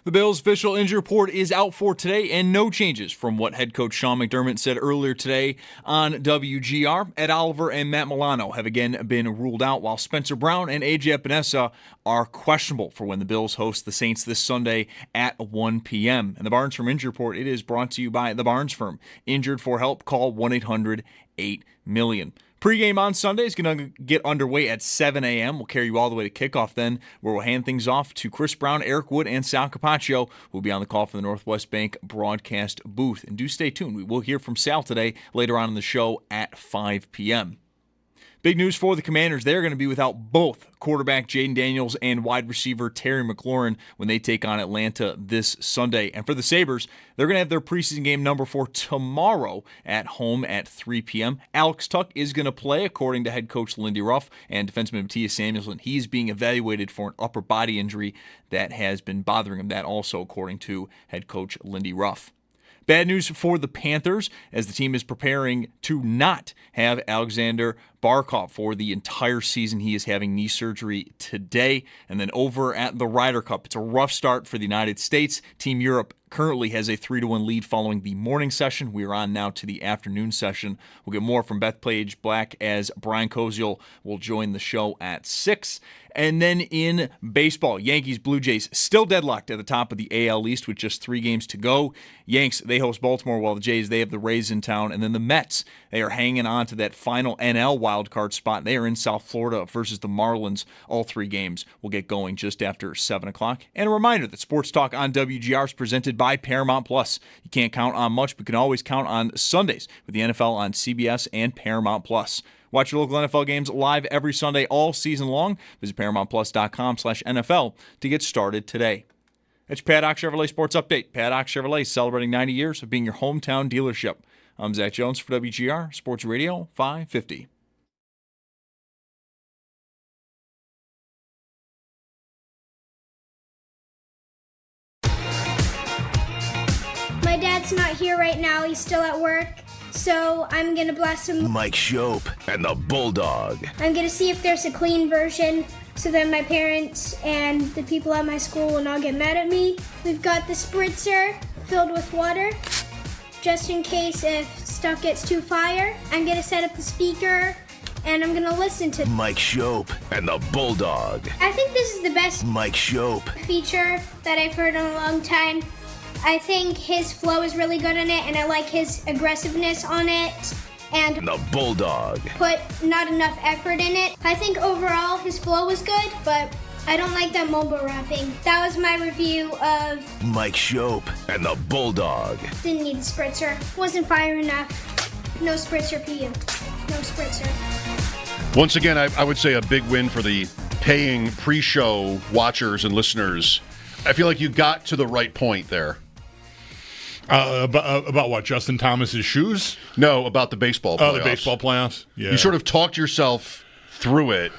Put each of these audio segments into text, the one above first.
The Bills' official injury report is out for today, and no changes from what head coach Sean McDermott said earlier today on WGR. Ed Oliver and Matt Milano have again been ruled out, while Spencer Brown and A.J. Epinesa are questionable for when the Bills host the Saints this Sunday at 1 p.m. And the Barnes Firm Injury Report, it is brought to you by the Barnes Firm. Injured for help, call 1-800-8-million. Pre-game on Sunday is going to get underway at 7 a.m. We'll carry you all the way to kickoff then, where we'll hand things off to Chris Brown, Eric Wood, and Sal Capaccio, who will be on the call from the Northwest Bank broadcast booth. And do stay tuned. We will hear from Sal today later on in the show at 5 p.m. Big news for the Commanders. They're going to be without both quarterback Jaden Daniels and wide receiver Terry McLaurin when they take on Atlanta this Sunday. And for the Sabres, they're going to have their preseason game number 4 tomorrow at home at 3 p.m. Alex Tuck is going to play, according to head coach Lindy Ruff and defenseman Matthias Samuelsson. He's being evaluated for an upper body injury that has been bothering him. That also, according to head coach Lindy Ruff. Bad news for the Panthers, as the team is preparing to not have Alexander Barkov for the entire season. He is having knee surgery today. And then over at the Ryder Cup, it's a rough start for the United States. Team Europe currently has a 3-1 lead following the morning session. We are on now to the afternoon session. We'll get more from Bethpage Black as Brian Koziel will join the show at 6. And then in baseball, Yankees, Blue Jays still deadlocked at the top of the AL East with just 3 games to go. Yanks, they host Baltimore, while the Jays, they have the Rays in town. And then the Mets, they are hanging on to that final NL wildcard spot. They are in South Florida versus the Marlins. All 3 games will get going just after 7 o'clock. And a reminder that Sports Talk on WGR is presented by Paramount Plus. You can't count on much, but you can always count on Sundays with the NFL on CBS and Paramount Plus. Watch your local NFL games live every Sunday all season long. Visit ParamountPlus.com/NFL to get started today. That's your Paddock Chevrolet Sports Update. Paddock Chevrolet celebrating 90 years of being your hometown dealership. I'm Zach Jones for WGR Sports Radio 550. My dad's not here right now. He's still at work. So I'm going to blast him. Mike Schopp and the Bulldog. I'm going to see if there's a clean version so that my parents and the people at my school will not get mad at me. We've got the spritzer filled with water, just in case if stuff gets too fire. I'm going to set up the speaker and I'm going to listen to Mike Schopp and the Bulldog. I think this is the best Mike Schopp feature that I've heard in a long time. I think his flow is really good in it, and I like his aggressiveness on it, and the Bulldog. Put not enough effort in it. I think overall his flow was good, but I don't like that mobile rapping. That was my review of Mike Schopp and the Bulldog. Didn't need a spritzer. Wasn't fire enough. No spritzer for you. No spritzer. Once again, I would say a big win for the paying pre-show watchers and listeners. I feel like you got to the right point there. About what, Justin Thomas's shoes? No, about the baseball playoffs. Oh, the baseball playoffs? Yeah. You sort of talked yourself through it,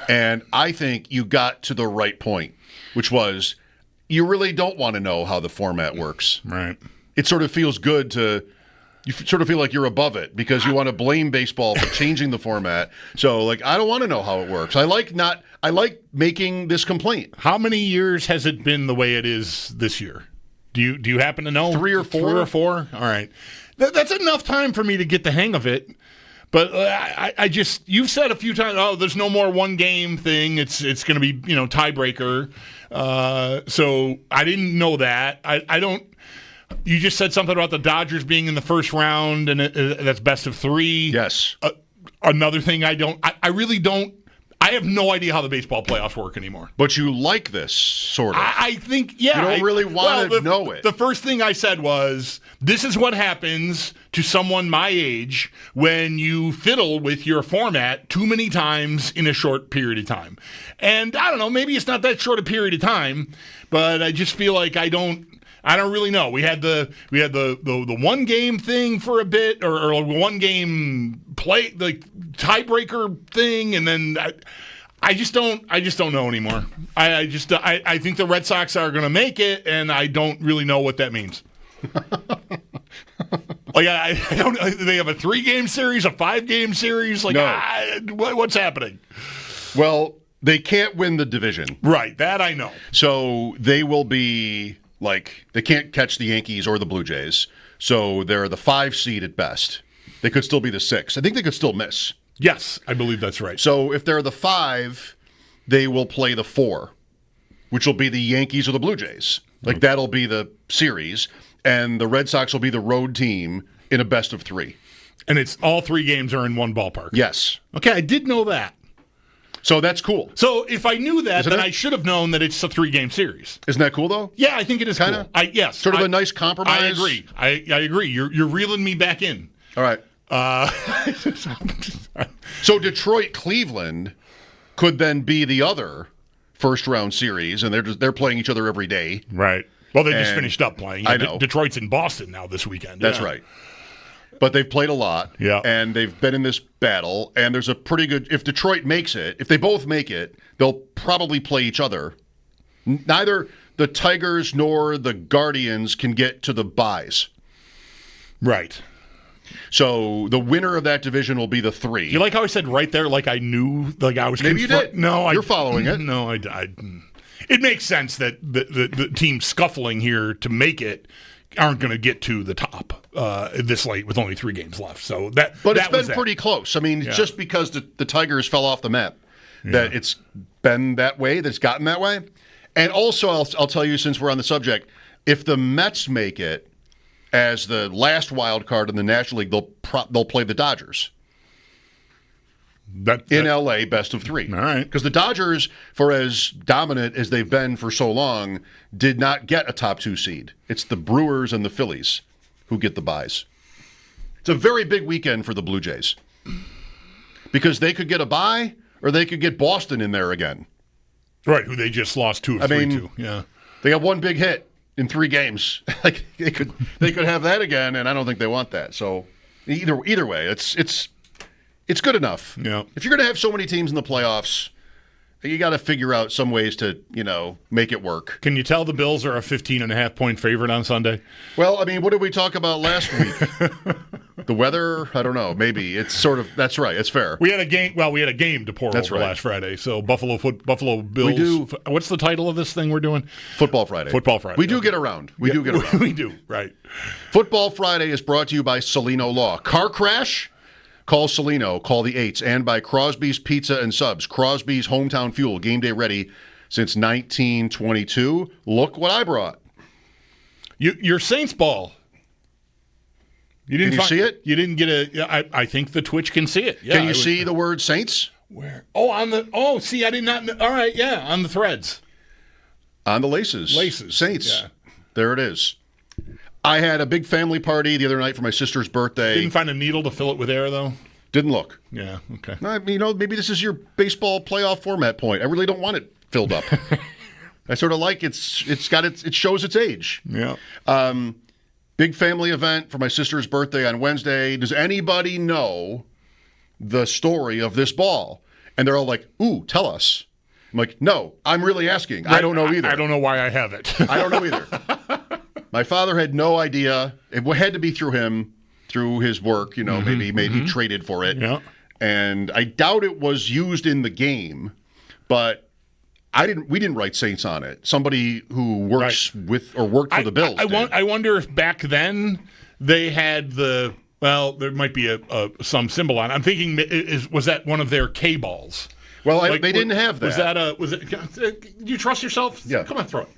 and I think you got to the right point, which was you really don't want to know how the format works. Right. It sort of feels good to – you sort of feel like you're above it because you want to blame baseball for changing the format. So, I don't want to know how it works. I like making this complaint. How many years has it been the way it is this year? Do you happen to know? 3 or 4. 3 or 4? All right. That's enough time for me to get the hang of it. But I just, you've said a few times, there's no more one game thing. It's going to be, tiebreaker. So I didn't know that. I don't. You just said something about the Dodgers being in the first round, and that's best of 3. Yes. Another thing I really don't. I have no idea how the baseball playoffs work anymore. But you like this, sort of. I think, yeah. You don't really want to know it. The first thing I said was, this is what happens to someone my age when you fiddle with your format too many times in a short period of time. And I don't know, maybe it's not that short a period of time, but I just feel like I don't really know. We had the one game thing for a bit, or one game play, the tiebreaker thing, and then I just don't know anymore. I think the Red Sox are going to make it, and I don't really know what that means. I don't. They have a 3-game series, a 5-game series. What's happening? Well, they can't win the division, right? That I know. So they will be Like, they can't catch the Yankees or the Blue Jays, so they're the 5 seed at best. They could still be the 6. I think they could still miss. Yes, I believe that's right. So if they're the 5, they will play the 4, which will be the Yankees or the Blue Jays. Like, that'll be the series, and the Red Sox will be the road team in a best of 3. And it's all 3 games are in one ballpark. Yes. Okay, I did know that. So that's cool. So if I knew that, Isn't then it? I should have known that it's a 3-game series. Isn't that cool, though? Yeah, I think it is Kinda? cool. Yes. Sort of a nice compromise? I agree. I agree. You're reeling me back in. All right. So Detroit-Cleveland could then be the other first-round series, and they're playing each other every day. Right. Well, they just And finished up playing. I know. Detroit's in Boston now this weekend. That's Yeah. right. But they've played a lot, Yeah. and they've been in this battle, and there's a pretty good – if Detroit makes it, if they both make it, they'll probably play each other. Neither the Tigers nor the Guardians can get to the byes. Right. So the winner of that division will be the 3. You like how I said right there, like I knew, like I was. Maybe you did. No, You're following it. No, I. It makes sense that the team scuffling here to make it aren't going to get to the top this late with only 3 games left. So that. But that it's was been pretty close. I mean, Yeah. just because the Tigers fell off the map, that it's been that way, that it's gotten that way. And also, I'll tell you, since we're on the subject, if the Mets make it as the last wild card in the National League, they'll play the Dodgers in L.A. best of 3. All right. Because the Dodgers, for as dominant as they've been for so long, did not get a top 2 seed. It's the Brewers and the Phillies who get the byes. It's a very big weekend for the Blue Jays because they could get a bye or they could get Boston in there again. Right, who they just lost 2 of 3 to. Yeah. They got 1 big hit in 3 games. Like they could have that again, and I don't think they want that. So either way, it's good enough. Yeah. If you're going to have so many teams in the playoffs, you got to figure out some ways to make it work. Can you tell the Bills are a 15.5-point favorite on Sunday? Well, I mean, what did we talk about last week? The weather? I don't know. Maybe it's sort of. That's right. It's fair. We had a game. Well, we had a game to pour That's over right. last Friday. So Buffalo Bills. We do. What's the title of this thing we're doing? Football Friday. Football Friday. We do Okay. get around. We do get around. We do. Right. Football Friday is brought to you by Celino Law. Car crash? Call Celino. Call the 8s. And by Crosby's Pizza and Subs. Crosby's Hometown Fuel. Game day ready since 1922. Look what I brought. Your Saints ball. You didn't Can you see it? You didn't get a. I think the Twitch can see it. Yeah, Can you see the word Saints? where? Oh, on the. Oh, see, I did not. All right, yeah, on the threads. On the laces. Laces, Saints. yeah. There it is. I had a big family party the other night for my sister's birthday. Didn't find a needle to fill it with air though. Didn't look. Yeah. Okay. I mean, maybe this is your baseball playoff format point. I really don't want it filled up. I sort of like it shows its age. Yeah. Big family event for my sister's birthday on Wednesday. Does anybody know the story of this ball? And they're all like, ooh, tell us. I'm like, no, I'm really asking. I don't know either. I don't know why I have it. I don't know either. My father had no idea. It had to be through him, through his work. Maybe he traded for it. Yeah. And I doubt it was used in the game, but we didn't write Saints on it. Somebody who works with or worked for the Bills. I wonder if back then they had there might be some symbol on it. I'm thinking, was that one of their K balls? Well, they didn't have that. Was it? Do you trust yourself? Yeah. Come on, throw it.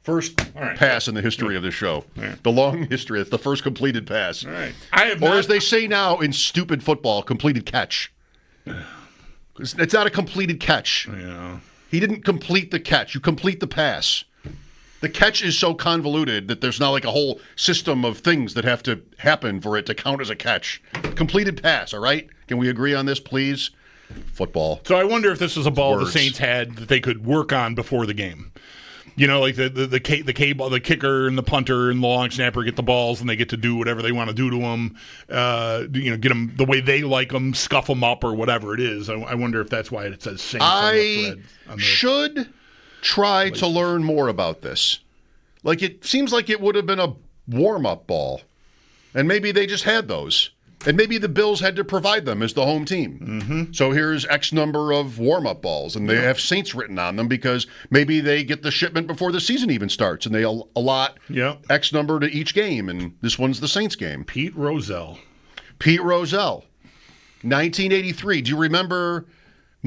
First pass in the history of this show. Right. The long history. It's the first completed pass. All right. I have Or not, as they say now in stupid football, completed catch. It's not a completed catch. Yeah. He didn't complete the catch. You complete the pass. The catch is so convoluted that there's now like a whole system of things that have to happen for it to count as a catch. Completed pass, all right? Can we agree on this, please? Football. So I wonder if this was a ball Words. the Saints had that they could work on before the game. Like the K ball, the kicker and the punter and the long snapper get the balls and they get to do whatever they want to do to them. Get them the way they like them, scuff them up or whatever it is. I wonder if that's why it says Saints on the thread. Should try to learn more about this. Like, it seems like it would have been a warm-up ball. And maybe they just had those. And maybe the Bills had to provide them as the home team. Mm-hmm. So here's X number of warm-up balls, and they have Saints written on them because maybe they get the shipment before the season even starts, and they allot X number to each game, and this one's the Saints game. Pete Rozelle, 1983. Do you remember?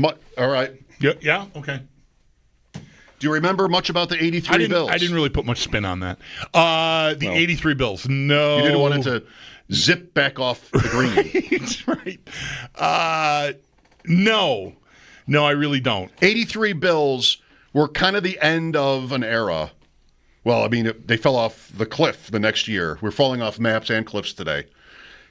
All right. Yeah. Okay. Do you remember much about the 83 Bills? I didn't really put much spin on that. The 83 Bills. No. You didn't want it to zip back off the green. That's right. No, I really don't. 83 Bills were kind of the end of an era. Well, I mean, they fell off the cliff the next year. We're falling off maps and cliffs today.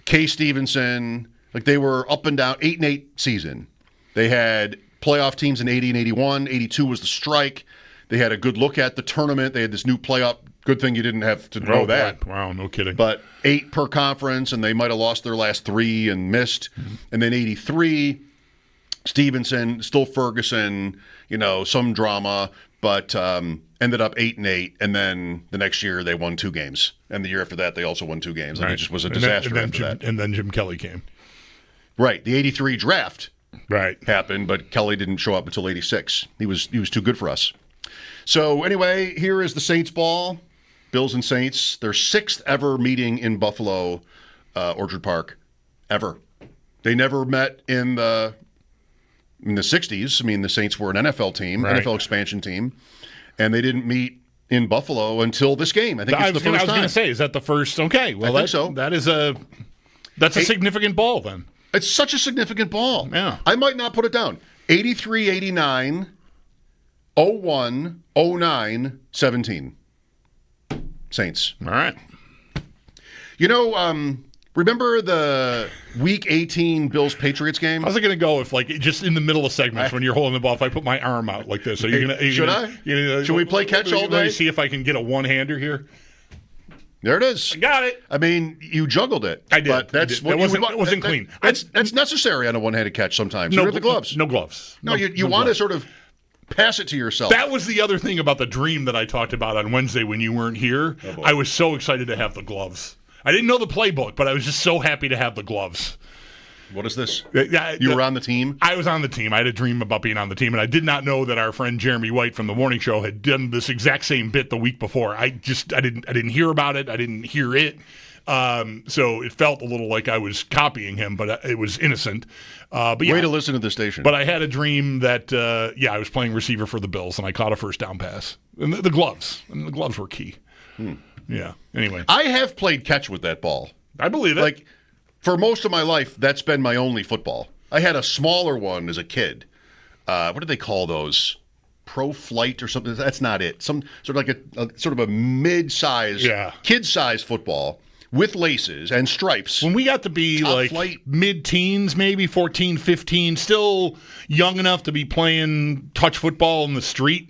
Kay Stevenson, they were up and down, 8-8 season. They had playoff teams in 80 and 81. 82 was the strike. They had a good look at the tournament. They had this new playoff. Good thing you didn't have to know that. Wow, no kidding. But 8 per conference, and they might have lost their last 3 and missed. Mm-hmm. And then 83, Stevenson, still Ferguson, some drama, but ended up 8-8. And then the next year they won 2 games. And the year after that they also won 2 games. And it just was a disaster after that. And then Jim Kelly came. Right. The 83 draft happened, but Kelly didn't show up until 86. He was too good for us. So anyway, here is the Saints ball. Bills and Saints, their 6th ever meeting in Buffalo, Orchard Park, ever. They never met in the 60s. I mean, the Saints were an NFL team, NFL expansion team, and they didn't meet in Buffalo until this game. I think it's the first time. I was going to say, is that the first? Okay, well, I think so. That's a significant ball then. It's such a significant ball. Yeah. I might not put it down. 83, 89, 01, 09, 17. Saints. All right. Remember the Week 18 Bills-Patriots game? How's it going to go if, just in the middle of segments when you're holding the ball, if I put my arm out like this? Are you gonna, Should we play catch all day? Let me see if I can get a one-hander here. There it is. I got it. I mean, you juggled it. I did. But that's what it wasn't clean. That's necessary on a one-handed catch sometimes. You have the gloves. No gloves. No, you want to sort of pass it to yourself. That was the other thing about the dream that I talked about on Wednesday when you weren't here. Oh, I was so excited to have the gloves. I didn't know the playbook, but I was just so happy to have the gloves. What is this? You were on the team? I was on the team. I had a dream about being on the team, and I did not know that our friend Jeremy White from the morning show had done this exact same bit the week before. I didn't hear about it. I didn't hear it. So it felt a little like I was copying him, but it was innocent. But way to listen to the station. But I had a dream that, I was playing receiver for the Bills, and I caught a first down pass. And the gloves. And the gloves were key. Yeah. Anyway. I have played catch with that ball. I believe it. For most of my life, that's been my only football. I had a smaller one as a kid. What do they call those? Pro Flight or something? That's not it. Some sort of like a mid-size, kid-size football with laces and stripes. When we got to be mid-teens, maybe 14, 15, still young enough to be playing touch football in the street,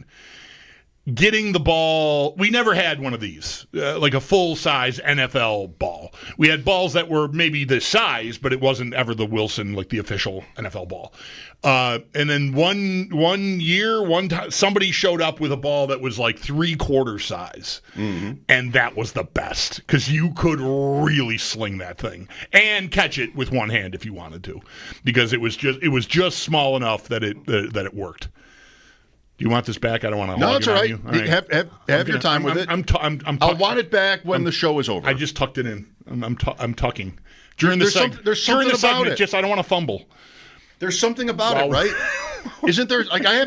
getting the ball, we never had one of these, like a full-size NFL ball. We had balls that were maybe this size, but it wasn't ever the Wilson, like the official NFL ball. And then one year, somebody showed up with a ball that was like 3/4 size. Mm-hmm. And that was the best because you could really sling that thing and catch it with one hand if you wanted to, because it was just small enough that it worked. Do you want this back? I don't want to. No, it's all right. All right. Have your time with it. I'll want it back when the show is over. I just tucked it in. I'm tucking during there's something about it. Just I don't want to fumble. There's something about it, right? Isn't there? I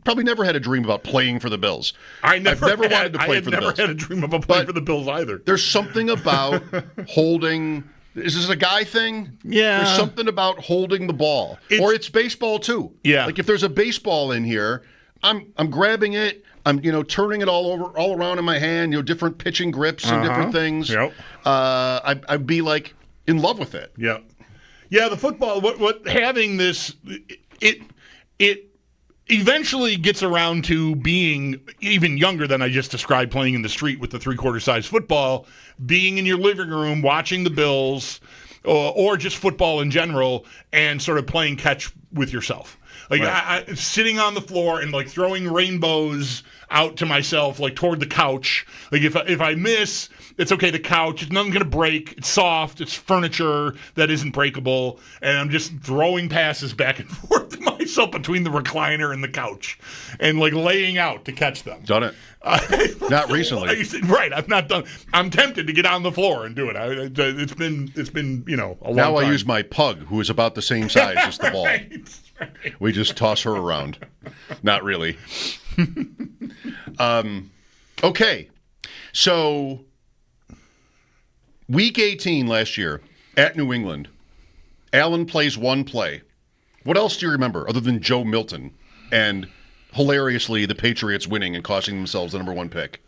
probably never had a dream about playing for the Bills. I've never wanted to play for the Bills. I never had a dream about playing for the Bills either. There's something about holding. Is this a guy thing? Yeah. There's something about holding the ball, or it's baseball too. Yeah. Like if there's a baseball in here, I'm grabbing it. I'm turning it all around in my hand. Different pitching grips and different things. Yep. I'd be like in love with it. Yeah. Yeah, the football, what having this, it eventually gets around to being even younger than I just described, playing in the street with the 3/4 size football, being in your living room, watching the Bills, or just football in general, and sort of playing catch with yourself. Like Right. I sitting on the floor and like throwing rainbows out to myself, like toward the couch. Like if I miss, it's okay. The couch, it's nothing gonna break. It's soft. It's furniture that isn't breakable, and I'm just throwing passes back and forth to myself between the recliner and the couch, and like laying out to catch them. Done it. Not recently. Right, I've not done. I'm tempted to get on the floor and do it. It's been a long Now time. I use my pug, who is about the same size as the ball. Right. We just toss her around. Not really. Okay. So, week 18 last year at New England, Allen plays one play. What else do you remember other than Joe Milton and, hilariously, the Patriots winning and costing themselves the number 1 pick?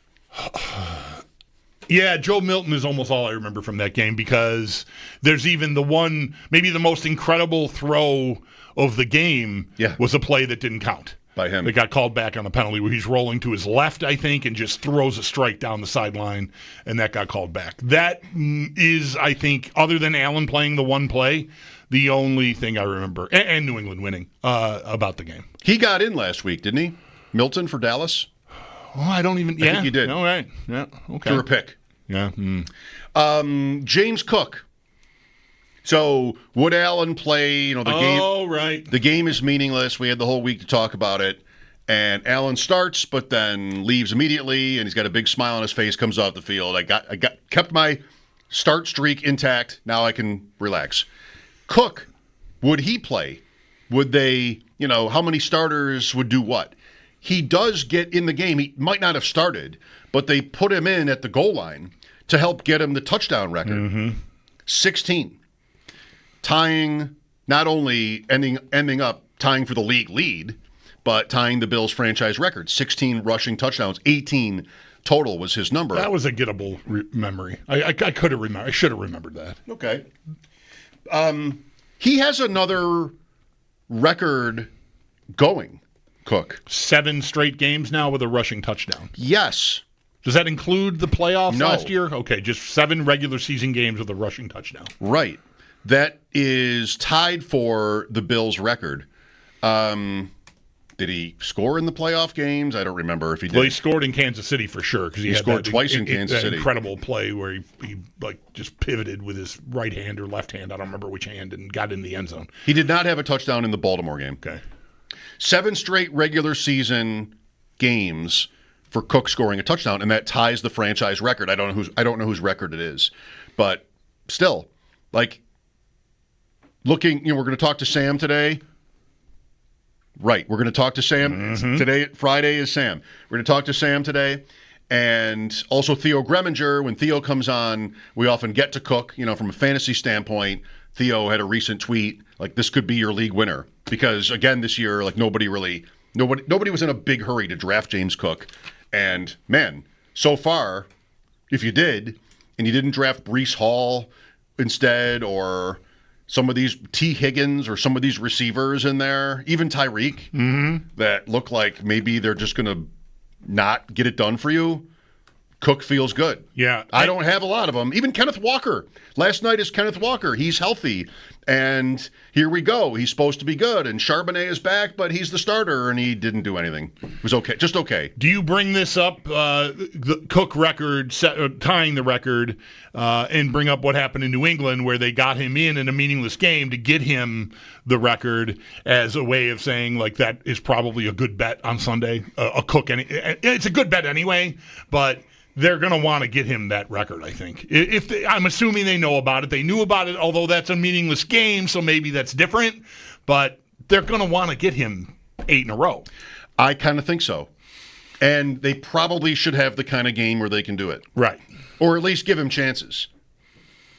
Yeah, Joe Milton is almost all I remember from that game because there's even the one, maybe the most incredible throw of the game was a play that didn't count. By him. It got called back on a penalty where he's rolling to his left, I think, and just throws a strike down the sideline, and that got called back. That is, I think, other than Allen playing the one play, the only thing I remember, and New England winning, about the game. He got in last week, didn't he? Milton for Dallas? Oh, I don't even, I think he did. All right. Yeah, okay. For a pick. Yeah. James Cook. So would Allen play? The game. Oh, right. The game is meaningless. We had the whole week to talk about it. And Allen starts, but then leaves immediately, and he's got a big smile on his face. Comes off the field. I kept my start streak intact. Now I can relax. Cook, would he play? Would they? How many starters would do what? He does get in the game. He might not have started, but they put him in at the goal line to help get him the touchdown record. Mm-hmm. 16. Tying, not only ending up tying for the league lead, but tying the Bills franchise record. 16 rushing touchdowns, 18 total was his number. That was a gettable memory. I could have remembered. I should have remembered that. Okay. He has another record going, Cook. 7 straight games now with a rushing touchdown. Yes. Does that include the playoffs No. last year? Okay, just 7 regular season games with a rushing touchdown. Right. That is tied for the Bills' record. Did he score in the playoff games? I don't remember if he did. Well, he scored in Kansas City for sure because he had scored that twice in Kansas that City. incredible play where he just pivoted with his right hand or left hand. I don't remember which hand and got in the end zone. He did not have a touchdown in the Baltimore game. Okay. 7 straight regular season games for Cook scoring a touchdown, and that ties the franchise record. I don't know whose record it is, but still, looking. We're going to talk to Sam today. Right, we're going to talk to Sam today. Friday is Sam. We're going to talk to Sam today, and also Theo Greminger. When Theo comes on, we often get to Cook. From a fantasy standpoint, Theo had a recent tweet this could be your league winner because again this year, nobody was in a big hurry to draft James Cook, and man, so far, if you did and you didn't draft Breece Hall instead, or some of these T. Higgins or some of these receivers in there, even Tyreek, that look like maybe they're just going to not get it done for you, Cook feels good. Yeah. I don't have a lot of them. Even Kenneth Walker. Last night is Kenneth Walker. He's healthy. And here we go. He's supposed to be good. And Charbonnet is back, but he's the starter, and he didn't do anything. It was okay. Just okay. Do you bring this up, the Cook record, tying the record, and bring up what happened in New England where they got him in a meaningless game to get him the record as a way of saying, that is probably a good bet on Sunday? A Cook, it's a good bet anyway, but they're going to want to get him that record, I think. I'm assuming they know about it. They knew about it, although that's a meaningless game, so maybe that's different. But they're going to want to get him 8 in a row. I kind of think so. And they probably should have the kind of game where they can do it. Right. Or at least give him chances.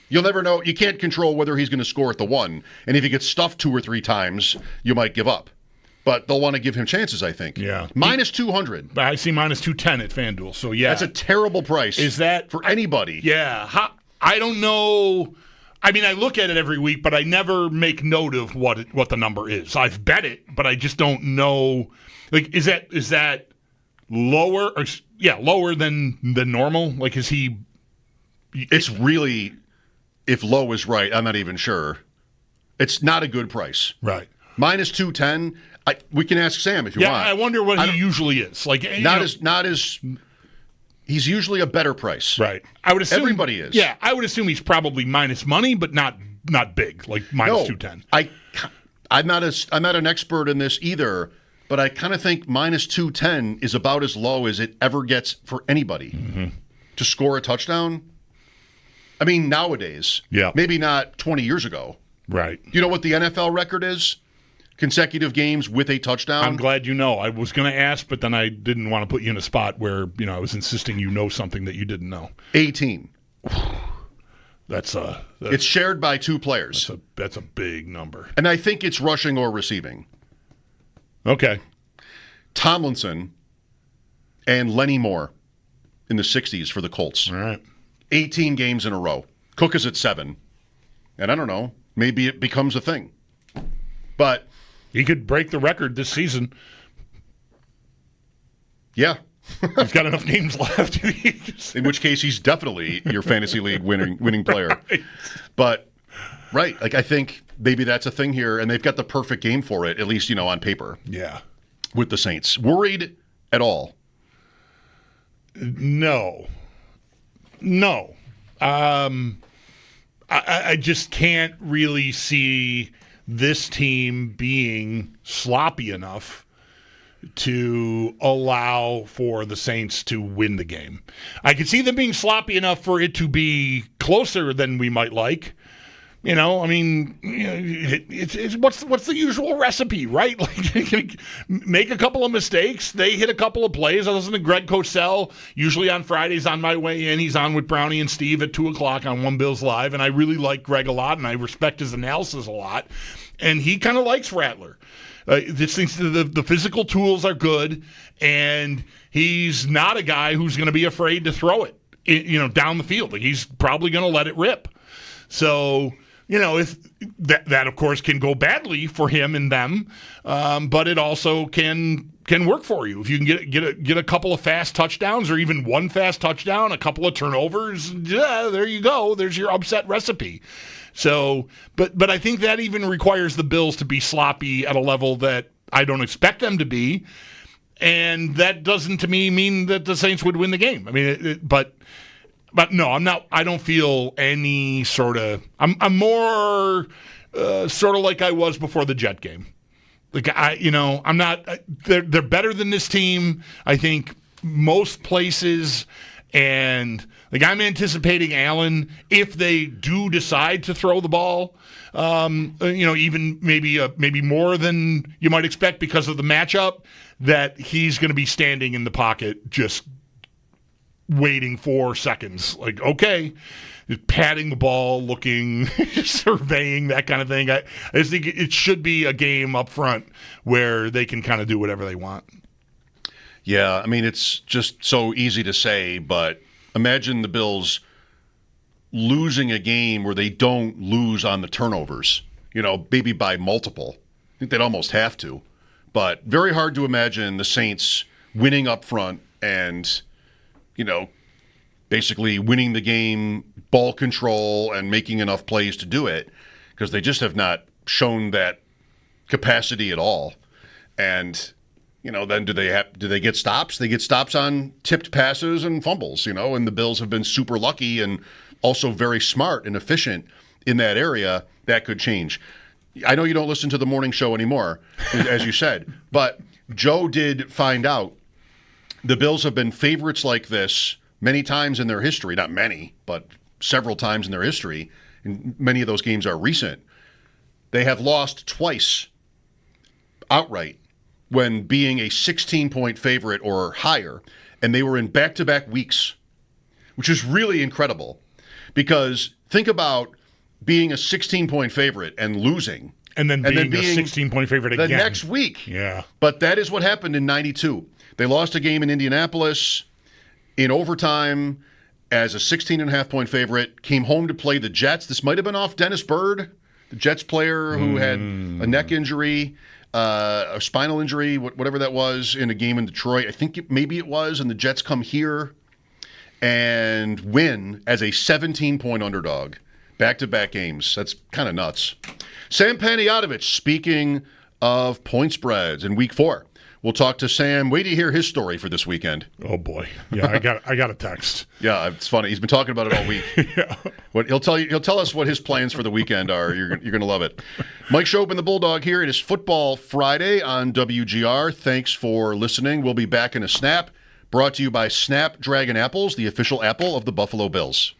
You'll never know. You can't control whether he's going to score at the 1. And if he gets stuffed 2 or 3 times, you might give up. But they'll want to give him chances, I think. Yeah. Minus 200. I see minus 210 at FanDuel. So, yeah. That's a terrible price. Is that for anybody? Yeah. I don't know. I mean, I look at it every week, but I never make note of what the number is. I've bet it, but I just don't know. Is that lower? Or, lower than normal? Is he? It's really, if low is right, I'm not even sure. It's not a good price. Right. Minus 210. We can ask Sam if you want. I wonder what he usually is. Like not as. He's usually a better price. Right. I would assume everybody is. Yeah, I would assume he's probably minus money, but not big, like minus 210. I'm not an expert in this either, but I kind of think minus 210 is about as low as it ever gets for anybody to score a touchdown. I mean, nowadays. Yeah. Maybe not 20 years ago. Right. You know what the NFL record is? Consecutive games with a touchdown. I'm glad you know. I was going to ask, but then I didn't want to put you in a spot where, I was insisting you know something that you didn't know. 18. That's it's shared by 2 players. That's a big number. And I think it's rushing or receiving. Okay. Tomlinson and Lenny Moore in the 60s for the Colts. All right. 18 games in a row. Cook is at 7. And I don't know, maybe it becomes a thing. But he could break the record this season. Yeah. He's got enough games left. In which case, he's definitely your fantasy league winning player. Right. But, right, like I think maybe that's a thing here, and they've got the perfect game for it, at least, on paper. Yeah. With the Saints. Worried at all? No. I just can't really see this team being sloppy enough to allow for the Saints to win the game. I could see them being sloppy enough for it to be closer than we might like. It's what's the usual recipe, right? Like, make a couple of mistakes. They hit a couple of plays. I listen to Greg Cosell, usually on Fridays on my way in. He's on with Brownie and Steve at 2 o'clock on One Bills Live, and I really like Greg a lot, and I respect his analysis a lot. And he kind of likes Rattler. This thinks the physical tools are good, and he's not a guy who's going to be afraid to throw it, down the field. Like, he's probably going to let it rip. So, if that of course can go badly for him and them, but it also can work for you if you can get a couple of fast touchdowns, or even one fast touchdown, a couple of turnovers. Yeah, there you go. There's your upset recipe. So, but I think that even requires the Bills to be sloppy at a level that I don't expect them to be, and that doesn't to me mean that the Saints would win the game. I mean, but no, I'm not. I don't feel any sort of. I'm more sort of like I was before the Jet game. Like I'm not. They're better than this team, I think, most places, and like I'm anticipating Allen, if they do decide to throw the ball, even maybe more than you might expect because of the matchup, that he's going to be standing in the pocket just waiting 4 seconds, like, okay, patting the ball, looking, surveying, that kind of thing. I just think it should be a game up front where they can kind of do whatever they want. Yeah, I mean, it's just so easy to say, but imagine the Bills losing a game where they don't lose on the turnovers, maybe by multiple. I think they'd almost have to. But very hard to imagine the Saints winning up front and basically winning the game, ball control, and making enough plays to do it, because they just have not shown that capacity at all. And, then do they get stops? They get stops on tipped passes and fumbles, and the Bills have been super lucky and also very smart and efficient in that area. That could change. I know you don't listen to the morning show anymore, as you said, but Joe did find out the Bills have been favorites like this many times in their history. Not many, but several times in their history. And many of those games are recent. They have lost twice outright when being a 16-point favorite or higher. And they were in back-to-back weeks, which is really incredible. Because think about being a 16-point favorite and losing. And then being a 16-point favorite again. The next week. Yeah. But that is what happened in 92. They lost a game in Indianapolis in overtime as a 16.5-point favorite, came home to play the Jets. This might have been off Dennis Byrd, the Jets player who had a neck injury, a spinal injury, whatever that was, in a game in Detroit. I think maybe it was, and the Jets come here and win as a 17-point underdog. Back-to-back games. That's kind of nuts. Sam Panayotovich, speaking of point spreads in week 4. We'll talk to Sam. Wait to hear his story for this weekend. Oh boy, yeah, I got a text. Yeah, it's funny. He's been talking about it all week. Yeah. What he'll tell us what his plans for the weekend are. You're going to love it. Mike Schopp and the Bulldog here. It is Football Friday on WGR. Thanks for listening. We'll be back in a snap. Brought to you by Snapdragon Apples, the official apple of the Buffalo Bills.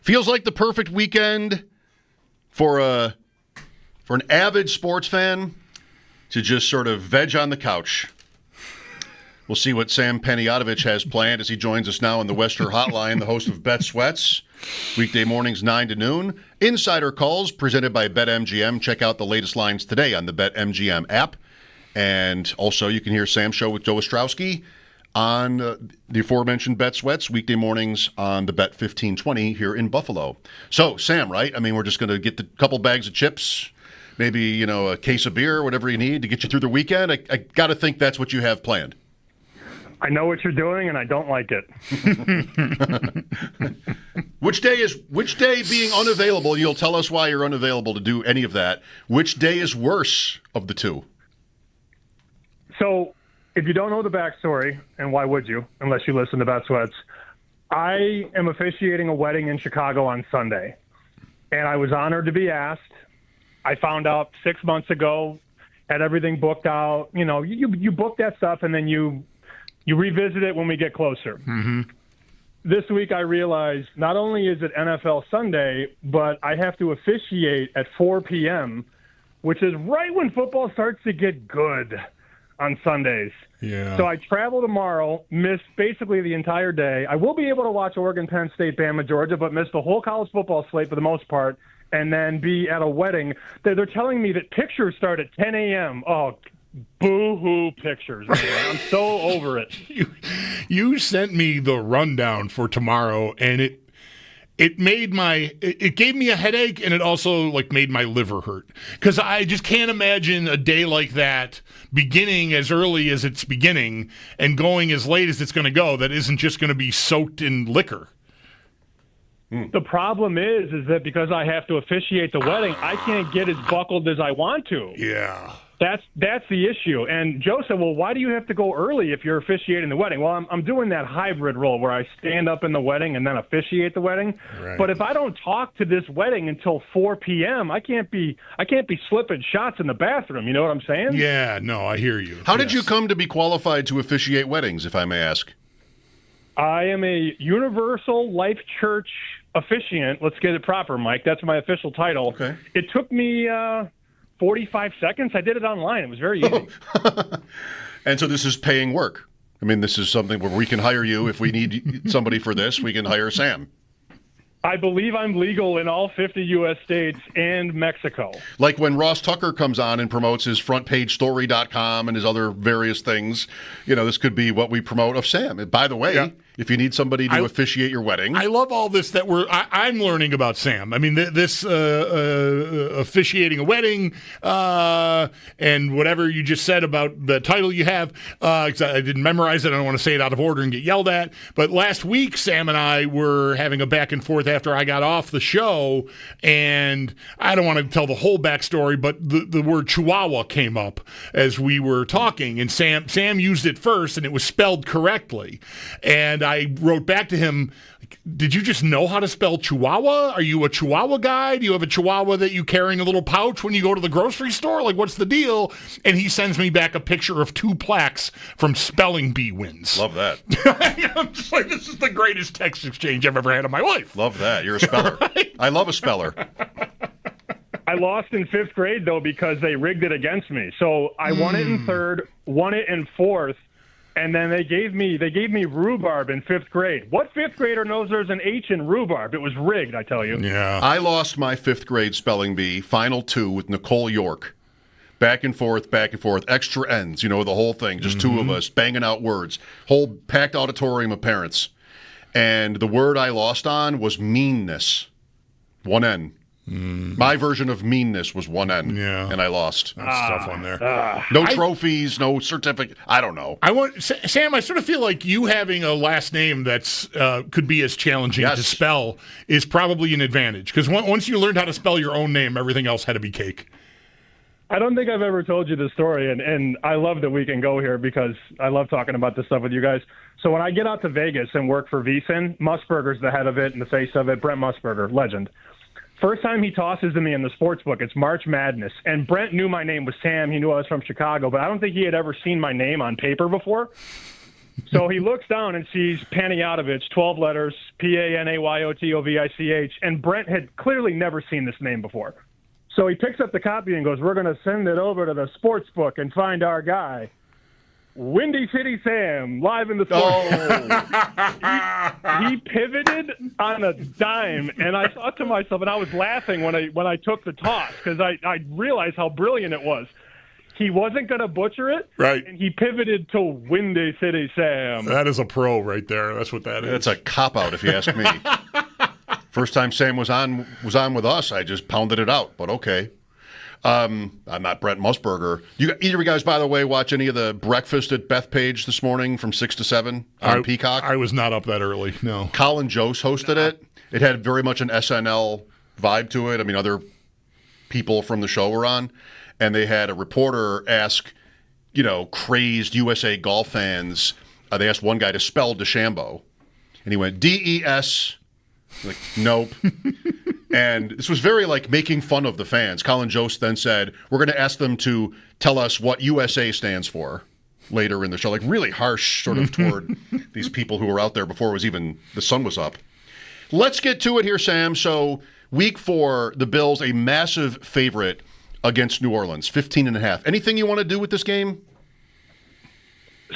Feels like the perfect weekend for an avid sports fan to just sort of veg on the couch. We'll see what Sam Panayotovich has planned as he joins us now on the Wester Hotline, the host of Bet Sweats, weekday mornings 9 to noon. Insider calls presented by BetMGM. Check out the latest lines today on the BetMGM app. And also you can hear Sam's show with Joe Ostrowski on the aforementioned Bet Sweats, weekday mornings on the Bet 1520 here in Buffalo. So, Sam, right? I mean, we're just going to get the couple bags of chips, maybe, a case of beer, whatever you need to get you through the weekend. I got to think that's what you have planned. I know what you're doing, and I don't like it. Which day being unavailable, you'll tell us why you're unavailable to do any of that. Which day is worse of the two? So, if you don't know the backstory, and why would you, unless you listen to Bet Sweats, I am officiating a wedding in Chicago on Sunday, and I was honored to be asked. I found out 6 months ago, had everything booked out. You book that stuff, and then you revisit it when we get closer. Mm-hmm. This week I realized not only is it NFL Sunday, but I have to officiate at 4 p.m., which is right when football starts to get good on Sundays. Yeah. So I travel tomorrow, miss basically the entire day. I will be able to watch Oregon, Penn State, Bama, Georgia, but miss the whole college football slate for the most part, and then be at a wedding. They're telling me that pictures start at 10 a.m. Oh, boo-hoo pictures, man. I'm so over it. You sent me the rundown for tomorrow, and it gave me a headache, and it also made my liver hurt, because I just can't imagine a day like that beginning as early as it's beginning and going as late as it's going to go. That isn't just going to be soaked in liquor. The problem is that because I have to officiate the wedding, I can't get as buckled as I want to. Yeah. That's the issue. And Joe said, well, why do you have to go early if you're officiating the wedding? Well, I'm doing that hybrid role where I stand up in the wedding and then officiate the wedding. Right. But if I don't talk to this wedding until 4 p.m., I can't be slipping shots in the bathroom. You know what I'm saying? Yeah, no, I hear you. How did you come to be qualified to officiate weddings, if I may ask? I am a Universal Life Church officiant. Let's get it proper, Mike. That's my official title. Okay. It took me 45 seconds. I did it online. It was very easy. And so this is paying work. I mean, this is something where we can hire you. If we need somebody for this, we can hire Sam. I believe I'm legal in all 50 U.S. states and Mexico. Like when Ross Tucker comes on and promotes his frontpagestory.com and his other various things, this could be what we promote of Sam. And by the way, if you need somebody to officiate your wedding. I love all this that I'm learning about Sam. I mean, this officiating a wedding and whatever you just said about the title you have, 'cause I didn't memorize it. I don't want to say it out of order and get yelled at. But last week, Sam and I were having a back and forth after I got off the show, and I don't want to tell the whole backstory, but the word Chihuahua came up as we were talking, and Sam used it first, and it was spelled correctly. And I wrote back to him, did you just know how to spell Chihuahua? Are you a Chihuahua guy? Do you have a Chihuahua that you carry in a little pouch when you go to the grocery store? What's the deal? And he sends me back a picture of 2 plaques from Spelling Bee wins. Love that. I'm just like, this is the greatest text exchange I've ever had in my life. Love that. You're a speller. Right? I love a speller. I lost in 5th grade, though, because they rigged it against me. So I won it in 3rd, won it in 4th, and then they gave me rhubarb in 5th grade. What 5th grader knows there's an H in rhubarb? It was rigged, I tell you. Yeah. I lost my 5th grade spelling bee, final 2, with Nicole York. Back and forth, extra ends, the whole thing. Just 2 of us banging out words. Whole packed auditorium of parents. And the word I lost on was meanness. 1 N. My version of meanness was 1 N. Yeah. And I lost. That's a tough one there. No trophies, no certificate. I don't know. Sam, I sort of feel like you having a last name that's could be as challenging to spell is probably an advantage. Because once you learned how to spell your own name, everything else had to be cake. I don't think I've ever told you this story, and I love that we can go here because I love talking about this stuff with you guys. So when I get out to Vegas and work for VSiN, Musburger's the head of it and the face of it, Brent Musburger, legend. First time he tosses to me in the sports book, it's March Madness. And Brent knew my name was Sam. He knew I was from Chicago, but I don't think he had ever seen my name on paper before. So he looks down and sees Panayotovich, 12 letters, Panayotovich, and Brent had clearly never seen this name before. So he picks up the copy and goes, we're going to send it over to the sports book and find our guy. Windy City Sam, live in the sports. He pivoted on a dime, and I thought to myself, and I was laughing when I took the toss because I realized how brilliant it was. He wasn't going to butcher it, right? And he pivoted to Windy City Sam. That is a pro right there. That's what that is. That's a cop-out, if you ask me. First time Sam was on with us, I just pounded it out, but okay. I'm not Brent Musburger. Either of you guys, by the way, watch any of the breakfast at Bethpage this morning from 6 to 7 on Peacock? I was not up that early, no. Colin Jost hosted it. It had very much an SNL vibe to it. I mean, other people from the show were on. And they had a reporter ask, crazed USA golf fans. They asked one guy to spell DeChambeau. And he went, D-E-S. Like, nope. And this was very making fun of the fans. Colin Jost then said, we're going to ask them to tell us what USA stands for later in the show. Really harsh sort of toward these people who were out there before the sun was up. Let's get to it here, Sam. So week 4, the Bills, a massive favorite against New Orleans, 15.5. Anything you want to do with this game?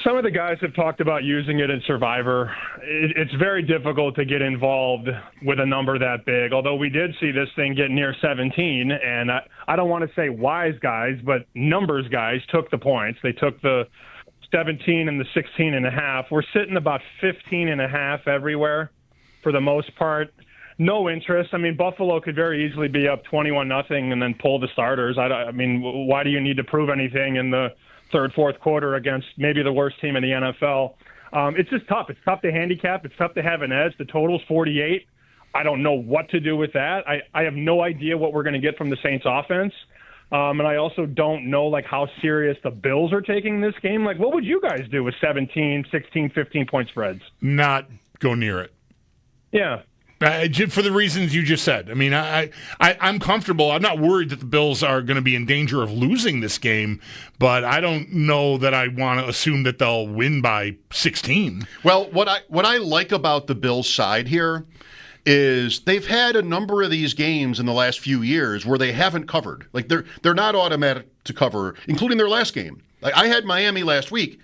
Some of the guys have talked about using it in Survivor. It's very difficult to get involved with a number that big, although we did see this thing get near 17, and I don't want to say wise guys, but numbers guys took the points. They took the 17 and the 16.5. We're sitting about 15.5 everywhere for the most part. No interest. I mean, Buffalo could very easily be up 21-0 and then pull the starters. I mean, why do you need to prove anything in the third, fourth quarter against maybe the worst team in the NFL? It's just tough. It's tough to handicap. It's tough to have an edge. The total's 48. I don't know what to do with that. I have no idea what we're going to get from the Saints offense. And I also don't know how serious the Bills are taking this game. What would you guys do with 17, 16, 15-point spreads? Not go near it. Yeah. For the reasons you just said. I mean, I'm comfortable. I'm not worried that the Bills are going to be in danger of losing this game, but I don't know that I want to assume that they'll win by 16. Well, what I like about the Bills side here is they've had a number of these games in the last few years where they haven't covered. They're not automatic to cover, including their last game. I had Miami last week,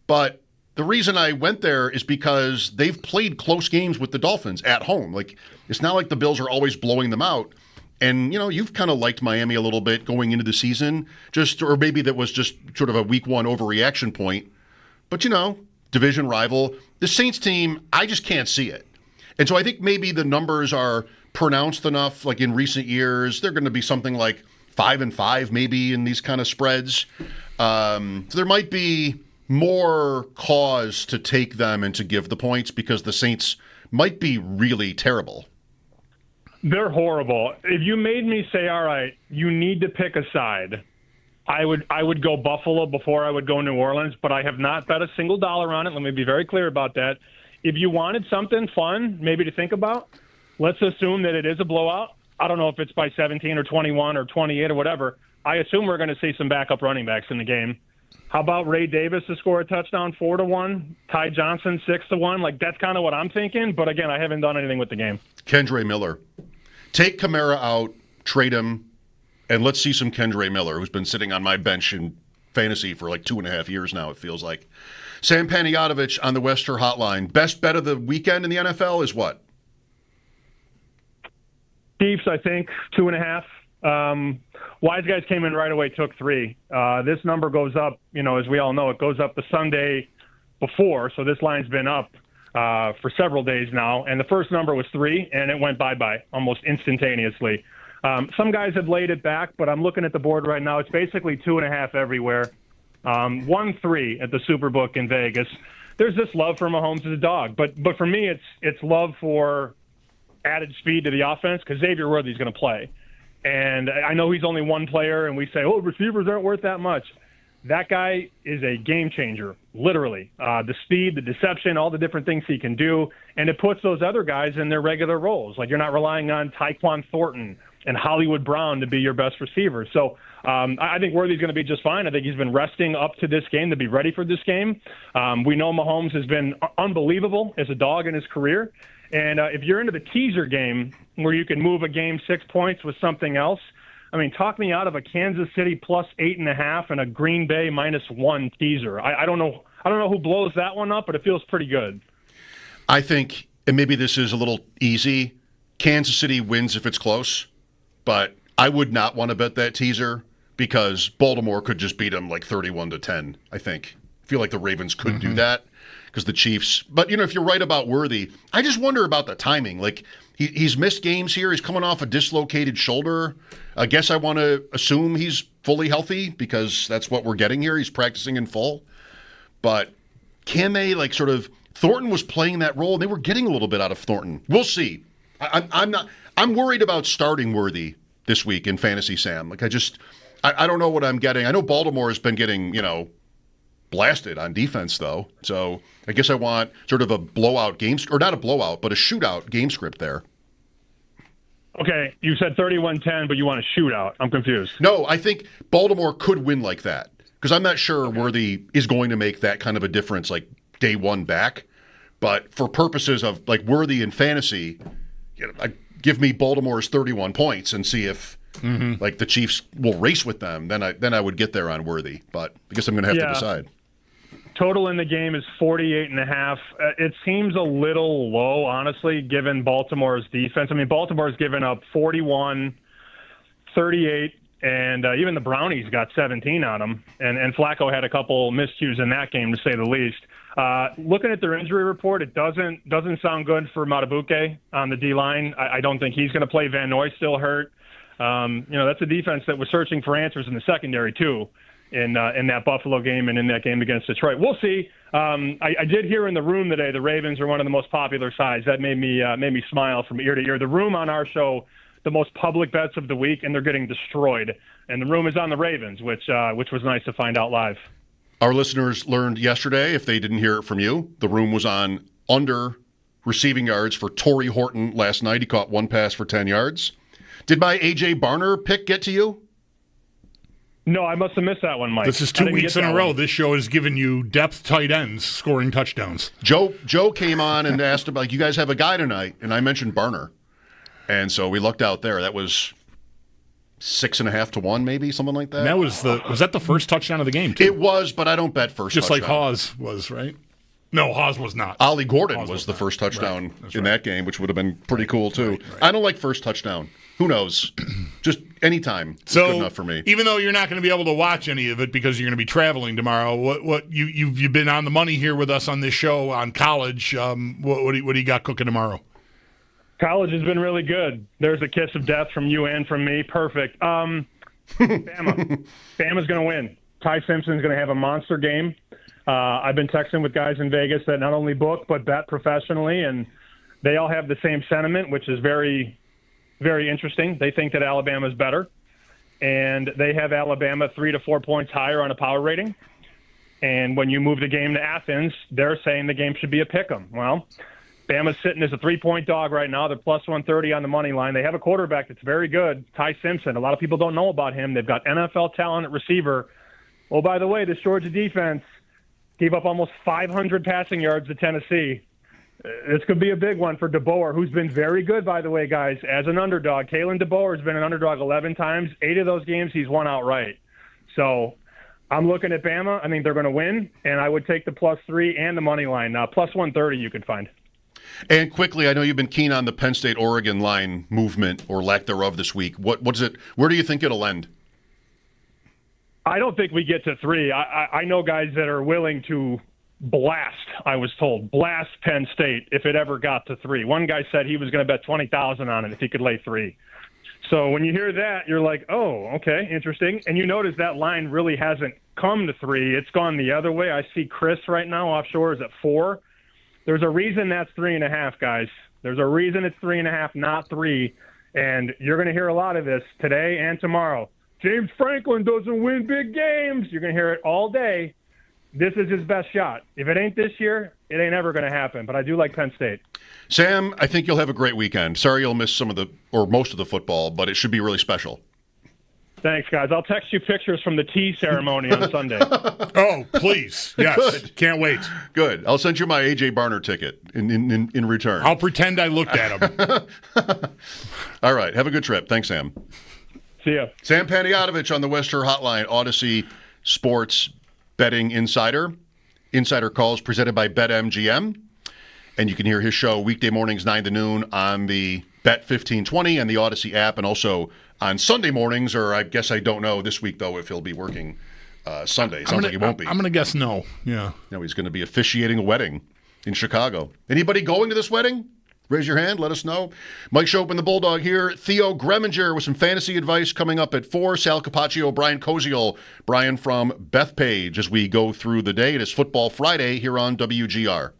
but the reason I went there is because they've played close games with the Dolphins at home. It's not like the Bills are always blowing them out. And, you've kind of liked Miami a little bit going into the season, or maybe that was just sort of a week 1 overreaction point. But, division rival. The Saints team, I just can't see it. And so I think maybe the numbers are pronounced enough, in recent years. They're going to be something like 5-5 maybe in these kind of spreads. So there might be more cause to take them and to give the points because the Saints might be really terrible. They're horrible. If you made me say, all right, you need to pick a side, I would go Buffalo before I would go New Orleans, but I have not bet a single dollar on it. Let me be very clear about that. If you wanted something fun, maybe to think about, let's assume that it is a blowout. I don't know if it's by 17 or 21 or 28 or whatever. I assume we're going to see some backup running backs in the game. How about Ray Davis to score a touchdown 4-1, Ty Johnson 6-1? That's kind of what I'm thinking. But again, I haven't done anything with the game. Kendre Miller. Take Kamara out, trade him, and let's see some Kendre Miller, who's been sitting on my bench in fantasy for 2.5 years now, it feels like. Sam Panayotovich on the Wester Hotline. Best bet of the weekend in the NFL is what? Chiefs, I think, 2.5. Wise guys came in right away, took 3. This number goes up, as we all know, it goes up the Sunday before. So this line's been up for several days now. And the first number was 3, and it went bye-bye almost instantaneously. Some guys have laid it back, but I'm looking at the board right now. It's basically 2.5 everywhere. 1-3 at the Superbook in Vegas. There's this love for Mahomes as a dog. But for me, it's love for added speed to the offense because Xavier Worthy's going to play. And I know he's only one player, and we say, receivers aren't worth that much. That guy is a game changer, literally. The speed, the deception, all the different things he can do, and it puts those other guys in their regular roles. You're not relying on Tyquan Thornton and Hollywood Brown to be your best receiver. So I think Worthy's going to be just fine. I think he's been resting up to this game to be ready for this game. We know Mahomes has been unbelievable as a dog in his career. And if you're into the teaser game where you can move a game 6 points with something else, I mean, talk me out of a Kansas City plus 8.5 and a Green Bay -1 teaser. I don't know who blows that one up, but it feels pretty good. I think, and maybe this is a little easy, Kansas City wins if it's close, but I would not want to bet that teaser because Baltimore could just beat them like 31-10, I think. I feel like the Ravens could do that because the Chiefs. But, if you're right about Worthy, I just wonder about the timing. Like, he's missed games here. He's coming off a dislocated shoulder. I guess I want to assume he's fully healthy because that's what we're getting here. He's practicing in full. But can they, Thornton was playing that role, and they were getting a little bit out of Thornton. We'll see. I'm worried about starting Worthy this week in fantasy, Sam. I don't know what I'm getting. I know Baltimore has been getting, blasted on defense, though. So I guess I want sort of a blowout game, or not a blowout, but a shootout game script there. Okay, you said 31-10, but you want a shootout. I'm confused. No, I think Baltimore could win like that because I'm not sure Worthy is going to make that kind of a difference day one back. But for purposes of Worthy in fantasy, give me Baltimore's 31 points and see if the Chiefs will race with them. Then I would get there on Worthy. But I guess I'm going to have to decide. Total in the game is 48.5. It seems a little low, honestly, given Baltimore's defense. I mean, Baltimore's given up 41, 38, and even the Brownies got 17 on them. And Flacco had a couple miscues in that game, to say the least. Looking at their injury report, it doesn't sound good for Matabuke on the D-line. I don't think he's going to play. Van Noy still hurt. That's a defense that was searching for answers in the secondary, too. In that Buffalo game and in that game against Detroit. We'll see. I did hear in the room today the Ravens are one of the most popular sides. That made me smile from ear to ear. The room on our show, the most public bets of the week, and they're getting destroyed. And the room is on the Ravens, which was nice to find out live. Our listeners learned yesterday, if they didn't hear it from you, the room was on under receiving yards for Torrey Horton last night. He caught one pass for 10 yards. Did my A.J. Barner pick get to you? No, I must have missed that one, Mike. This is 2 weeks in a row. This show has given you depth tight ends scoring touchdowns. Joe came on and asked about, you guys have a guy tonight, and I mentioned Barner. And so we looked out there. That was 6.5-1, maybe, something like that. And was that the first touchdown of the game, too? It was, but I don't bet first Just touchdown. Like Hawes was, right? No, Hawes was not. Ollie Gordon was the first touchdown in that game, which would have been pretty cool, too. Right. I don't like first touchdown. Who knows? Just anytime is good enough for me. Even though you're not going to be able to watch any of it because you're going to be traveling tomorrow, what you've been on the money here with us on this show on college. What do you got cooking tomorrow? College has been really good. There's a kiss of death from you and from me. Perfect. Bama. Bama's going to win. Ty Simpson's going to have a monster game. I've been texting with guys in Vegas that not only book but bet professionally, and they all have the same sentiment, which is very, very interesting. They think that Alabama's better, and they have Alabama 3 to 4 points higher on a power rating. And when you move the game to Athens, they're saying the game should be a pick'em. Well, Bama's sitting as a 3-point dog right now. They're plus 130 on the money line. They have a quarterback that's very good, Ty Simpson. A lot of people don't know about him. They've got NFL talent at receiver. Oh, by the way, this Georgia defense gave up almost 500 passing yards to Tennessee. This could be a big one for DeBoer, who's been very good, by the way, guys, as an underdog. Kalen DeBoer has been an underdog 11 times. 8 of those games he's won outright. So I'm looking at Bama. I think they're going to win, and I would take the plus 3 and the money line. Plus 130 you could find. And quickly, I know you've been keen on the Penn State-Oregon line movement or lack thereof this week. What is it? Where do you think it'll end? I don't think we get to 3. I know guys that are willing to blast Penn State if it ever got to 3. One guy said he was going to bet $20,000 on it if he could lay 3. So when you hear that, you're like, oh, okay, interesting. And you notice that line really hasn't come to 3. It's gone the other way. I see Chris right now offshore is at 4. There's a reason that's 3.5, guys. There's a reason it's 3.5, not 3. And you're going to hear a lot of this today and tomorrow. James Franklin doesn't win big games. You're going to hear it all day. This is his best shot. If it ain't this year, it ain't ever going to happen. But I do like Penn State. Sam, I think you'll have a great weekend. Sorry you'll miss most of the football, but it should be really special. Thanks, guys. I'll text you pictures from the tea ceremony on Sunday. Oh, please. Yes. Can't wait. Good. I'll send you my A.J. Barner ticket in return. I'll pretend I looked at him. All right. Have a good trip. Thanks, Sam. See ya. Sam Panayotovich on the Western Hotline, Odyssey Sports Betting Insider. Insider calls presented by BetMGM. And you can hear his show weekday mornings 9 to noon on the Bet 1520 and the Odyssey app, and also on Sunday mornings, or I guess I don't know this week, though, if he'll be working Sunday. Sounds like he won't be. I'm going to guess no. Yeah. No, he's going to be officiating a wedding in Chicago. Anybody going to this wedding? Raise your hand. Let us know. Mike Schopp and the Bulldog here. Theo Greminger with some fantasy advice coming up at 4. Sal Capaccio, Brian Koziel, Brian from Bethpage as we go through the day. It is Football Friday here on WGR.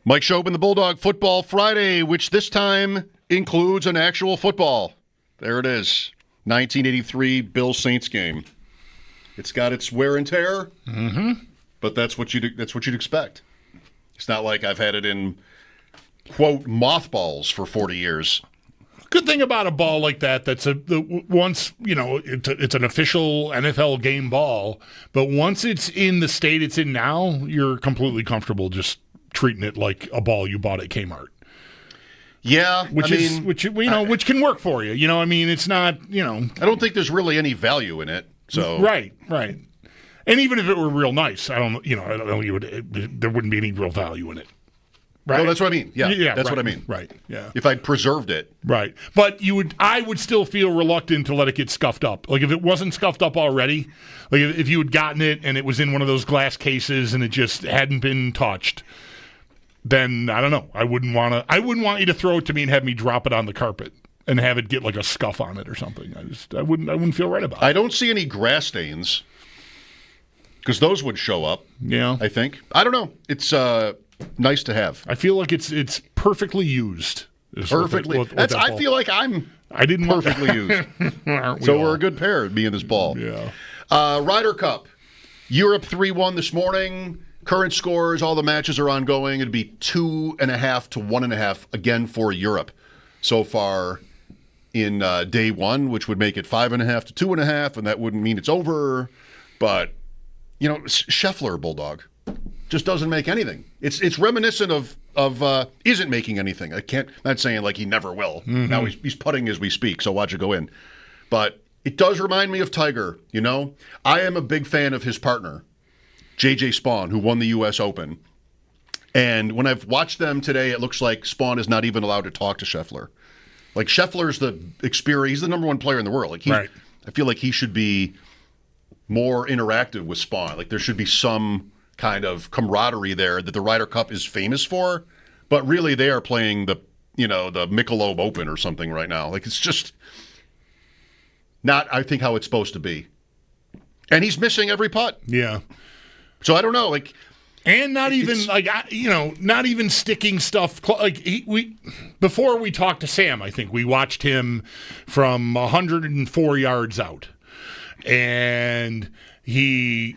Mike Schopp and the Bulldog Football Friday, which this time includes an actual football. There it is. 1983 Bills-Saints game. It's got its wear and tear, but that's what you'd expect. It's not like I've had it in, quote, mothballs for 40 years. Good thing about a ball like that, once, it's an official NFL game ball, but once it's in the state it's in now, you're completely comfortable just treating it like a ball you bought at Kmart. Yeah, which can work for you. It's not, I don't think there's really any value in it. So Right. And even if it were real nice, there wouldn't be any real value in it. Right. No, that's what I mean. Yeah, that's right, what I mean. Right. Yeah. If I'd preserved it. Right. But I would still feel reluctant to let it get scuffed up. Like if it wasn't scuffed up already, like if you had gotten it and it was in one of those glass cases and it just hadn't been touched, then I don't know. I wouldn't want you to throw it to me and have me drop it on the carpet and have it get like a scuff on it or something. I wouldn't feel right about it. I don't see any grass stains because those would show up. Yeah. I think. I don't know. It's nice to have. I feel like it's perfectly used. Perfectly. I feel like I didn't perfectly used. We're a good pair, me and this ball. Yeah. Ryder Cup. Europe 3-1 this morning. Current scores, all the matches are ongoing. It'd be 2.5 to 1.5 again for Europe so far in day one, which would make it 5.5 to 2.5, and that wouldn't mean it's over. But, Scheffler, Bulldog, just doesn't make anything. It's reminiscent of isn't making anything. I'm not saying like he never will. Mm-hmm. Now he's putting as we speak, so watch it go in. But it does remind me of Tiger, I am a big fan of his partner, J.J. Spawn, who won the U.S. Open. And when I've watched them today, it looks like Spawn is not even allowed to talk to Scheffler. Like, Scheffler's the experience. He's the number one player in the world. Like, right. I feel like he should be more interactive with Spawn. Like, there should be some kind of camaraderie there that the Ryder Cup is famous for. But really, they are playing the Michelob Open or something right now. Like, it's just not, I think, how it's supposed to be. And he's missing every putt. Yeah. So I don't know, like, and not even not even sticking stuff before we talked to Sam. I think we watched him from 104 yards out, and he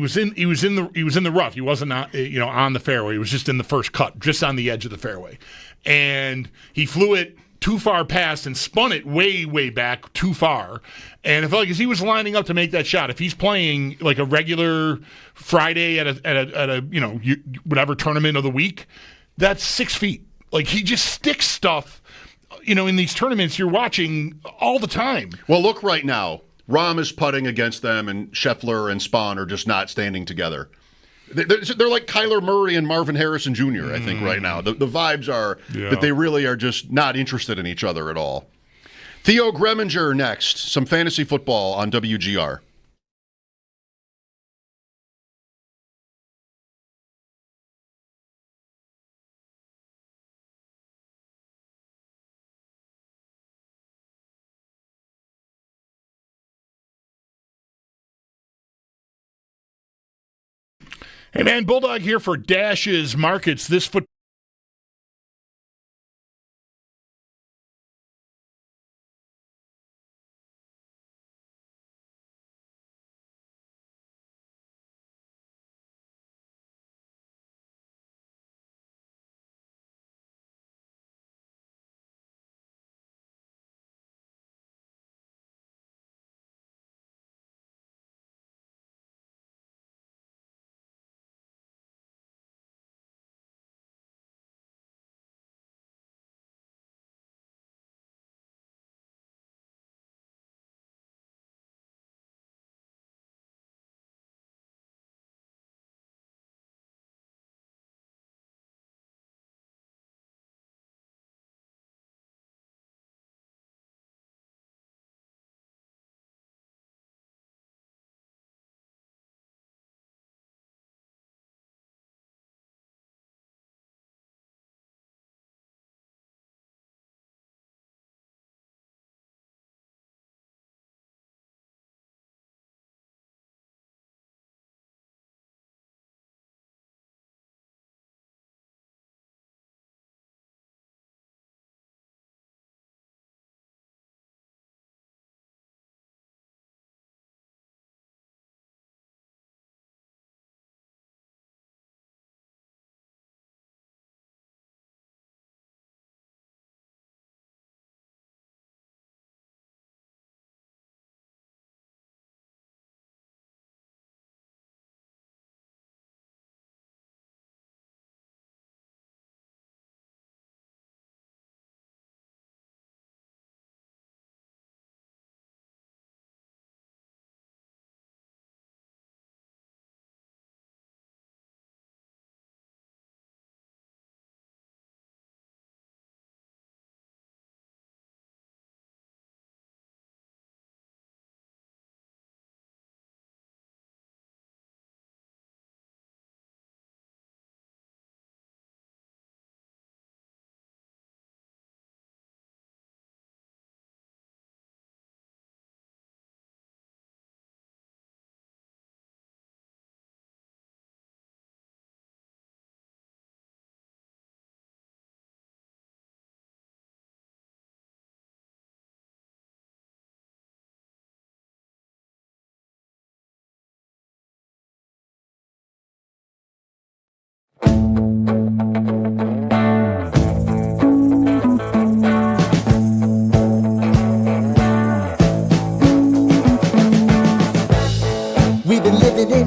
was in the rough. He wasn't on the fairway. He was just in the first cut, just on the edge of the fairway, and he flew it too far past and spun it way, way back too far. And I felt like as he was lining up to make that shot, if he's playing like a regular Friday at a whatever tournament of the week, that's 6 feet. Like he just sticks stuff, in these tournaments you're watching all the time. Well, look right now. Rahm is putting against them, and Scheffler and Spawn are just not standing together. They're like Kyler Murray and Marvin Harrison Jr., I think, right now. The vibes are that they really are just not interested in each other at all. Theo Greminger next. Some fantasy football on WGR. Hey, man, Bulldog here for Dash's Markets. This football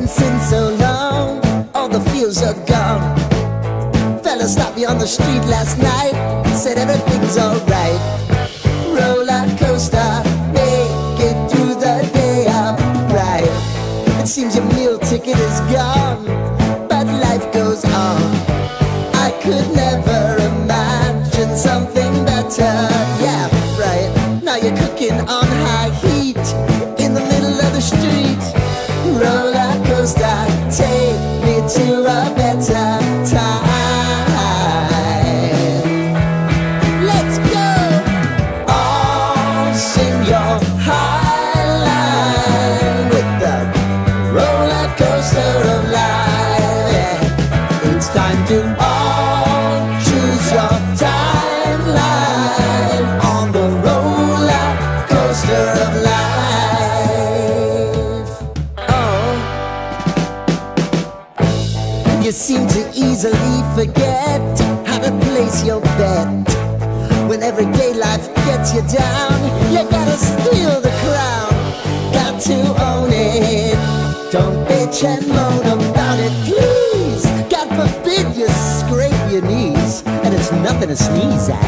Hadn't seen so long, all the feels are gone. Fella stopped me on the street last night, said everything's alright. Roller coaster, make it through the day upright. It seems your meal ticket is gone, but life goes on. I could never imagine something better. Yeah, right. Now you're cooking on high heat in the middle of the street. Roller coaster, take me to a better time. Let's go. All sing your high line with the roller coaster of life. Yeah. It's time to all choose your timeline on the roller coaster of life. You seem to easily forget how to place your bet. When everyday life gets you down, you gotta steal the crown. Got to own it. Don't bitch and moan about it, please. God forbid you scrape your knees, and it's nothing to sneeze at.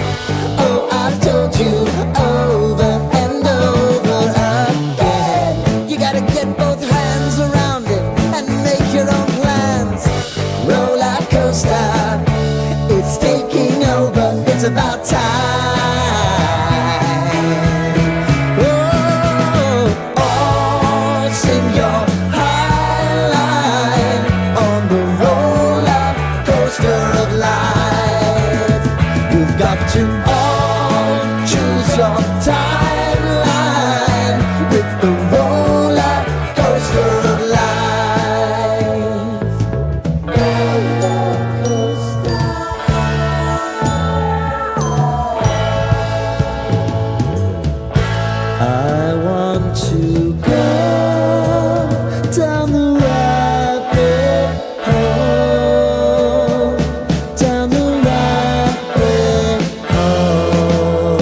Oh, I've told you over and over again. You gotta get both hands around it and make your own plans. Roller coaster, it's taking over, it's about time. Oh, all sing your high line on the roller coaster of life. You've got to all choose your timeline with the roller coaster of life. I want to go down the rabbit hole, down the rabbit hole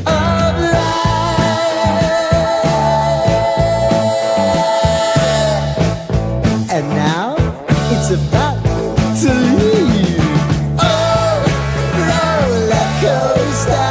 of life. And now it's about to leave. Oh, roller coaster.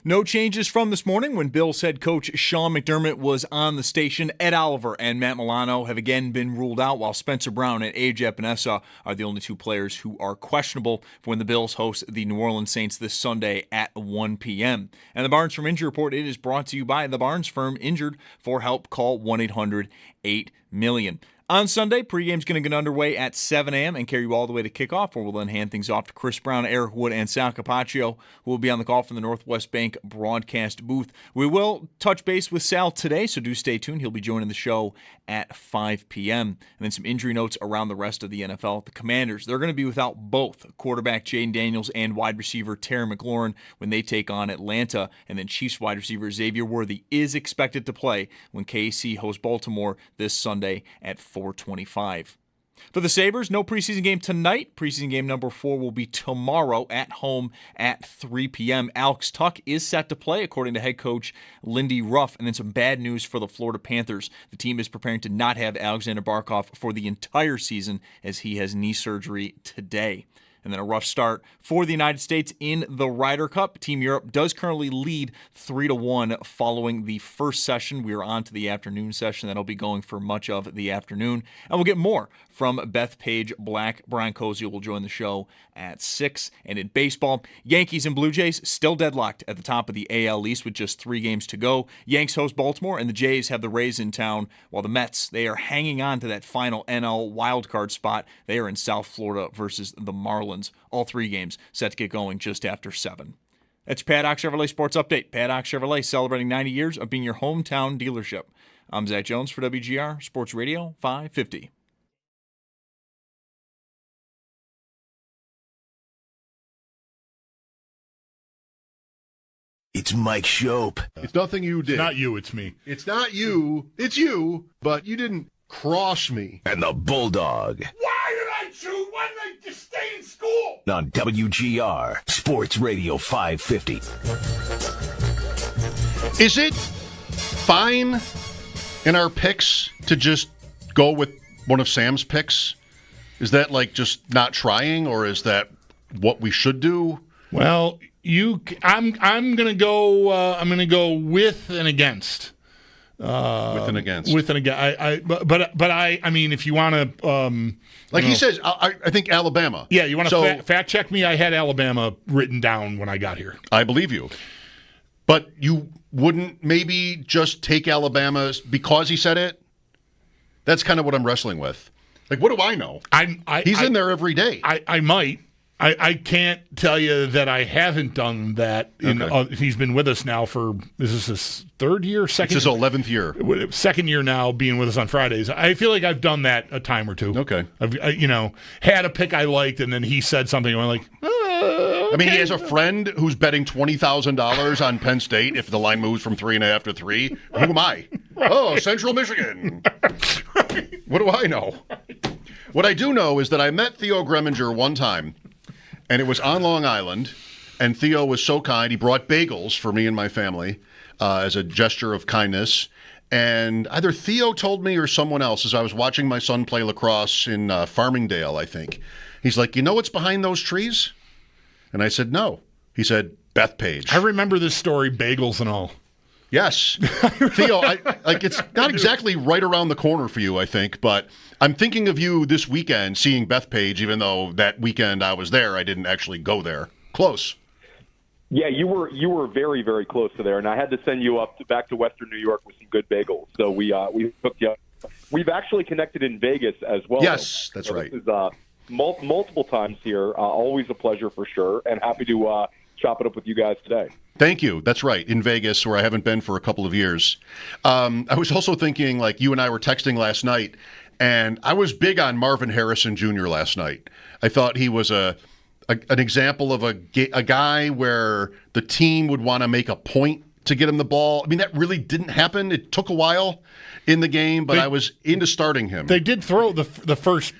No changes from this morning when Bills head coach Sean McDermott was on the station. Ed Oliver and Matt Milano have again been ruled out, while Spencer Brown and A.J. Epinesa are the only two players who are questionable for when the Bills host the New Orleans Saints this Sunday at 1 p.m. And the Barnes from Injury Report, it is brought to you by the Barnes Firm. Injured? For help, call 1-800-8-MILLION. On Sunday, pregame's going to get underway at 7 a.m. and carry you all the way to kickoff, where we'll then hand things off to Chris Brown, Eric Wood, and Sal Capaccio, who will be on the call from the Northwest Bank broadcast booth. We will touch base with Sal today, so do stay tuned. He'll be joining the show at 5 p.m. And then some injury notes around the rest of the NFL. The Commanders, they're going to be without both quarterback Jaden Daniels and wide receiver Terry McLaurin when they take on Atlanta. And then Chiefs wide receiver Xavier Worthy is expected to play when KC hosts Baltimore this Sunday at 4:25. For the Sabres, no preseason game tonight. Preseason game number 4 will be tomorrow at home at 3 p.m. Alex Tuck is set to play, according to head coach Lindy Ruff. And then some bad news for the Florida Panthers. The team is preparing to not have Alexander Barkov for the entire season, as he has knee surgery today. And then a rough start for the United States in the Ryder Cup. Team Europe does currently lead 3-1 following the first session. We are on to the afternoon session. That'll be going for much of the afternoon. And we'll get more from Beth Page Black. Brian Cozy will join the show at 6. And in baseball, Yankees and Blue Jays still deadlocked at the top of the AL East with just 3 games to go. Yanks host Baltimore, and the Jays have the Rays in town, while the Mets, they are hanging on to that final NL wildcard spot. They are in South Florida versus the Marlins. All 3 games set to get going just after 7. That's Paddock Chevrolet Sports Update. Paddock Chevrolet, celebrating 90 years of being your hometown dealership. I'm Zach Jones for WGR Sports Radio 550. It's Mike Schopp. It's nothing you did. It's not you, it's me. It's not you. It's you, but you didn't cross me. And the Bulldog. Why did I choose? Why did I just stay in school? On WGR, Sports Radio 550. Is it fine in our picks to just go with one of Sam's picks? Is that like just not trying, or is that what we should do? Well, I'm gonna go. I'm gonna go with and against. With and against. With and against. But I mean, if you want to, like he says, I think Alabama. Yeah, you want to fact check me? I had Alabama written down when I got here. I believe you, but you wouldn't maybe just take Alabama because he said it. That's kind of what I'm wrestling with. Like, what do I know? He's in there every day. I might. I can't tell you that I haven't done that. He's been with us now for, is this his third year? Second? It's his 11th year. Second year now being with us on Fridays. I feel like I've done that a time or two. Okay. I've had a pick I liked, and then he said something, and I'm like, okay. I mean, he has a friend who's betting $20,000 on Penn State if the line moves from 3.5 to 3. Who am I? Oh, Central Michigan. What do I know? What I do know is that I met Theo Greminger one time, and it was on Long Island, and Theo was so kind. He brought bagels for me and my family as a gesture of kindness. And either Theo told me or someone else, as I was watching my son play lacrosse in Farmingdale, I think. He's like, you know what's behind those trees? And I said, no. He said, Bethpage. I remember this story, bagels and all. Yes. Theo, it's not exactly right around the corner for you, I think, but I'm thinking of you this weekend seeing Bethpage, even though that weekend I was there, I didn't actually go there. Close. Yeah, you were very, very close to there, and I had to send you back to Western New York with some good bagels. So we hooked you up. We've actually connected in Vegas as well. Yes, that's right. This is multiple times here. Always a pleasure for sure, and happy to chop it up with you guys today. Thank you. That's right. In Vegas, where I haven't been for a couple of years. I was also thinking, like, you and I were texting last night, and I was big on Marvin Harrison Jr. last night. I thought he was an example of a guy where the team would want to make a point to get him the ball. I mean, that really didn't happen. It took a while in the game, but I was into starting him. They did throw the first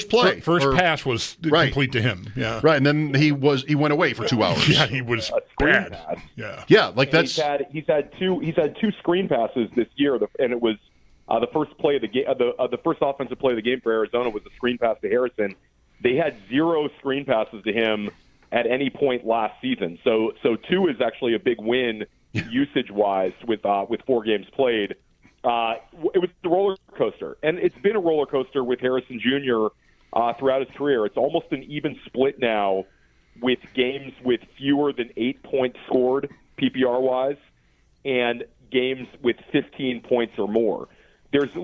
play. First pass was complete to him. Yeah. Right, and then he went away for 2 hours. Yeah, he was bad. Pass. Yeah. Yeah, like and that's he's had two screen passes this year, and it was the first play of the game. The first offensive play of the game for Arizona was a screen pass to Harrison. They had 0 screen passes to him at any point last season. So 2 is actually a big win usage-wise with 4 games played. It was a roller coaster, and it's been a roller coaster with Harrison Jr. Throughout his career. It's almost an even split now with games with fewer than 8 points scored PPR-wise and games with 15 points or more. There's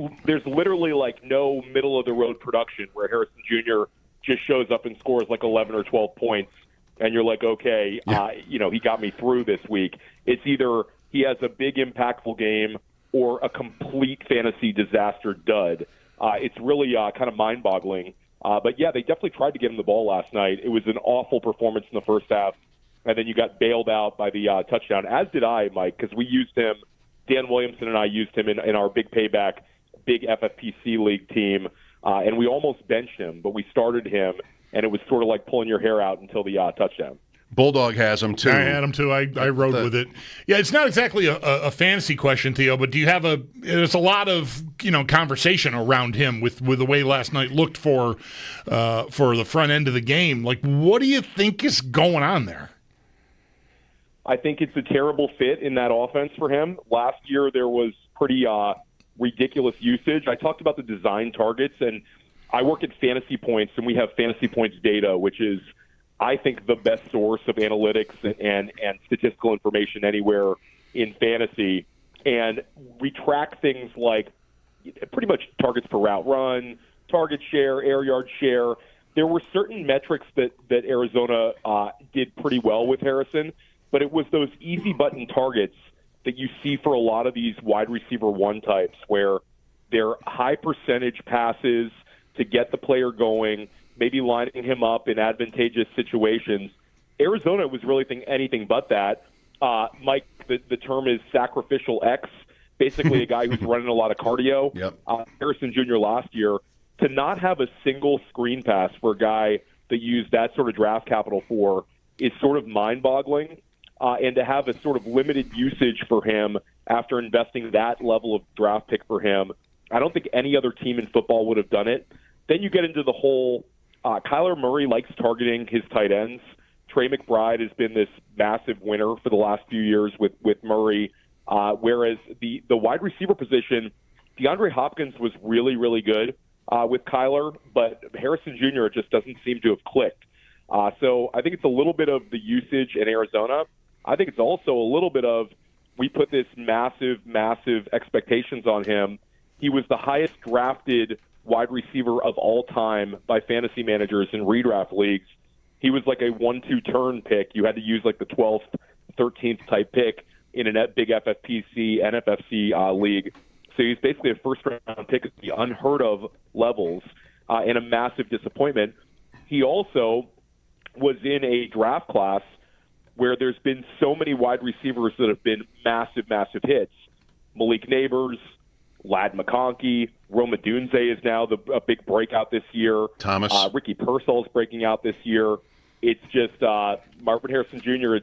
literally like no middle-of-the-road production where Harrison Jr. just shows up and scores like 11 or 12 points, and you're like, okay, he got me through this week. It's either he has a big impactful game or a complete fantasy disaster dud. It's really kind of mind-boggling. But, yeah, they definitely tried to get him the ball last night. It was an awful performance in the first half, and then you got bailed out by the touchdown, as did I, Mike, because we used him. Dan Williamson and I used him in our big payback, big FFPC league team, and we almost benched him, but we started him, and it was sort of like pulling your hair out until the touchdown. Bulldog has him, too. I had him, too. I rode with it. Yeah, it's not exactly a fantasy question, Theo, but do you have there's a lot of, conversation around him with the way last night looked for the front end of the game. Like, what do you think is going on there? I think it's a terrible fit in that offense for him. Last year there was pretty ridiculous usage. I talked about the design targets, and I work at Fantasy Points, and we have Fantasy Points data, which is, I think, the best source of analytics and statistical information anywhere in fantasy. And we track things like pretty much targets per route run, target share, air yard share. There were certain metrics that Arizona did pretty well with Harrison, but it was those easy button targets that you see for a lot of these wide receiver one types where they're high percentage passes to get the player going, maybe lining him up in advantageous situations. Arizona was really anything but that. Mike, the term is sacrificial X, basically a guy who's running a lot of cardio. Yep. Harrison Jr. last year, to not have a single screen pass for a guy that used that sort of draft capital for is sort of mind-boggling. And to have a sort of limited usage for him after investing that level of draft pick for him, I don't think any other team in football would have done it. Then you get into the whole Kyler Murray likes targeting his tight ends. Trey McBride has been this massive winner for the last few years with Murray, whereas the wide receiver position, DeAndre Hopkins was really, really good with Kyler, but Harrison Jr. just doesn't seem to have clicked. So I think it's a little bit of the usage in Arizona. I think it's also a little bit of we put this massive, massive expectations on him. He was the highest drafted wide receiver of all time by fantasy managers in redraft leagues. He was like a 1-2 turn pick. You had to use like the 12th, 13th type pick in a big FFPC, NFFC league. So he's basically a first-round pick at the unheard of levels and a massive disappointment. He also was in a draft class where there's been so many wide receivers that have been massive, massive hits. Malik Neighbors, Ladd McConkey, Rome Odunze is now a big breakout this year. Thomas. Ricky Pearsall's breaking out this year. It's just Marvin Harrison Jr.,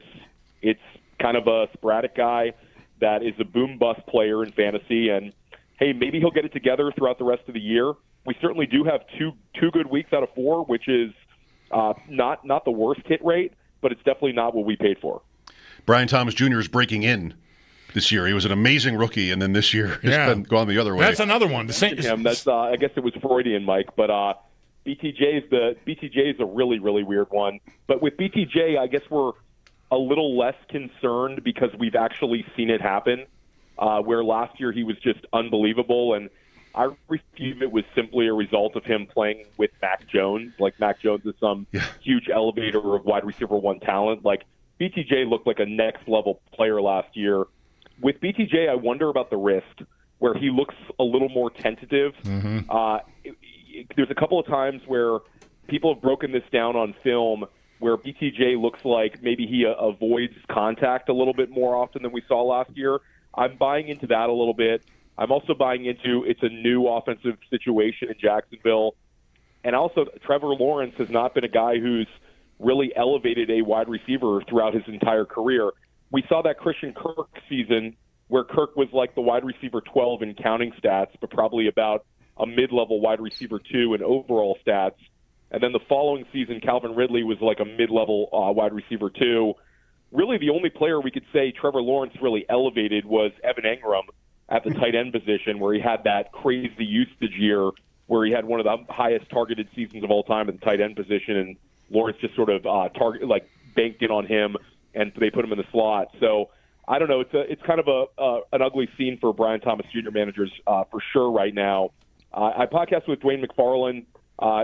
it's kind of a sporadic guy that is a boom-bust player in fantasy, and, hey, maybe he'll get it together throughout the rest of the year. We certainly do have two good weeks out of 4, which is not the worst hit rate, but it's definitely not what we paid for. Brian Thomas Jr. is breaking in this year. He was an amazing rookie, and then this year has been gone the other way. That's another one. That's I guess it was Freudian, Mike, but BTJ is a really, really weird one. But with BTJ, I guess we're a little less concerned because we've actually seen it happen, where last year he was just unbelievable, and I refuse it was simply a result of him playing with Mac Jones. Like, Mac Jones is some huge elevator of wide receiver one talent. Like, BTJ looked like a next-level player last year. With BTJ, I wonder about the wrist, where he looks a little more tentative. There's a couple of times where people have broken this down on film where BTJ looks like maybe he avoids contact a little bit more often than we saw last year. I'm buying into that a little bit. I'm also buying into it's a new offensive situation in Jacksonville. And also, Trevor Lawrence has not been a guy who's really elevated a wide receiver throughout his entire career. We saw that Christian Kirk season where Kirk was like the wide receiver 12 in counting stats, but probably about a mid-level wide receiver 2 in overall stats. And then the following season, Calvin Ridley was like a mid-level wide receiver 2. Really, the only player we could say Trevor Lawrence really elevated was Evan Engram at the tight end position, where he had that crazy usage year where he had one of the highest targeted seasons of all time at the tight end position, and Lawrence just sort of banked in on him, and they put him in the slot. So I don't know. It's kind of an ugly scene for Brian Thomas Jr. managers for sure right now. I podcast with Dwayne McFarland,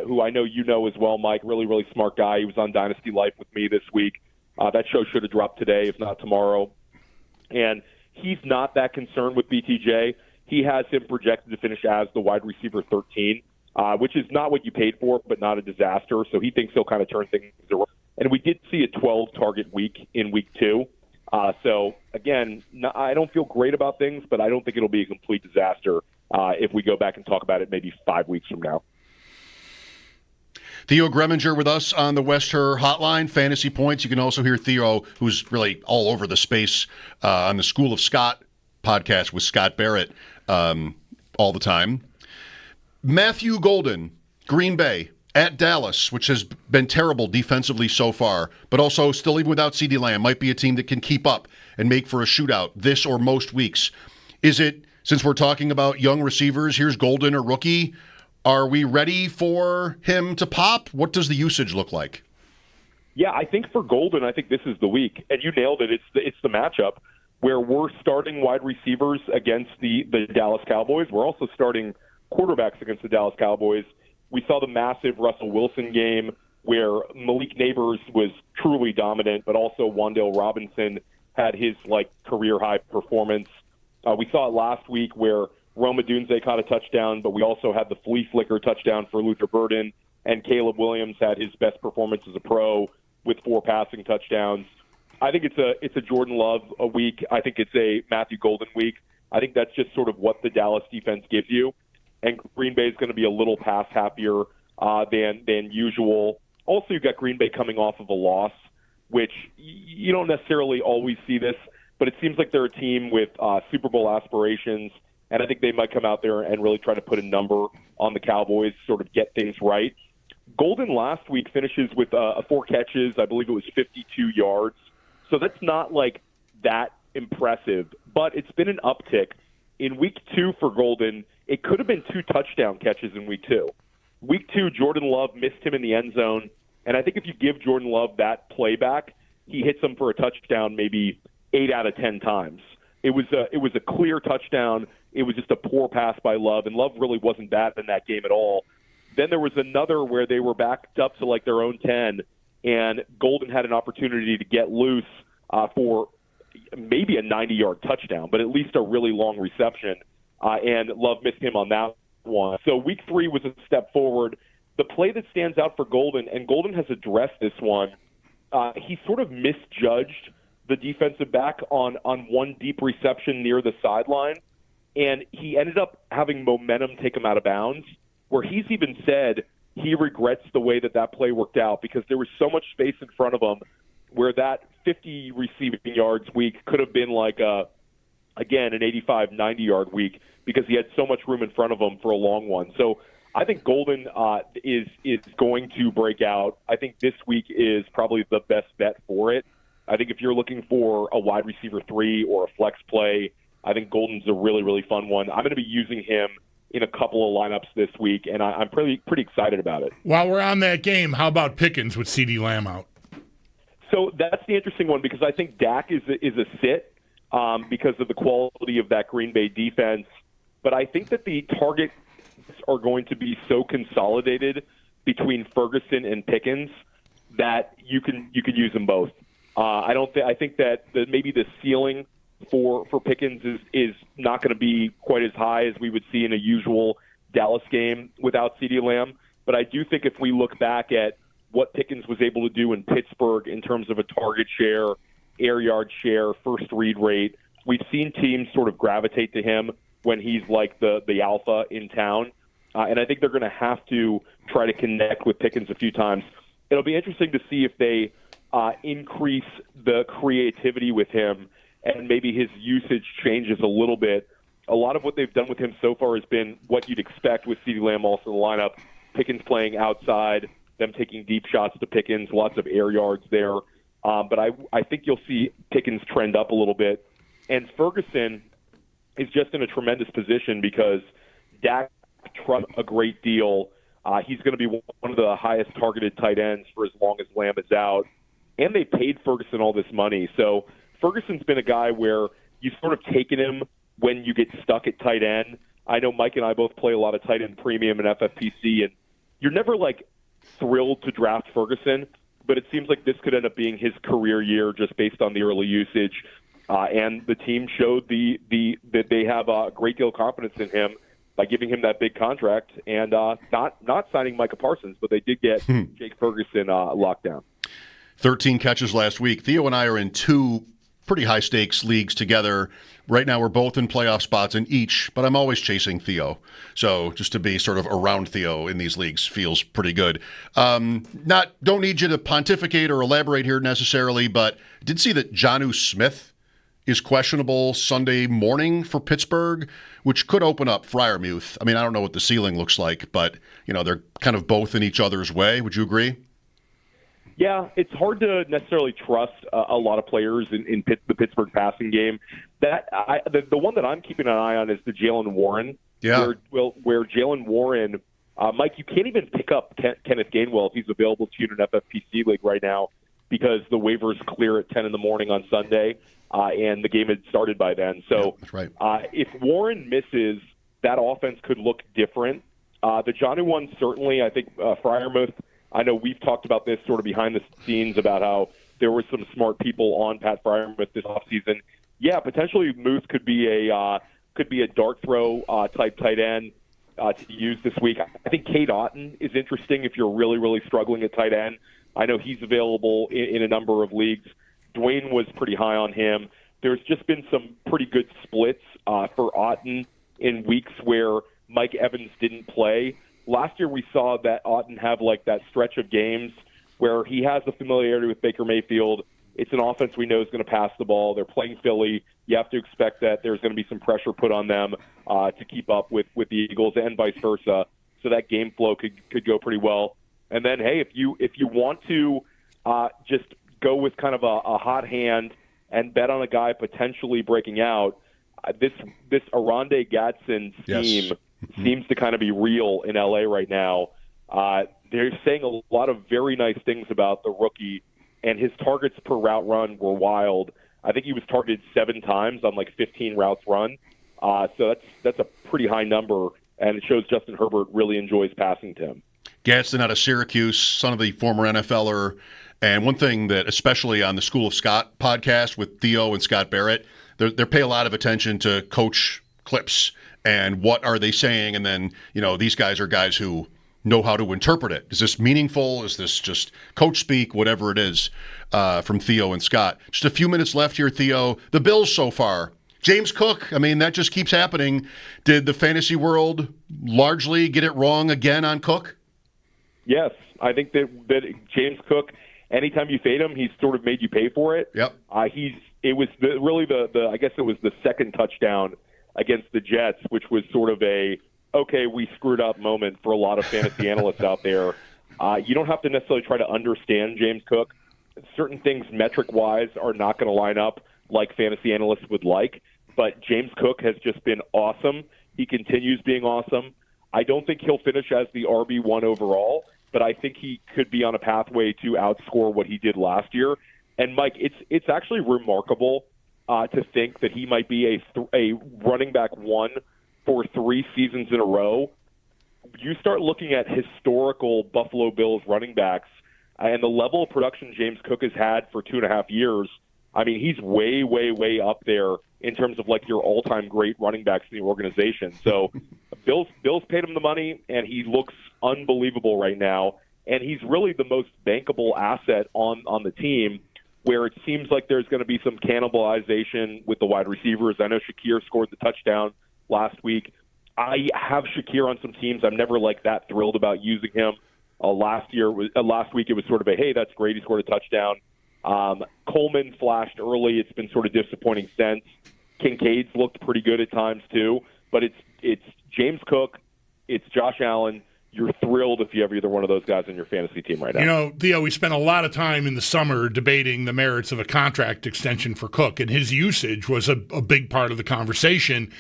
who I know you know as well, Mike. Really, really smart guy. He was on Dynasty Life with me this week. That show should have dropped today, if not tomorrow. And he's not that concerned with BTJ. He has him projected to finish as the wide receiver 13, which is not what you paid for, but not a disaster. So he thinks he'll kind of turn things around. And we did see a 12-target week in week 2. So, again, I don't feel great about things, but I don't think it'll be a complete disaster if we go back and talk about it maybe 5 weeks from now. Theo Greminger with us on the Wester Hotline, Fantasy Points. You can also hear Theo, who's really all over the space, on the School of Scott podcast with Scott Barrett all the time. Matthew Golden, Green Bay, at Dallas, which has been terrible defensively so far, but also still even without CeeDee Lamb, might be a team that can keep up and make for a shootout this or most weeks. Is it, since we're talking about young receivers, here's Golden, a rookie, are we ready for him to pop? What does the usage look like? Yeah, I think for Golden, I think this is the week. And you nailed it. It's the matchup where we're starting wide receivers against the Dallas Cowboys. We're also starting quarterbacks against the Dallas Cowboys. We saw the massive Russell Wilson game where Malik Neighbors was truly dominant, but also Wan'Dale Robinson had his career-high performance. We saw it last week where Rome Odunze caught a touchdown, but we also had the flea flicker touchdown for Luther Burden, and Caleb Williams had his best performance as a pro with 4 passing touchdowns. I think it's a Jordan Love a week. I think it's a Matthew Golden week. I think that's just sort of what the Dallas defense gives you. And Green Bay is going to be a little pass happier than usual. Also, you've got Green Bay coming off of a loss, which you don't necessarily always see this, but it seems like they're a team with Super Bowl aspirations, and I think they might come out there and really try to put a number on the Cowboys, sort of get things right. Golden last week finishes with 4 catches. I believe it was 52 yards. So that's not like that impressive, but it's been an uptick. In week 2 for Golden, it could have been 2 touchdown catches in week 2. Week 2, Jordan Love missed him in the end zone, and I think if you give Jordan Love that playback, he hits him for a touchdown maybe 8 out of 10 times. It was a clear touchdown. It was just a poor pass by Love, and Love really wasn't bad in that game at all. Then there was another where they were backed up to like their own 10, and Golden had an opportunity to get loose for maybe a 90-yard touchdown, but at least a really long reception, and Love missed him on that one. So week 3 was a step forward. The play that stands out for Golden, and Golden has addressed this one, he sort of misjudged the defensive back on one deep reception near the sideline, and he ended up having momentum take him out of bounds, where he's even said he regrets the way that play worked out because there was so much space in front of him where that 50 receiving yards week could have been like again, an 85, 90-yard week because he had so much room in front of him for a long one. So I think Golden is going to break out. I think this week is probably the best bet for it. I think if you're looking for a wide receiver 3 or a flex play, I think Golden's a really, really fun one. I'm going to be using him in a couple of lineups this week, and I'm pretty excited about it. While we're on that game, how about Pickens with CeeDee Lamb out? So that's the interesting one because I think Dak is a sit because of the quality of that Green Bay defense. But I think that the targets are going to be so consolidated between Ferguson and Pickens that you could use them both. I think that maybe the ceiling for Pickens is not going to be quite as high as we would see in a usual Dallas game without CeeDee Lamb. But I do think if we look back at what Pickens was able to do in Pittsburgh in terms of a target share, air yard share, first read rate, we've seen teams sort of gravitate to him when he's like the alpha in town. And I think they're going to have to try to connect with Pickens a few times. It'll be interesting to see if they increase the creativity with him and maybe his usage changes a little bit. A lot of what they've done with him so far has been what you'd expect with CeeDee Lamb also in the lineup. Pickens playing outside, them taking deep shots to Pickens, lots of air yards there. But I think you'll see Pickens trend up a little bit. And Ferguson is just in a tremendous position because Dak trusts a great deal. He's going to be one of the highest targeted tight ends for as long as Lamb is out. And they paid Ferguson all this money. So Ferguson's been a guy where you've sort of taken him when you get stuck at tight end. I know Mike and I both play a lot of tight end premium and FFPC, and you're never like thrilled to draft Ferguson, but it seems like this could end up being his career year just based on the early usage. And the team showed that they have a great deal of confidence in him by giving him that big contract and not signing Micah Parsons, but they did get Jake Ferguson locked down. 13 catches last week. Theo and I are in 2 pretty high-stakes leagues together. Right now we're both in playoff spots in each, but I'm always chasing Theo. So just to be sort of around Theo in these leagues feels pretty good. Don't need you to pontificate or elaborate here necessarily, but I did see that Jonnu Smith is questionable Sunday morning for Pittsburgh, which could open up Freiermuth. I mean, I don't know what the ceiling looks like, but they're kind of both in each other's way. Would you agree? Yeah, it's hard to necessarily trust a lot of players in the Pittsburgh passing game. The one that I'm keeping an eye on is the Jalen Warren. Yeah. Where Jalen Warren, Mike, you can't even pick up Kenneth Gainwell if he's available to you in an FFPC league right now because the waivers clear at 10 in the morning on Sunday, and the game had started by then. So that's right. If Warren misses, that offense could look different. The Jonnu one, certainly, I think Freiermuth, I know we've talked about this sort of behind the scenes about how there were some smart people on Pat Freiermuth this offseason. Yeah, potentially Muth could be a dart throw type tight end to use this week. I think Cade Otton is interesting if you're really, really struggling at tight end. I know he's available in a number of leagues. Dwayne was pretty high on him. There's just been some pretty good splits for Otten in weeks where Mike Evans didn't play. Last year we saw that Otten have like that stretch of games where he has the familiarity with Baker Mayfield. It's an offense we know is going to pass the ball. They're playing Philly. You have to expect that there's going to be some pressure put on them to keep up with the Eagles and vice versa. So that game flow could go pretty well. And then, hey, if you want to just go with kind of a hot hand and bet on a guy potentially breaking out, this Arande Gadsden scheme seems to kind of be real in LA right now. They're saying a lot of very nice things about the rookie, and his targets per route run were wild. I think he was targeted 7 times on like 15 routes run. So that's a pretty high number, and it shows Justin Herbert really enjoys passing to him. Gadsden out of Syracuse, son of the former NFLer. And one thing that, especially on the School of Scott podcast with Theo and Scott Barrett, they pay a lot of attention to coach clips and what are they saying. And then, these guys are guys who know how to interpret it. Is this meaningful? Is this just coach speak? Whatever it is, from Theo and Scott. Just a few minutes left here, Theo. The Bills so far. James Cook, that just keeps happening. Did the fantasy world largely get it wrong again on Cook? Yes. I think that James Cook, anytime you fade him, he's sort of made you pay for it. Yep. It was I guess it was the second touchdown against the Jets, which was sort of okay, we screwed up moment for a lot of fantasy analysts out there. You don't have to necessarily try to understand James Cook. Certain things metric-wise are not going to line up like fantasy analysts would like, but James Cook has just been awesome. He continues being awesome. I don't think he'll finish as the RB1 overall, but I think he could be on a pathway to outscore what he did last year. And, Mike, it's actually remarkable to think that he might be a running back 1 for 3 seasons in a row. You start looking at historical Buffalo Bills running backs and the level of production James Cook has had for 2.5 years. He's way, way, way up there in terms of like your all-time great running backs in the organization. So Bills paid him the money, and he looks unbelievable right now. And he's really the most bankable asset on the team, where it seems like there's going to be some cannibalization with the wide receivers. I know Shakir scored the touchdown last week. I have Shakir on some teams. I'm never like that thrilled about using him. Last week it was sort of hey, that's great. He scored a touchdown. Coleman flashed early. It's been sort of disappointing since. Kincaid's looked pretty good at times too. But it's James Cook. It's Josh Allen. You're thrilled if you have either one of those guys on your fantasy team right now. Theo, we spent a lot of time in the summer debating the merits of a contract extension for Cook, and his usage was a big part of the conversation.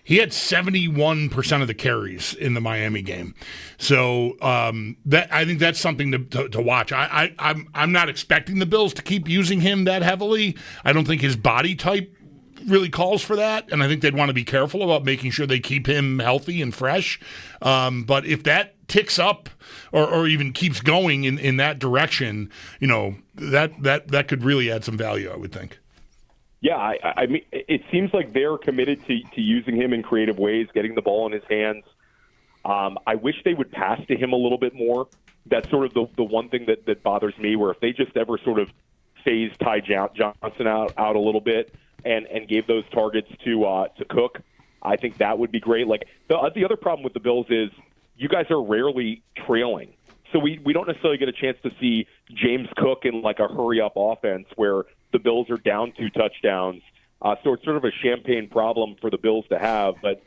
He had 71% of the carries in the Miami game. So I think that's something to watch. I'm not expecting the Bills to keep using him that heavily. I don't think his body type really calls for that, and I think they'd want to be careful about making sure they keep him healthy and fresh. But if that ticks up or even keeps going in that direction, that could really add some value, I would think. Yeah, I mean, it seems like they're committed to using him in creative ways, getting the ball in his hands. I wish they would pass to him a little bit more. That's sort of the one thing that bothers me, where if they just ever sort of phased Ty Johnson out a little bit and gave those targets to Cook, I think that would be great. Like the other problem with the Bills is you guys are rarely trailing. So we don't necessarily get a chance to see James Cook in like a hurry-up offense where the Bills are down 2 touchdowns. So it's sort of a champagne problem for the Bills to have. But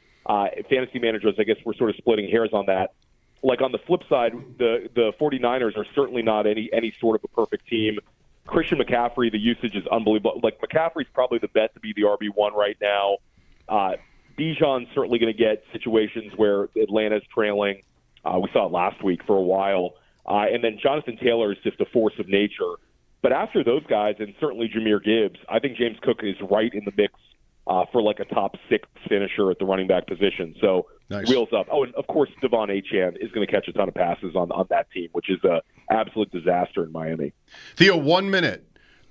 fantasy managers, I guess we're sort of splitting hairs on that. Like on the flip side, the 49ers are certainly not any sort of a perfect team. Christian McCaffrey, the usage is unbelievable. Like McCaffrey's probably the bet to be the RB1 right now. Bijan's certainly going to get situations where Atlanta's trailing. We saw it last week for a while. And then Jonathan Taylor is just a force of nature. But after those guys, and certainly Jahmyr Gibbs, I think James Cook is right in the mix for like a top 6 finisher at the running back position. So nice. Wheels up. Oh, and of course, Devon Achane is going to catch a ton of passes on that team, which is an absolute disaster in Miami. Theo, 1 minute.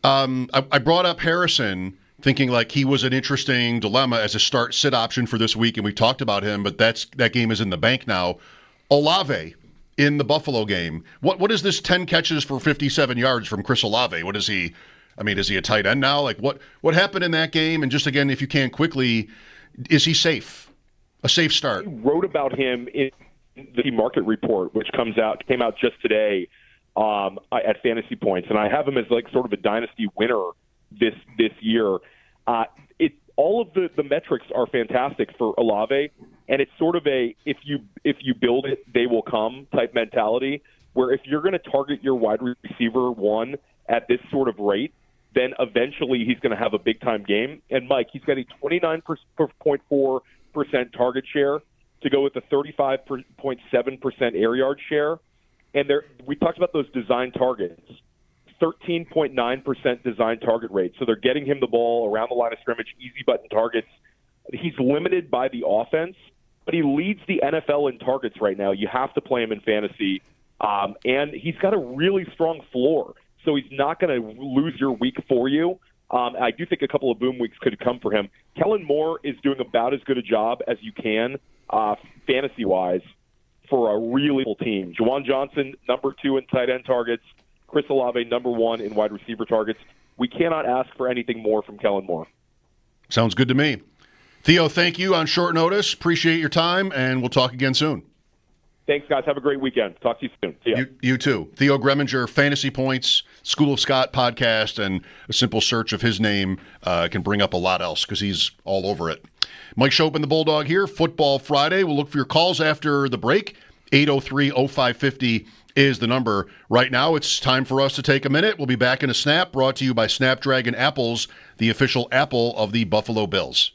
I brought up Harrison thinking like he was an interesting dilemma as a start-sit option for this week, and we talked about him, but that game is in the bank now. Olave in the Buffalo game. What is this 10 catches for 57 yards from Chris Olave? What is he, I mean, is he a tight end now? Like, what happened in that game? And just again, if you can quickly, is he safe? A safe start? I wrote about him in the market report, which came out just today at Fantasy Points, and I have him as like sort of a dynasty winner this year. All of the metrics are fantastic for Olave, and it's sort of a if you build it, they will come type mentality. Where if you're going to target your wide receiver one at this sort of rate, then eventually he's going to have a big time game. And Mike, he's got a 29.4% target share to go with a 35.7% air yard share. And we talked about those design targets. 13.9% design target rate. So they're getting him the ball around the line of scrimmage, easy button targets. He's limited by the offense, but he leads the NFL in targets right now. You have to play him in fantasy. And he's got a really strong floor, so he's not going to lose your week for you. I do think a couple of boom weeks could come for him. Kellen Moore is doing about as good a job as you can fantasy-wise for a really full team. Juwan Johnson, number 2 in tight end targets. Chris Olave, number 1 in wide receiver targets. We cannot ask for anything more from Kellen Moore. Sounds good to me. Theo, thank you on short notice. Appreciate your time, and we'll talk again soon. Thanks, guys. Have a great weekend. Talk to you soon. See ya. You too. Theo Greminger, Fantasy Points, School of Scott podcast, and a simple search of his name can bring up a lot else because he's all over it. Mike Schopp and the Bulldog here. Football Friday. We'll look for your calls after the break. 803-0550 is the number. Right now, it's time for us to take a minute. We'll be back in a snap, brought to you by Snapdragon Apples, the official apple of the Buffalo Bills.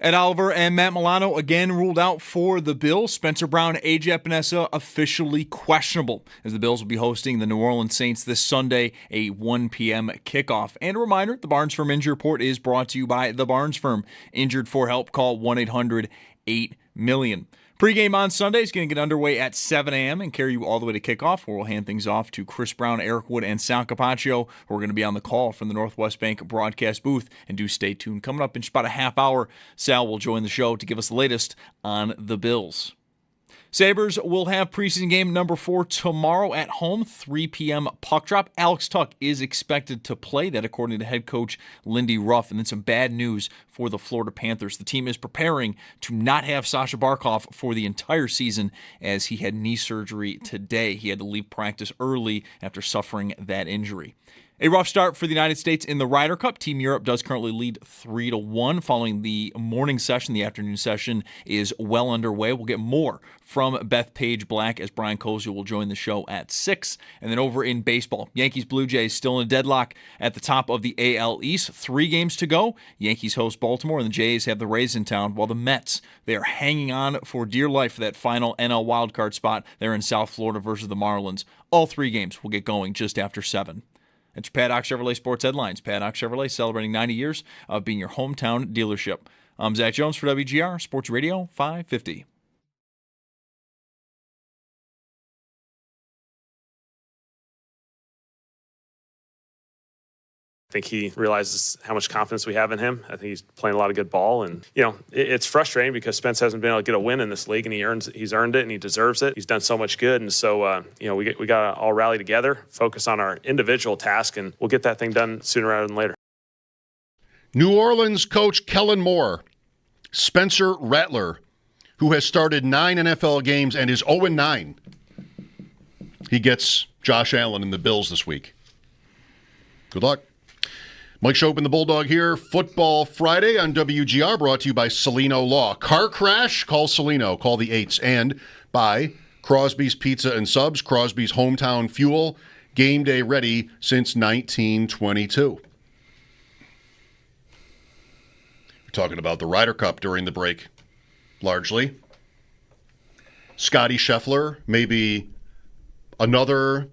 Ed Oliver and Matt Milano again ruled out for the Bills. Spencer Brown and A.J. Epinesa officially questionable, as the Bills will be hosting the New Orleans Saints this Sunday, a 1 p.m. kickoff. And a reminder, the Barnes Firm Injury Report is brought to you by the Barnes Firm. Injured for help, call 1-800-8-MILLION. Pre-game on Sunday is going to get underway at 7 a.m. and carry you all the way to kickoff, where we'll hand things off to Chris Brown, Eric Wood, and Sal Capaccio, who are going to be on the call from the Northwest Bank broadcast booth. And do stay tuned. Coming up in just about a half hour, Sal will join the show to give us the latest on the Bills. Sabres will have preseason game number 4 tomorrow at home, 3 p.m. puck drop. Alex Tuch is expected to play, that according to head coach Lindy Ruff. And then some bad news for the Florida Panthers. The team is preparing to not have Sasha Barkov for the entire season, as he had knee surgery today. He had to leave practice early after suffering that injury. A rough start for the United States in the Ryder Cup. Team Europe does currently lead 3-1 following the morning session. The afternoon session is well underway. We'll get more from Beth Page Black as Brian Koziel will join the show at 6. And then over in baseball, Yankees Blue Jays still in a deadlock at the top of the AL East. 3 games to go. Yankees host Baltimore, and the Jays have the Rays in town, while the Mets, they are hanging on for dear life for that final NL wildcard spot. They're in South Florida versus the Marlins. All 3 games will get going just after 7. That's your Paddock Chevrolet Sports Headlines. Paddock Chevrolet celebrating 90 years of being your hometown dealership. I'm Zach Jones for WGR Sports Radio 550. I think he realizes how much confidence we have in him. I think he's playing a lot of good ball. And, it's frustrating because Spence hasn't been able to get a win in this league, and he's earned it, and he deserves it. He's done so much good. And so, we got to all rally together, focus on our individual task, and we'll get that thing done sooner rather than later. New Orleans coach Kellen Moore, Spencer Rattler, who has started 9 NFL games and is 0-9. He gets Josh Allen and the Bills this week. Good luck. Mike Schopp and the Bulldog here. Football Friday on WGR, brought to you by Celino Law. Car crash? Call Celino. Call the 8s. And by Crosby's Pizza and Subs, Crosby's hometown fuel. Game day ready since 1922. We're talking about the Ryder Cup during the break, largely. Scotty Scheffler, maybe another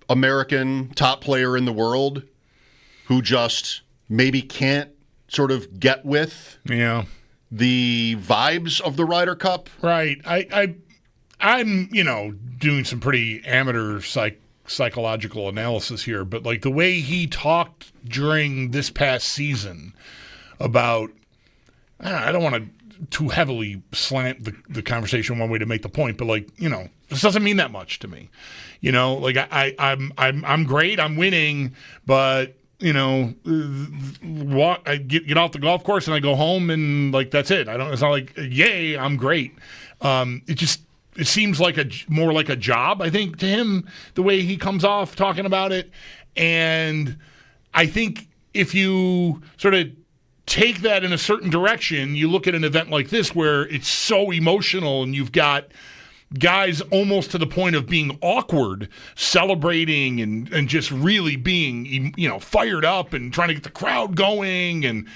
American top player in the world, who just maybe can't sort of get with the vibes of the Ryder Cup. Right. I'm doing some pretty amateur psychological analysis here, but like the way he talked during this past season about, I don't want to too heavily slant the conversation one way to make the point, but this doesn't mean that much to me. I'm great, I'm winning, but I get off the golf course and I go home and that's it. It's not like, yay, I'm great. It seems like more like a job, I think, to him, the way he comes off talking about it. And I think if you sort of take that in a certain direction, you look at an event like this where it's so emotional and you've got guys almost to the point of being awkward, celebrating and just really being, fired up and trying to get the crowd going. And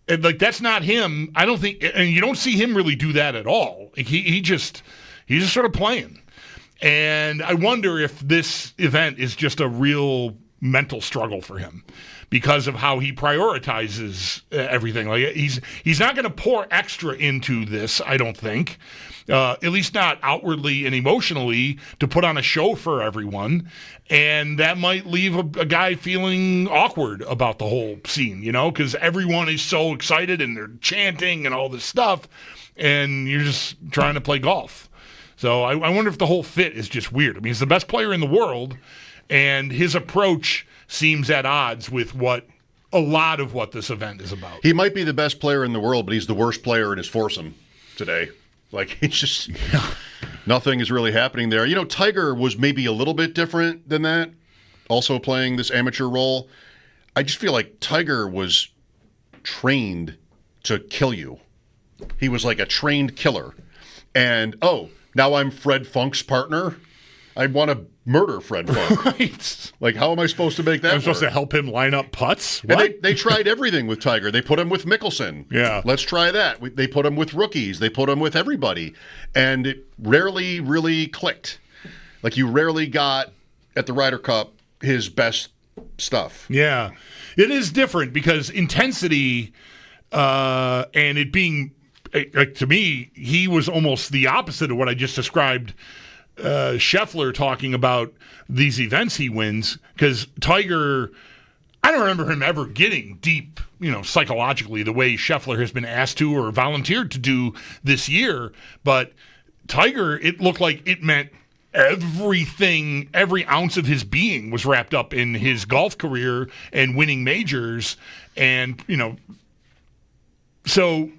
that's not him. I don't think, and you don't see him really do that at all. He's just sort of playing. And I wonder if this event is just a real mental struggle for him because of how he prioritizes everything. He's not going to pour extra into this, I don't think. At least not outwardly and emotionally, to put on a show for everyone. And that might leave a guy feeling awkward about the whole scene, because everyone is so excited and they're chanting and all this stuff, and you're just trying to play golf. So I wonder if the whole fit is just weird. I mean, he's the best player in the world, and his approach seems at odds with a lot of what this event is about. He might be the best player in the world, but he's the worst player in his foursome today. It's just nothing is really happening there. Tiger was maybe a little bit different than that, also playing this amateur role. I just feel like Tiger was trained to kill you. He was like a trained killer. And, now I'm Fred Funk's partner. I want to murder Fred Funk. Right. Like, how am I supposed to make that I'm supposed work? to help him line up putts? And What? they tried everything with Tiger. They put him with Mickelson. Yeah. Let's try that. They put him with rookies. They put him with everybody. And it rarely really clicked. Like, you rarely got, at the Ryder Cup, his best stuff. Yeah. It is different because intensity and it being, like, to me, he was almost the opposite of what I just described. Scheffler talking about these events he wins, because Tiger, I don't remember him ever getting deep, psychologically the way Scheffler has been asked to or volunteered to do this year. But Tiger, it looked like it meant everything, every ounce of his being was wrapped up in his golf career and winning majors. And, so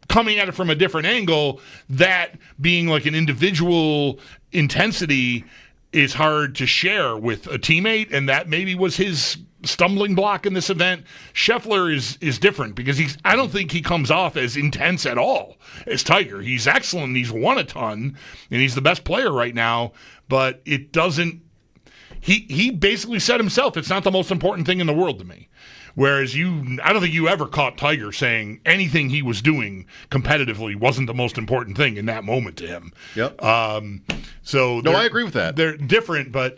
coming at it from a different angle, that being like an individual intensity is hard to share with a teammate, and that maybe was his stumbling block in this event. Scheffler is different because I don't think he comes off as intense at all as Tiger. He's excellent, he's won a ton, and he's the best player right now, but it doesn't, he basically said himself, it's not the most important thing in the world to me. Whereas I don't think you ever caught Tiger saying anything he was doing competitively wasn't the most important thing in that moment to him. Yep. So no, I agree with that. They're different, but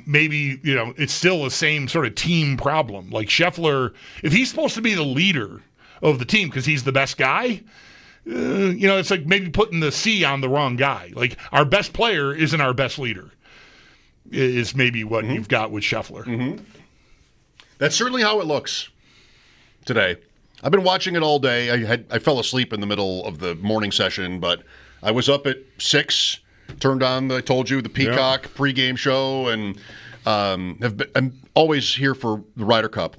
maybe it's still the same sort of team problem. Like Scheffler, if he's supposed to be the leader of the team because he's the best guy, it's like maybe putting the C on the wrong guy. Like our best player isn't our best leader. Is maybe what you've got with Scheffler. Mm-hmm. That's certainly how it looks today. I've been watching it all day. I fell asleep in the middle of the morning session, but I was up at 6, turned on, I told you, the Peacock pregame show, and I'm always here for the Ryder Cup.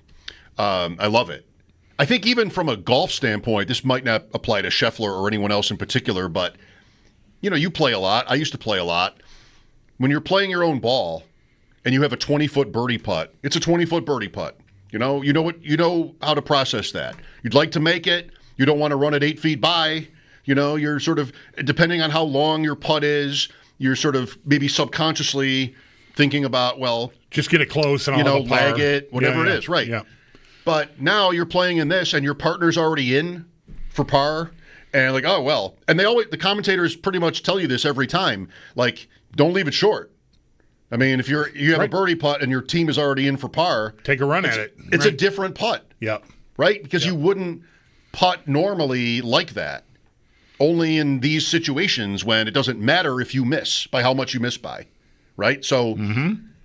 I love it. I think even from a golf standpoint, this might not apply to Scheffler or anyone else in particular, but you play a lot. I used to play a lot. When you're playing your own ball, and you have a 20-foot birdie putt, it's a 20-foot birdie putt. You know how to process that. You'd like to make it. You don't want to run it 8 feet by. You're sort of, depending on how long your putt is, you're sort of maybe subconsciously thinking about, well, just get it close and lag it, whatever it is, right? Yeah. But now you're playing in this, and your partner's already in for par, and like, oh well. And the commentators pretty much tell you this every time, like, don't leave it short. I mean, if you have a birdie putt and your team is already in for par, take a run at it. It's a different putt. Yep. Right? Because you wouldn't putt normally like that. Only in these situations when it doesn't matter if you miss by how much you miss by. Right? So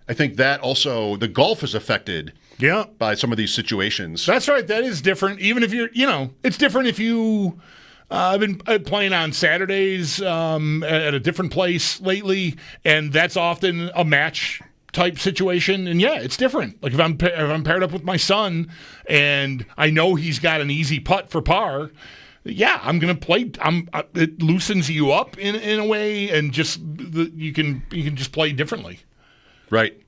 I think that also, the golf is affected by some of these situations. That's right. That is different. Even if you're, it's different if you... I've been playing on Saturdays at a different place lately, and that's often a match type situation. And yeah, it's different. Like if I'm paired up with my son, and I know he's got an easy putt for par, yeah, I'm gonna play. It loosens you up in a way, and just you can just play differently. Right.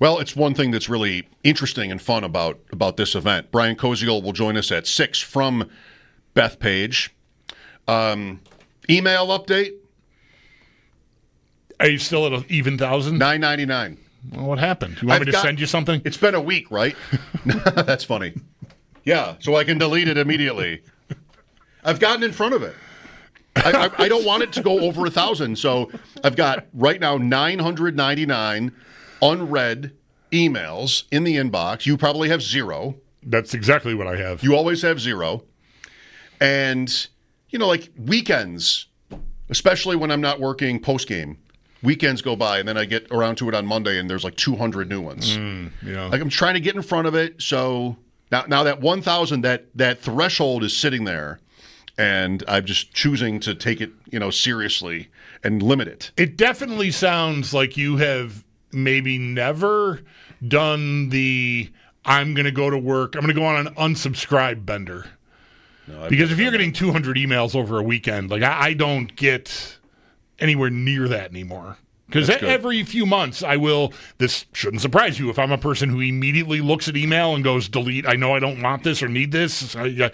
Well, it's one thing that's really interesting and fun about this event. Brian Koziol will join us at 6 from Bethpage. Email update. Are you still at an even $1,000? $9.99. Well, what happened? You want me to send you something? It's been a week, right? That's funny. Yeah, so I can delete it immediately. I've gotten in front of it. I don't want it to go over 1,000, so I've got right now 999 unread emails in the inbox. You probably have 0. That's exactly what I have. You always have 0. And, like weekends, especially when I'm not working post-game, weekends go by, and then I get around to it on Monday, and there's like 200 new ones. Like I'm trying to get in front of it, so now that 1,000, that threshold is sitting there, and I'm just choosing to take it, seriously and limit it. It definitely sounds like you have maybe never done the I'm going to go to work, I'm going to go on an unsubscribe bender. No, because if you're getting 200 emails over a weekend, like I don't get anywhere near that anymore. Because every few months this shouldn't surprise you if I'm a person who immediately looks at email and goes, delete, I know I don't want this or need this. I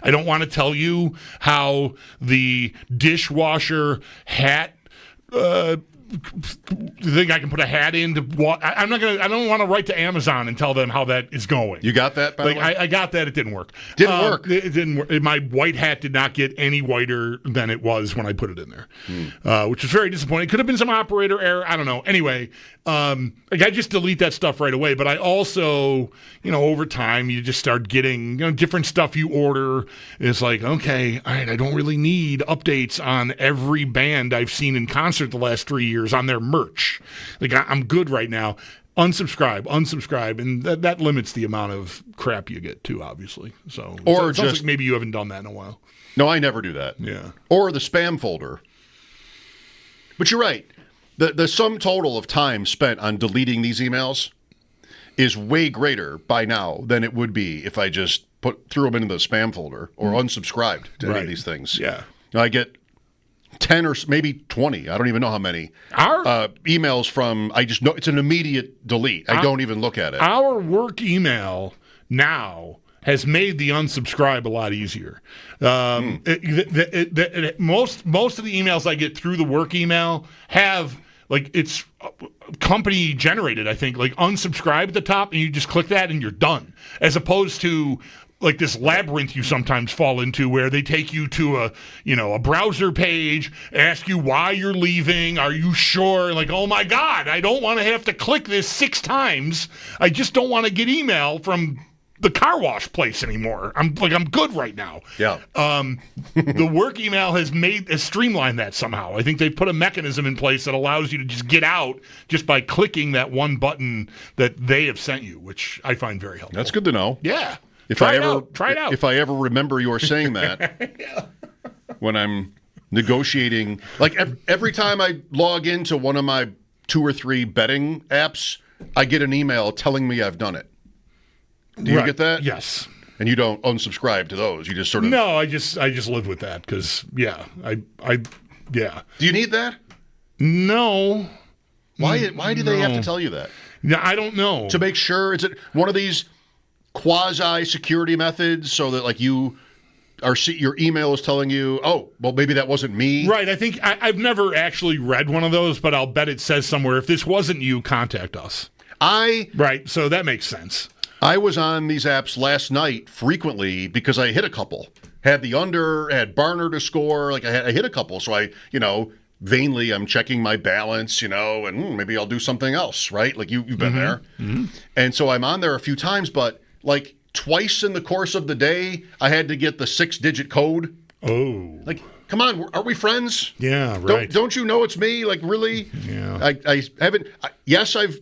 don't want to tell you how the dishwasher hat think I can put a hat in to. I don't want to write to Amazon and tell them how that is going. You got that? By the way? I got that. It didn't work. Didn't work. It didn't work. My white hat did not get any whiter than it was when I put it in there, which was very disappointing. Could have been some operator error. I don't know. Anyway, I just delete that stuff right away. But I also, over time, you just start getting different stuff you order. It's like, okay, all right, I don't really need updates on every band I've seen in concert the last 3 years on their merch. Like, I'm good right now. Unsubscribe, and that limits the amount of crap you get too, obviously. So, or it sounds like maybe you haven't done that in a while. No, I never do that. Yeah. Or the spam folder. But you're right. The sum total of time spent on deleting these emails is way greater by now than it would be if I just threw them into the spam folder or unsubscribed to any of these things. Yeah. I get 10 or maybe 20. I don't even know how many emails from. I just know it's an immediate delete. I don't even look at it. Our work email now has made the unsubscribe a lot easier. Most of the emails I get through the work email have it's company generated. I think unsubscribe at the top, and you just click that and you're done. As opposed to this labyrinth you sometimes fall into where they take you to a browser page, ask you why you're leaving, are you sure? Oh my God, I don't want to have to click this 6 times. I just don't want to get email from the car wash place anymore. I'm good right now. Yeah. The work email has streamlined that somehow. I think they've put a mechanism in place that allows you to just get out just by clicking that one button that they have sent you, which I find very helpful. That's good to know. Yeah. Try it out. If I ever remember you saying that when I'm negotiating, every time I log into one of my 2 or 3 betting apps, I get an email telling me I've done it. Do you get that? Yes. And you don't unsubscribe to those. You just sort of. No, I just live with that because I. Do you need that? No. Why do they have to tell you that? No, I don't know. To make sure, is it one of these quasi-security methods so that your email is telling you, oh, well, maybe that wasn't me? Right. I think I've never actually read one of those, but I'll bet it says somewhere, if this wasn't you, contact us. Right. So that makes sense. I was on these apps last night frequently because I hit a couple. Had the under, had Barner to score. I hit a couple. So I, vainly I'm checking my balance, and maybe I'll do something else, right? You've been there. Mm-hmm. And so I'm on there a few times, but twice in the course of the day, I had to get the 6-digit code. Oh. Come on, are we friends? Yeah, right. Don't you know it's me? Really? Yeah. I haven't. Yes, I've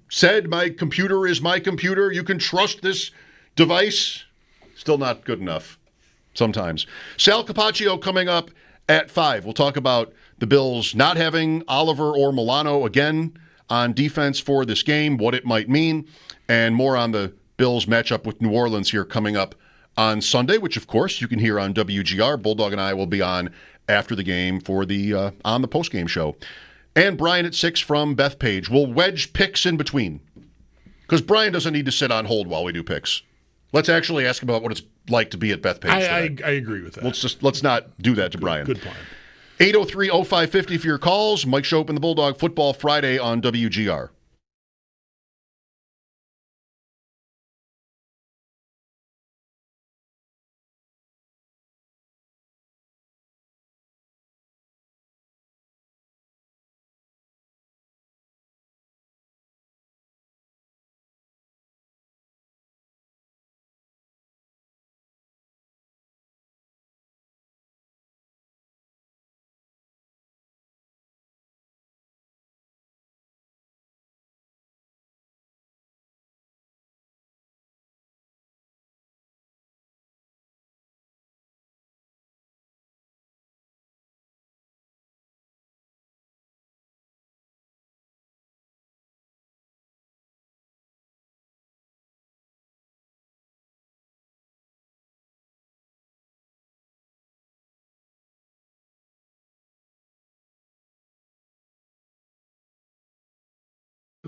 said my computer is my computer. You can trust this device. Still not good enough sometimes. Sal Capaccio coming up at 5. We'll talk about the Bills not having Oliver or Milano again on defense for this game, what it might mean, and more on the Bills matchup with New Orleans here coming up on Sunday, which, of course, you can hear on WGR. Bulldog and I will be on after the game for the on the postgame show. And Brian at 6 from Bethpage. We'll wedge picks in between because Brian doesn't need to sit on hold while we do picks. Let's actually ask him about what it's like to be at Bethpage. I agree with that. Let's not do that to Brian. Good plan. 803-0550 for your calls. Mike Schopp and the Bulldog Football Friday on WGR.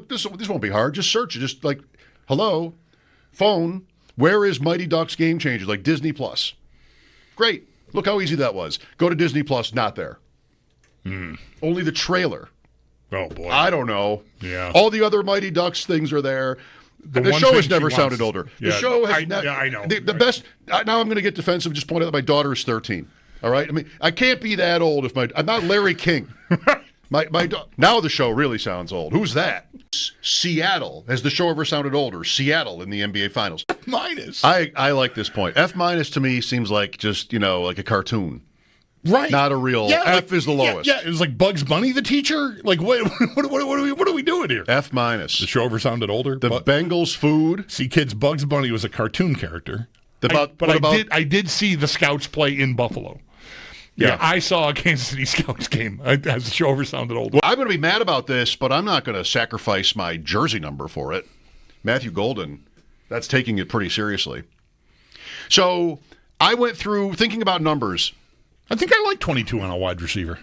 This won't be hard. Just search it. Just hello, phone, where is Mighty Ducks Game Changers? Disney Plus. Great. Look how easy that was. Go to Disney Plus, not there. Only the trailer. Oh, boy. I don't know. Yeah. All the other Mighty Ducks things are there. The one show thing has never she sounded wants- older. Yeah, The show has I know. The best. Now I'm going to get defensive. Just point out that my daughter is 13. All right. I mean, I can't be that old if I'm not Larry King. Now the show really sounds old. Who's that? Seattle. Has the show ever sounded older? Seattle in the NBA Finals. Minus. I like this point. F- to me seems like just like a cartoon. Right. Not a real. F is the lowest. Yeah, it was like Bugs Bunny, the teacher. Like, what are we doing here? F-. The show ever sounded older. The Bengals food. See, kids, Bugs Bunny was a cartoon character. I did see the Scouts play in Buffalo. Yeah, I saw a Kansas City Scouts game. Has the show ever sounded older? Well, I'm going to be mad about this, but I'm not going to sacrifice my jersey number for it. Matthew Golden, that's taking it pretty seriously. So I went through thinking about numbers. I think I like 22 on a wide receiver.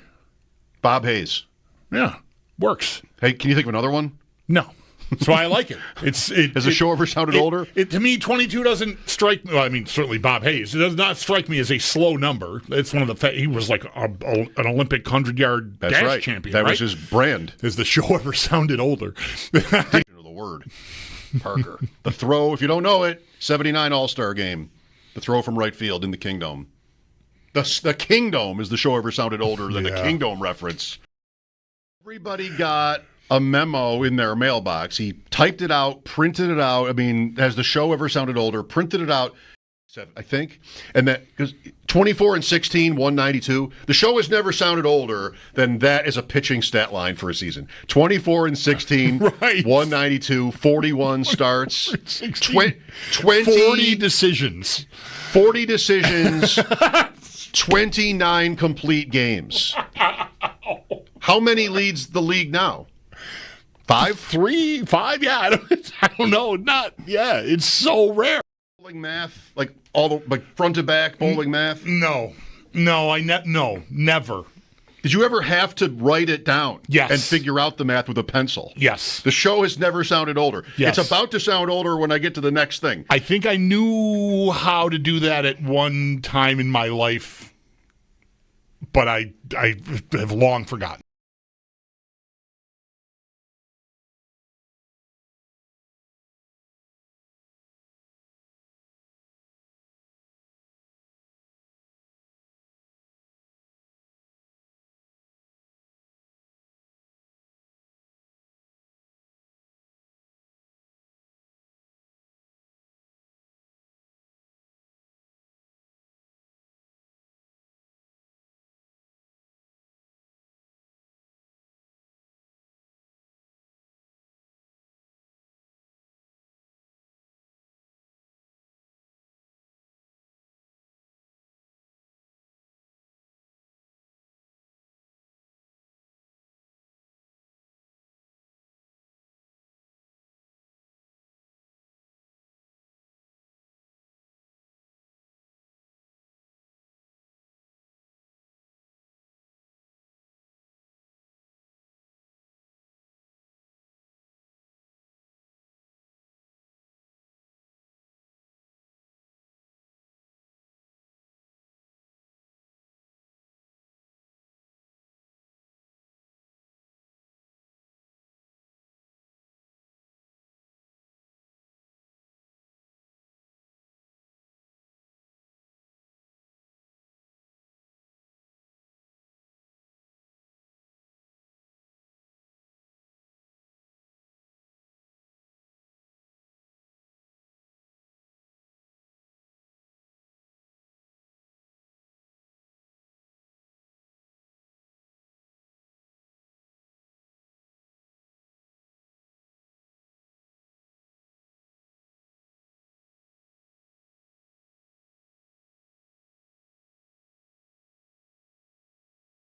Bob Hayes. Yeah, works. Hey, can you think of another one? No. That's why I like it. Has the show ever sounded older? To me, 22 doesn't strike me. Well, I mean, certainly Bob Hayes. It does not strike me as a slow number. It's one of the. He was like an Olympic 100-yard dash champion. That right? was his brand. Has the show ever sounded older? The word, Parker. The throw, if you don't know it, 79 All-Star game. The throw from right field in the Kingdome. The Kingdome is the show ever sounded older than the Kingdome reference. Everybody got a memo in their mailbox. He typed it out, printed it out. I mean, has the show ever sounded older? Printed it out, I think. And that, because 24-16, 192. The show has never sounded older than that is a pitching stat line for a season. 24-16, right. 192, 41 starts, 20 40 decisions. 40 decisions, 29 complete games. How many leads the league now? 5? 3, 5? Yeah, I don't know. It's so rare. Bowling math, like front to back bowling math. No, never. Did you ever have to write it down? Yes. And figure out the math with a pencil? Yes. The show has never sounded older. Yes. It's about to sound older when I get to the next thing. I think I knew how to do that at one time in my life, but I have long forgotten.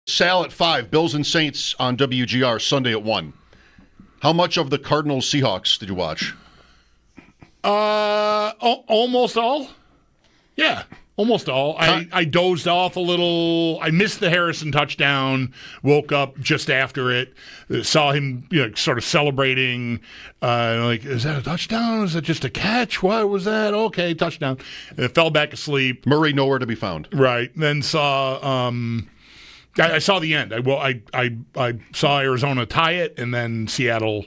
Sal at 5, Bills and Saints on WGR Sunday at 1. How much of the Cardinals Seahawks did you watch? Almost all. Yeah, almost all. I dozed off a little. I missed the Harrison touchdown. Woke up just after it. Saw him, sort of celebrating. Like, is that a touchdown? Is that just a catch? What was that? Okay, touchdown. And fell back asleep. Murray nowhere to be found. Right. Then saw I saw the end. I saw Arizona tie it, and then Seattle,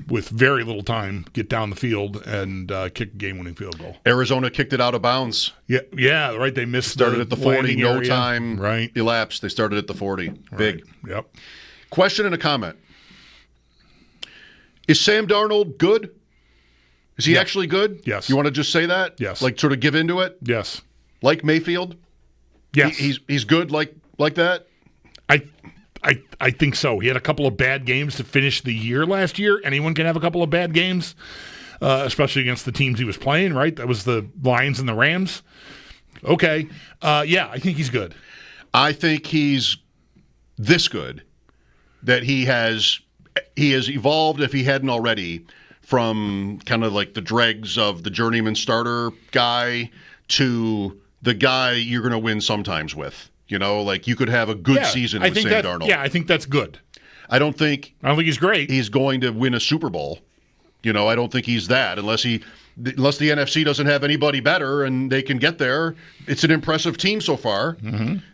with very little time, get down the field and kick a game-winning field goal. Arizona kicked it out of bounds. Yeah, right. They missed. Started at the 40. landing No area. time Right. elapsed. They started at the 40. Big. Right. Yep. Question and a comment. Is Sam Darnold good? Is he actually good? Yes. You want to just say that? Yes. Like sort of give into it? Yes. Like Mayfield? Yes. He's good like that? I think so. He had a couple of bad games to finish the year last year. Anyone can have a couple of bad games, especially against the teams he was playing, right? That was the Lions and the Rams. Okay. Yeah, I think he's good. I think he's this good that he has evolved, if he hadn't already, from kind of like the dregs of the journeyman starter guy to the guy you're going to win sometimes with. You know, like you could have a good season with Sam Darnold. Yeah, I think that's good. I don't think he's great. He's going to win a Super Bowl. You know, I don't think he's that unless the NFC doesn't have anybody better and they can get there. It's an impressive team so far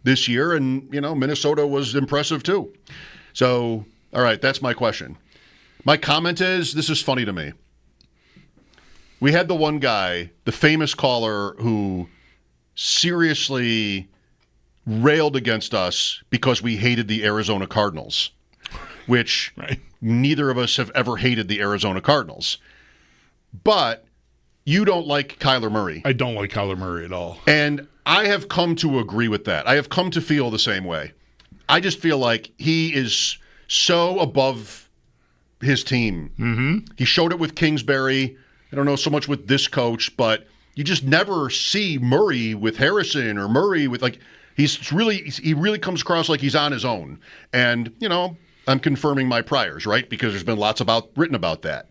this year, and you know, Minnesota was impressive too. So, all right, that's my question. My comment is, this is funny to me. We had the one guy, the famous caller, who seriously railed against us because we hated the Arizona Cardinals, which neither of us have ever hated the Arizona Cardinals. But you don't like Kyler Murray. I don't like Kyler Murray at all. And I have come to agree with that. I have come to feel the same way. I just feel like he is so above his team. Mm-hmm. He showed it with Kingsbury. I don't know so much with this coach, but you just never see Murray with Harrison or Murray with like he really comes across like he's on his own. And, you know, I'm confirming my priors, right? Because there's been lots written about that.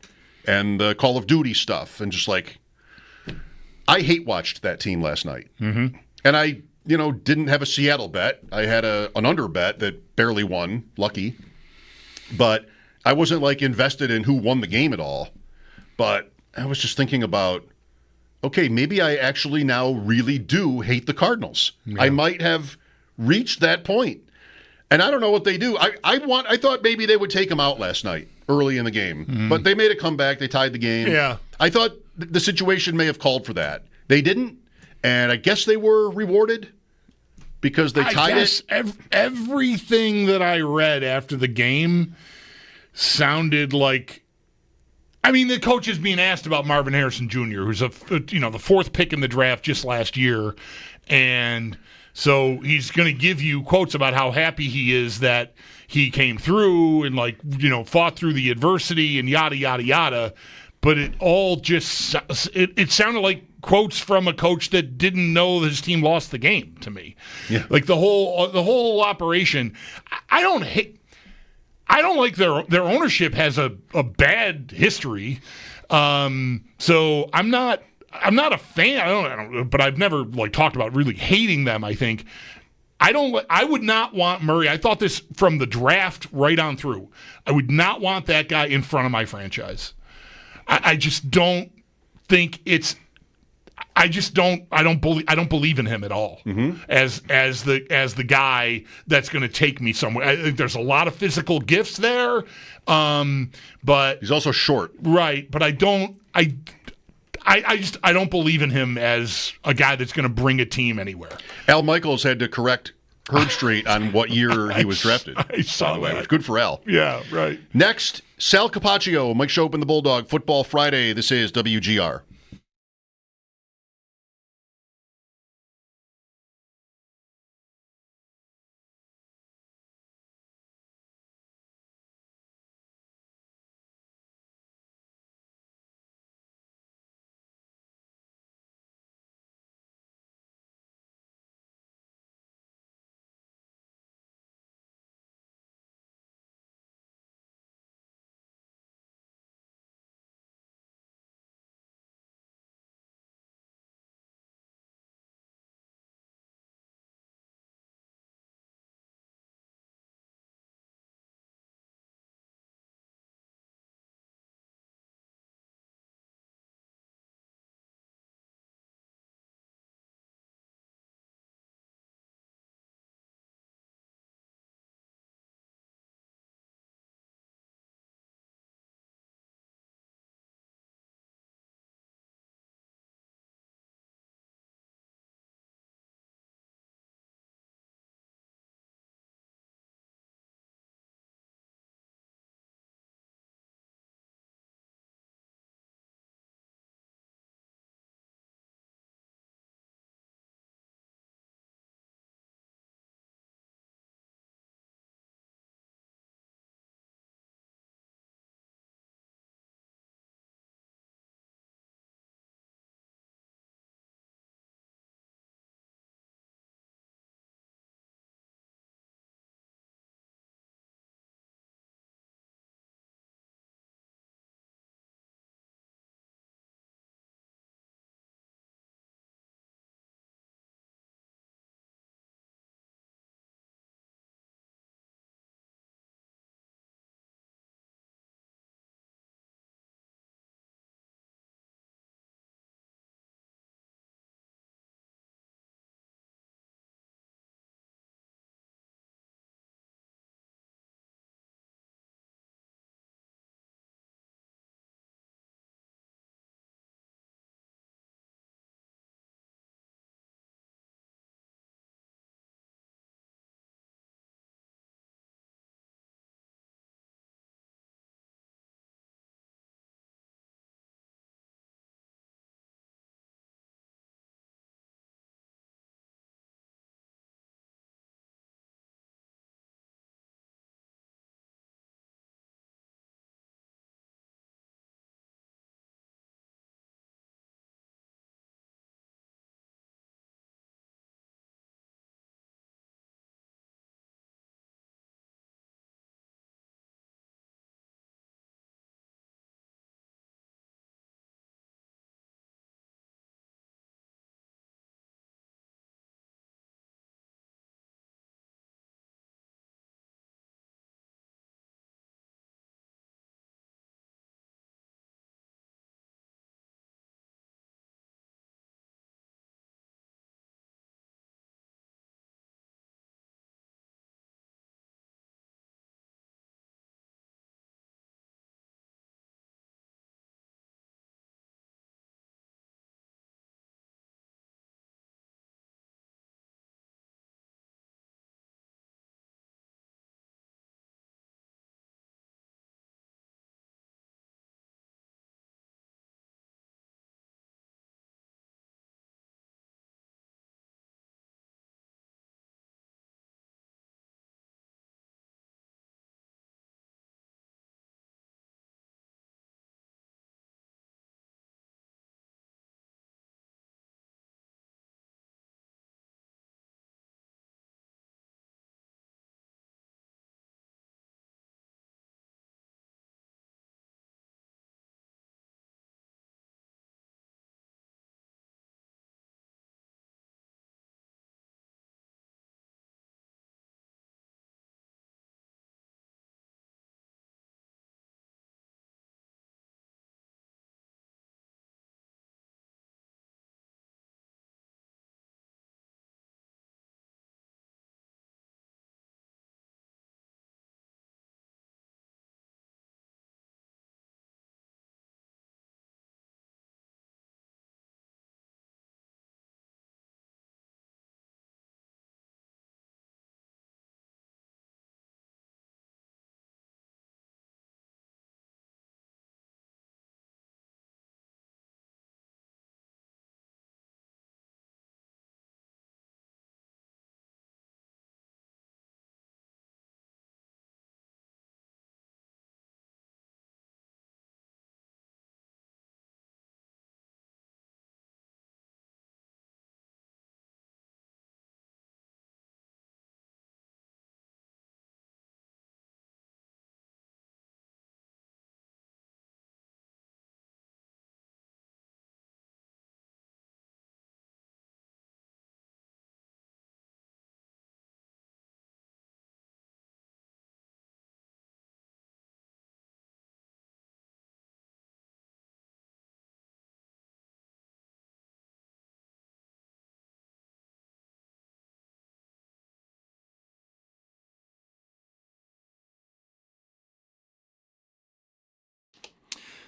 And the Call of Duty stuff. And just like, I hate watched that team last night. Mm-hmm. And I, didn't have a Seattle bet. I had an under bet that barely won. Lucky. But I wasn't like invested in who won the game at all. But I was just thinking about, okay, maybe I actually now really do hate the Cardinals. Yeah. I might have reached that point. And I don't know what they do. I thought maybe they would take them out last night, early in the game. But they made a comeback. They tied the game. Yeah. I thought the situation may have called for that. They didn't. And I guess they were rewarded because they tied it. Everything that I read after the game sounded like, the coach is being asked about Marvin Harrison Jr., who's the fourth pick in the draft just last year, and so he's going to give you quotes about how happy he is that he came through and fought through the adversity and yada yada yada. But it all just it sounded like quotes from a coach that didn't know his team lost the game to me. Yeah. Like the whole operation. I don't like their ownership has a bad history. So I'm not a fan. I don't, but I've never talked about really hating them. I think I would not want Murray. I thought this from the draft right on through. I would not want that guy in front of my franchise. I just don't think it's. I don't believe in him at all as the guy that's going to take me somewhere. I think there's a lot of physical gifts there, but he's also short, right? But I don't believe in him as a guy that's going to bring a team anywhere. Al Michaels had to correct Herb Street on what year he was drafted. I saw that. Good for Al. Yeah, right. Next, Sal Capaccio, Mike Schopp and the Bulldog, Football Friday. This is WGR.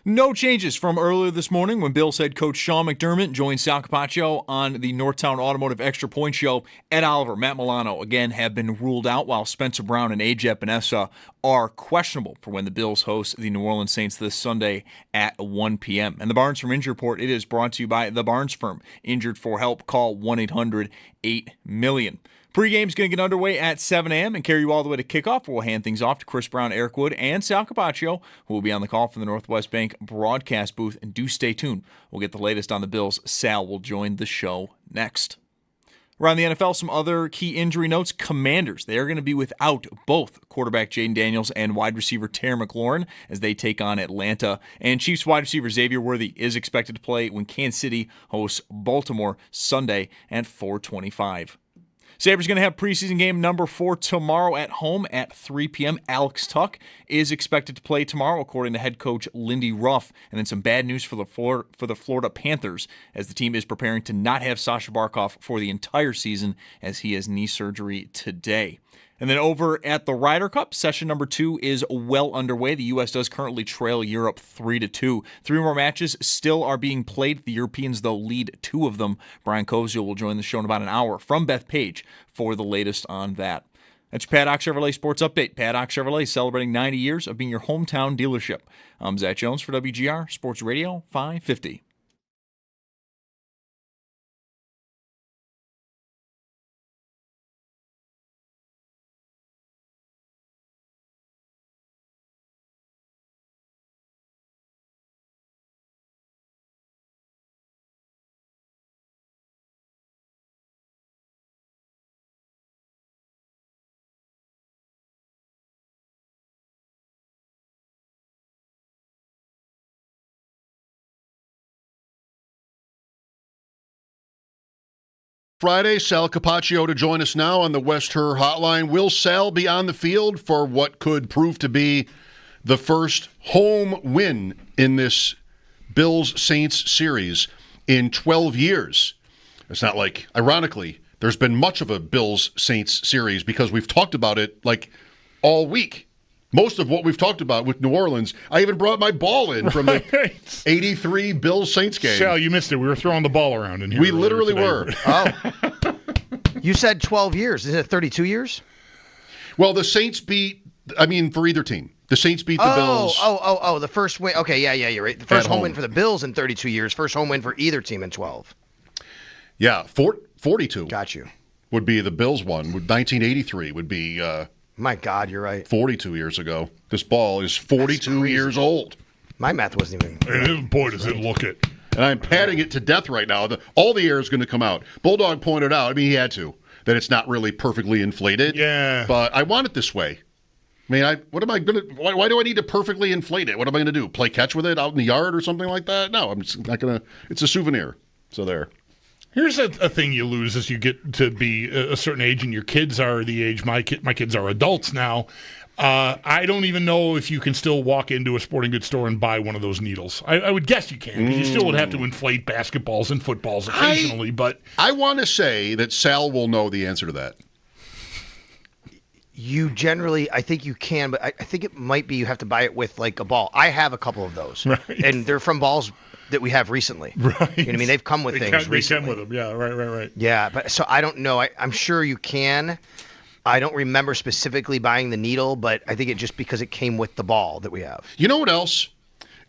No changes from earlier this morning when Bills head coach Sean McDermott joined Sal Capaccio on the Northtown Automotive Extra Point Show. Ed Oliver, Matt Milano, again, have been ruled out, while Spencer Brown and A.J. Epinesa are questionable for when the Bills host the New Orleans Saints this Sunday at 1 p.m. And the Barnes from Injury Report, it is brought to you by the Barnes Firm. Injured for help, call 1-800-8-MILLION. Pre-game's going to get underway at 7 a.m. and carry you all the way to kickoff. We'll hand things off to Chris Brown, Eric Wood, and Sal Capaccio, who will be on the call from the Northwest Bank broadcast booth. And do stay tuned. We'll get the latest on the Bills. Sal will join the show next. Around the NFL, some other key injury notes. Commanders, they are going to be without both quarterback Jaden Daniels and wide receiver Terry McLaurin as they take on Atlanta. And Chiefs wide receiver Xavier Worthy is expected to play when Kansas City hosts Baltimore Sunday at 4:25. Sabres going to have preseason game number 4 tomorrow at home at 3 p.m. Alex Tuck is expected to play tomorrow, according to head coach Lindy Ruff. And then some bad news for the Florida Panthers, as the team is preparing to not have Sasha Barkov for the entire season, as he has knee surgery today. And then over at the Ryder Cup, session number 2 is well underway. The U.S. does currently trail Europe 3-2. 3 more matches still are being played. The Europeans, though, lead 2 of them. Brian Koziel will join the show in about an hour from Bethpage for the latest on that. That's your Paddock Chevrolet Sports Update. Paddock Chevrolet celebrating 90 years of being your hometown dealership. I'm Zach Jones for WGR Sports Radio 550. Friday, Sal Capaccio to join us now on the West Her Hotline. Will Sal be on the field for what could prove to be the first home win in this Bills-Saints series in 12 years? It's not like, ironically, there's been much of a Bills-Saints series because we've talked about it like all week. Most of what we've talked about with New Orleans, I even brought my ball in from the 83 Bills-Saints game. Sal, you missed it. We were throwing the ball around in here. We literally were. Oh. You said 12 years. Is it 32 years? Well, the Saints beat, for either team. The Saints beat the Bills. The first win. Okay, yeah, you're right. The first home win for the Bills in 32 years. First home win for either team in 12. Yeah, 42. Got you. Would be the Bills one. 1983 would be... My God, you're right. 42 years ago. This ball is 42 years old. My math wasn't even... Boy, does it look it. And I'm padding it to death right now. All the air is going to come out. Bulldog pointed out, he had to, that it's not really perfectly inflated. Yeah. But I want it this way. Why do I need to perfectly inflate it? What am I going to do? Play catch with it out in the yard or something like that? No, I'm just not going to. It's a souvenir. So there. Here's a thing you lose as you get to be a certain age, and your kids are the age. My kids are adults now. I don't even know if you can still walk into a sporting goods store and buy one of those needles. I would guess you can, because you still would have to inflate basketballs and footballs occasionally. But I want to say that Sal will know the answer to that. You generally, I think you can, but I think it might be you have to buy it with like a ball. I have a couple of those, right. And they're from balls that we have recently. Right. You know what I mean? They've come with things recently. They come with them, yeah, right. Yeah, but so I don't know. I'm sure you can. I don't remember specifically buying the needle, but I think it just because it came with the ball that we have. You know what else?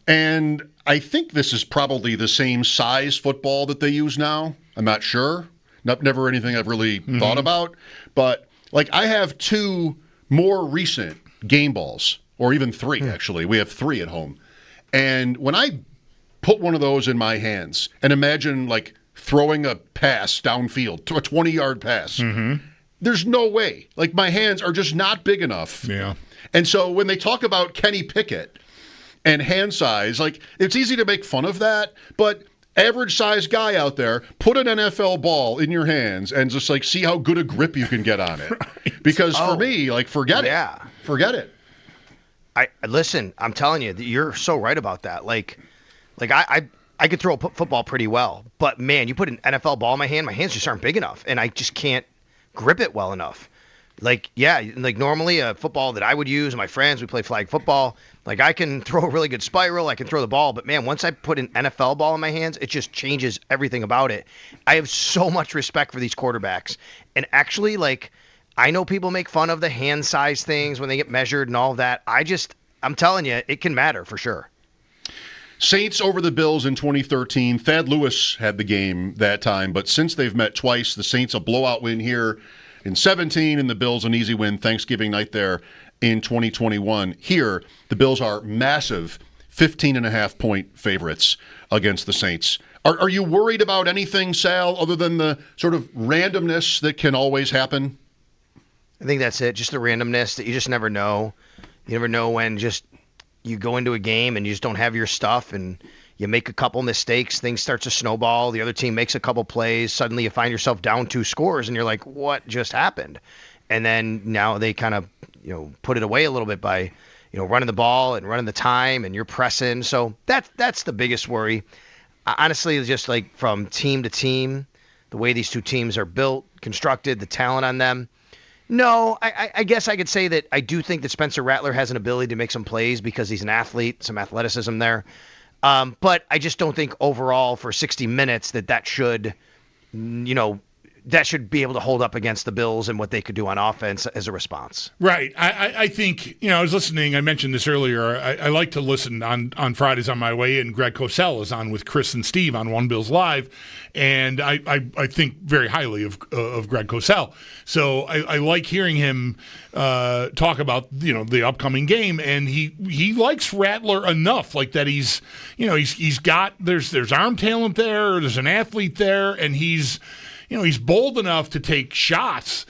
And I think this is probably the same size football that they use now. I'm not sure. Never anything I've really thought about. But like I have 2 more recent game balls, or even 3 actually. We have 3 at home. And when I put one of those in my hands and imagine like throwing a pass downfield to a 20-yard pass, there's no way. Like my hands are just not big enough. Yeah. And so when they talk about Kenny Pickett and hand size, like it's easy to make fun of that, but average size guy out there, put an NFL ball in your hands and just like see how good a grip you can get on it. Right. Because for me, like forget it. Forget it. Listen, I'm telling you, you're so right about that. Like I could throw a football pretty well, but man, you put an NFL ball in my hands just aren't big enough, and I just can't grip it well enough. Like, yeah, like normally a football that I would use, my friends, we play flag football. Like, I can throw a really good spiral, I can throw the ball, but man, once I put an NFL ball in my hands, it just changes everything about it. I have so much respect for these quarterbacks. And actually, like, I know people make fun of the hand size things when they get measured and all of that. I'm telling you, it can matter for sure. Saints over the Bills in 2013. Thad Lewis had the game that time, but since they've met twice, the Saints a blowout win here in 17 and the Bills an easy win Thanksgiving night there in 2021. Here, the Bills are massive 15.5-point favorites against the Saints. Are you worried about anything, Sal, other than the sort of randomness that can always happen? I think that's it, just the randomness that you just never know. You never know when just you go into a game and you just don't have your stuff and you make a couple mistakes, things start to snowball, the other team makes a couple plays, suddenly you find yourself down 2 scores and you're like, what just happened? And then now they kind of, put it away a little bit by, running the ball and running the time and you're pressing. So that's the biggest worry. Honestly, it's just like from team to team, the way these two teams are built, constructed, the talent on them. No, I guess I could say that I do think that Spencer Rattler has an ability to make some plays because he's an athlete, some athleticism there. But I just don't think overall for 60 minutes that should, that should be able to hold up against the Bills and what they could do on offense as a response. Right. I think, I was listening. I mentioned this earlier. I like to listen on Fridays on my way, and Greg Cosell is on with Chris and Steve on One Bills Live. And I think very highly of Greg Cosell. So I like hearing him talk about, the upcoming game. And he likes Rattler enough, like that he's got, there's arm talent there, there's an athlete there, and he's bold enough to take shots.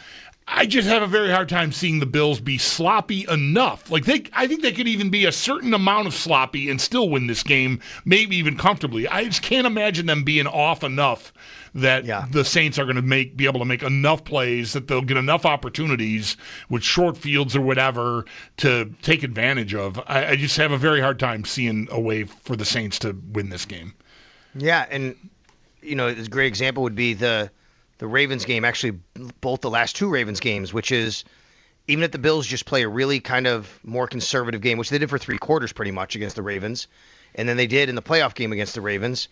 I just have a very hard time seeing the Bills be sloppy enough. Like I think they could even be a certain amount of sloppy and still win this game, maybe even comfortably. I just can't imagine them being off enough that the Saints are going to be able to make enough plays that they'll get enough opportunities with short fields or whatever to take advantage of. I just have a very hard time seeing a way for the Saints to win this game. Yeah, and a great example would be the Ravens game, actually both the last 2 Ravens games, which is even if the Bills just play a really kind of more conservative game, which they did for 3 quarters pretty much against the Ravens, and then they did in the playoff game against the Ravens,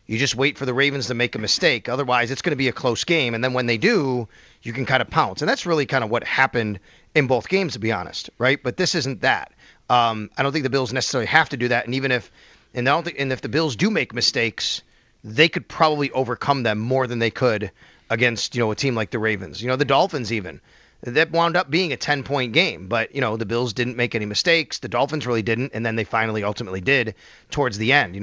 you just wait for the Ravens to make a mistake. Otherwise, it's going to be a close game, and then when they do, you can kind of pounce. And that's really kind of what happened in both games, to be honest, right? But this isn't that. I don't think the Bills necessarily have to do that, and if the Bills do make mistakes, they could probably overcome them more than they could against, a team like the Ravens. The Dolphins even. That wound up being a 10-point game, but, the Bills didn't make any mistakes. The Dolphins really didn't, and then they finally ultimately did towards the end.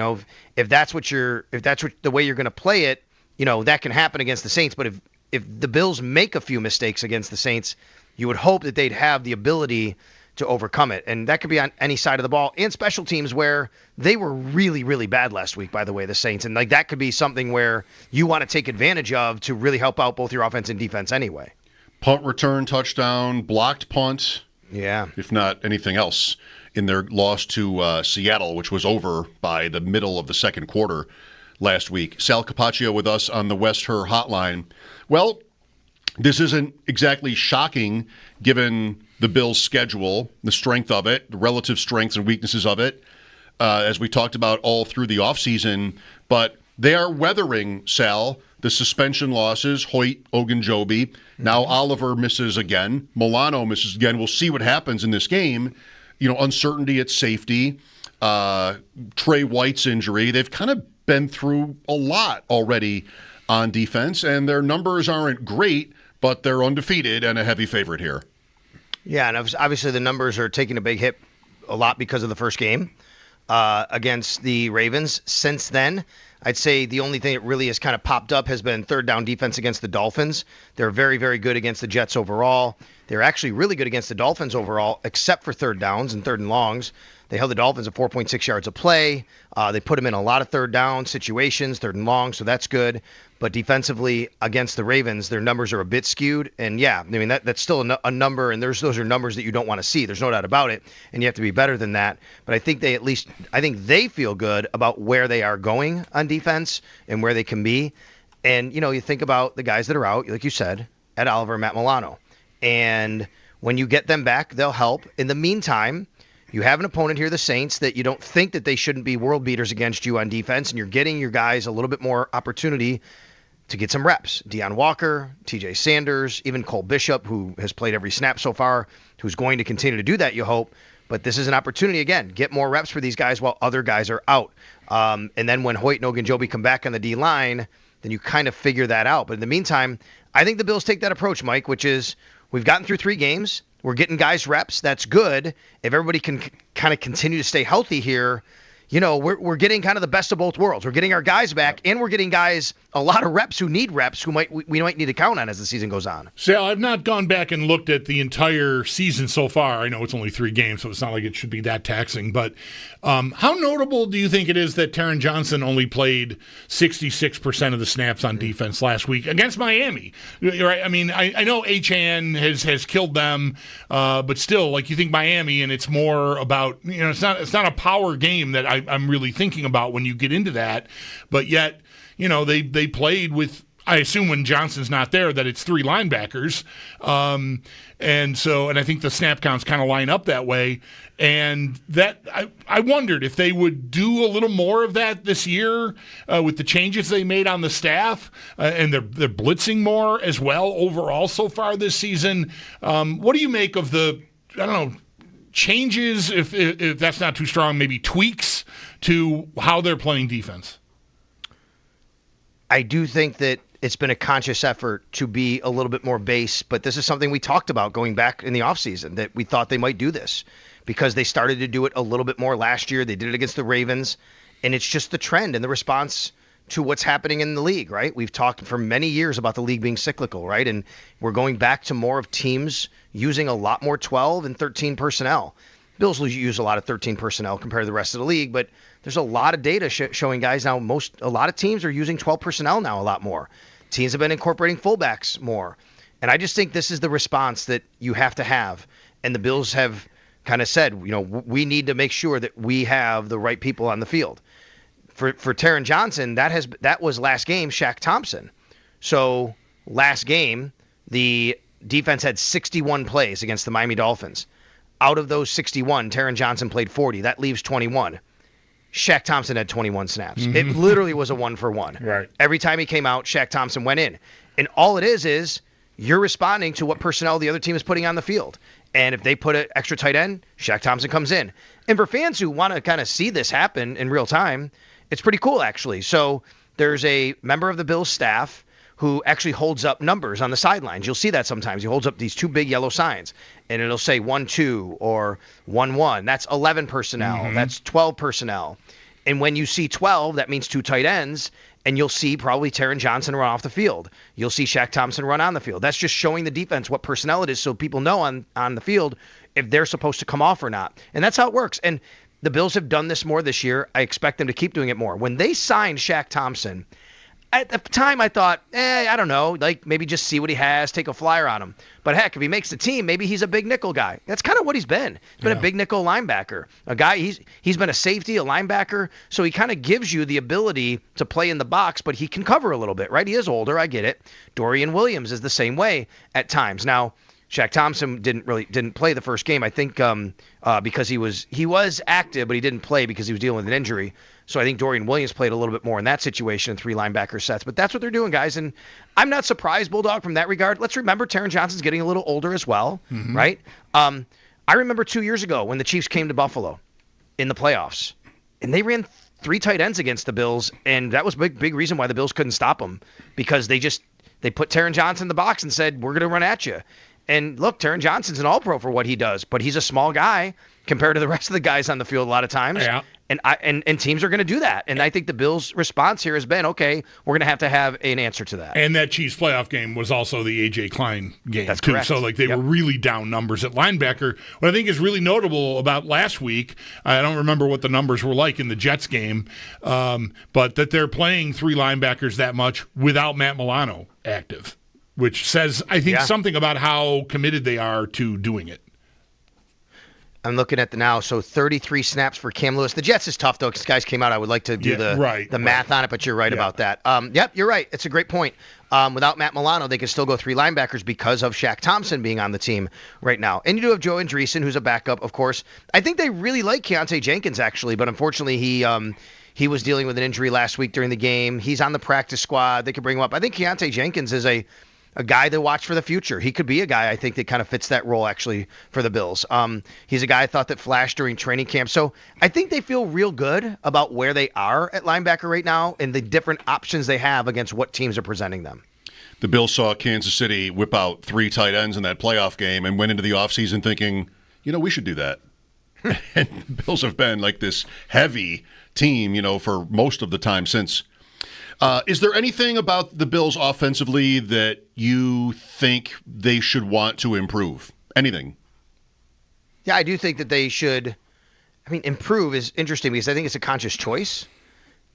If that's the way you're going to play it, that can happen against the Saints. But if the Bills make a few mistakes against the Saints, you would hope that they'd have the ability to overcome it. And that could be on any side of the ball, and special teams, where they were really, really bad last week, by the way, the Saints. And that could be something where you want to take advantage of to really help out both your offense and defense anyway. Punt return, touchdown, blocked punt. Yeah. If not anything else in their loss to Seattle, which was over by the middle of the second quarter last week. Sal Capaccio with us on the West Her hotline. Well, this isn't exactly shocking given the Bills' schedule, the strength of it, the relative strengths and weaknesses of it, as we talked about all through the offseason. But they are weathering, Sal, the suspension losses, Hoyt, Ogunjobi. Now Oliver misses again. Milano misses again. We'll see what happens in this game. Uncertainty at safety, Trey White's injury. They've kind of been through a lot already on defense, and their numbers aren't great, but they're undefeated and a heavy favorite here. Yeah, and obviously the numbers are taking a big hit a lot because of the first game against the Ravens. Since then, I'd say the only thing that really has kind of popped up has been third down defense against the Dolphins. They're very, very good against the Jets overall. They're actually really good against the Dolphins overall, except for third downs and third and longs. They held the Dolphins at 4.6 yards a play. They put them in a lot of third down situations, third and long, so that's good. But defensively against the Ravens, their numbers are a bit skewed. And yeah, I mean, that's still a number, and those are numbers that you don't want to see. There's no doubt about it, and you have to be better than that. But I think they feel good about where they are going on defense and where they can be. And, you think about the guys that are out, like you said, Ed Oliver, Matt Milano. And when you get them back, they'll help. In the meantime, you have an opponent here, the Saints, that you don't think that they shouldn't be world beaters against you on defense, and you're getting your guys a little bit more opportunity to get some reps. Deion Walker, TJ Sanders, even Cole Bishop, who has played every snap so far, who's going to continue to do that, you hope. But this is an opportunity, again, get more reps for these guys while other guys are out. And then when Hoyt and Ogunjobi come back on the D-line, then you kind of figure that out. But in the meantime, I think the Bills take that approach, Mike, which is we've gotten through 3 games. We're getting guys reps. That's good. If everybody can kind of continue to stay healthy here, you know, we're getting kind of the best of both worlds. We're getting our guys back, and we're getting guys a lot of reps who need reps, who we might need to count on as the season goes on. Sal, I've not gone back and looked at the entire season so far. I know it's only 3 games, so it's not like it should be that taxing. But how notable do you think it is that Taron Johnson only played 66% of the snaps on defense last week against Miami? Right? I mean, I know HAN has killed them, but still, like, you think Miami, and it's more about, you know, it's not a power game that I'm really thinking about when you get into that. But yet, you know, they played with, I assume when Johnson's not there, that it's 3 linebackers. And I think the snap counts kind of line up that way. And that I wondered if they would do a little more of that this year with the changes they made on the staff, and they're blitzing more as well overall so far this season. What do you make of the, I don't know, changes, if that's not too strong, maybe tweaks to how they're playing defense? I do think that it's been a conscious effort to be a little bit more base, but this is something we talked about going back in the offseason, that we thought they might do this because they started to do it a little bit more last year. They did it against the Ravens, and it's just the trend and the response to what's happening in the league, right? We've talked for many years about the league being cyclical, right? And we're going back to more of teams using a lot more 12 and 13 personnel. Bills use a lot of 13 personnel compared to the rest of the league, but there's a lot of data showing guys now. A lot of teams are using 12 personnel now a lot more. Teams have been incorporating fullbacks more. And I just think this is the response that you have to have. And the Bills have kind of said, you know, we need to make sure that we have the right people on the field. For Taron Johnson, that was last game, Shaq Thompson. So last game, the defense had 61 plays against the Miami Dolphins. Out of those 61, Taron Johnson played 40. That leaves 21. Shaq Thompson had 21 snaps. Mm-hmm. It literally was a 1-for-1. Right. Every time he came out, Shaq Thompson went in. And all it is you're responding to what personnel the other team is putting on the field. And if they put an extra tight end, Shaq Thompson comes in. And for fans who want to kind of see this happen in real time, it's pretty cool, actually. So there's a member of the Bills staff who actually holds up numbers on the sidelines. You'll see that sometimes. He holds up these 2 big yellow signs, and it'll say 1-2 or 1-1. That's 11 personnel. Mm-hmm. That's 12 personnel. And when you see 12, that means 2 tight ends, and you'll see probably Taron Johnson run off the field. You'll see Shaq Thompson run on the field. That's just showing the defense what personnel it is so people know on the field if they're supposed to come off or not. And that's how it works. And the Bills have done this more this year. I expect them to keep doing it more. When they signed Shaq Thompson, at the time, I thought, I don't know, like maybe just see what he has, take a flyer on him. But heck, if he makes the team, maybe he's a big nickel guy. That's kind of what he's been. He's been a big nickel linebacker. A guy, he's been a safety, a linebacker, so he kind of gives you the ability to play in the box, but he can cover a little bit, right? He is older, I get it. Dorian Williams is the same way at times. Now, Shaq Thompson didn't play the first game, I think, because he was active, but he didn't play because he was dealing with an injury. So I think Dorian Williams played a little bit more in that situation in 3 linebacker sets. But that's what they're doing, guys. And I'm not surprised, Bulldog, from that regard. Let's remember Taron Johnson's getting a little older as well, mm-hmm. right? I remember 2 years ago when the Chiefs came to Buffalo in the playoffs, and they ran 3 tight ends against the Bills, and that was a big reason why the Bills couldn't stop them, because they put Taron Johnson in the box and said, we're going to run at you. And look, Taron Johnson's an all-pro for what he does, but he's a small guy compared to the rest of the guys on the field a lot of times. Yeah. And teams are going to do that. And I think the Bills' response here has been, okay, we're going to have an answer to that. And that Chiefs playoff game was also the A.J. Klein game, That's too. Correct. So, they were really down numbers at linebacker. What I think is really notable about last week, I don't remember what the numbers were like in the Jets game, but that they're playing 3 linebackers that much without Matt Milano active, which says, I think, something about how committed they are to doing it. I'm looking at the now. So 33 snaps for Cam Lewis. The Jets is tough, though, because guys came out. I would like to do the math on it, but you're right about that. Yep, you're right. It's a great point. Without Matt Milano, they can still go 3 linebackers because of Shaq Thompson being on the team right now. And you do have Joe Andreessen, who's a backup, of course. I think they really like Keontae Jenkins, actually, but unfortunately he was dealing with an injury last week during the game. He's on the practice squad. They could bring him up. I think Keontae Jenkins is a guy to watch for the future. He could be a guy, I think, that kind of fits that role, actually, for the Bills. He's a guy I thought that flashed during training camp. So I think they feel real good about where they are at linebacker right now and the different options they have against what teams are presenting them. The Bills saw Kansas City whip out 3 tight ends in that playoff game and went into the offseason thinking, we should do that. And the Bills have been like this heavy team, for most of the time since. Is there anything about the Bills offensively that you think they should want to improve? Anything? Yeah, I do think that they should. Improve is interesting because I think it's a conscious choice,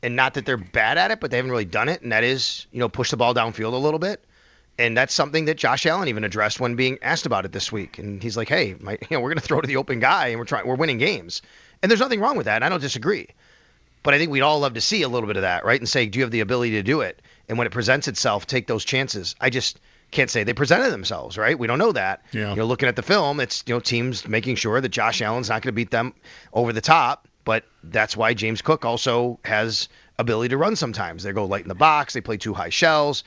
and not that they're bad at it, but they haven't really done it, and that is, push the ball downfield a little bit. And that's something that Josh Allen even addressed when being asked about it this week. And he's like, hey, we're going to throw to the open guy, and we're winning games. And there's nothing wrong with that, and I don't disagree. But I think we'd all love to see a little bit of that, right? And say, do you have the ability to do it? And when it presents itself, take those chances. I just can't say they presented themselves, right? We don't know that. Yeah. Looking at the film, it's teams making sure that Josh Allen's not going to beat them over the top. But that's why James Cook also has ability to run sometimes. They go light in the box. They play 2 high shells.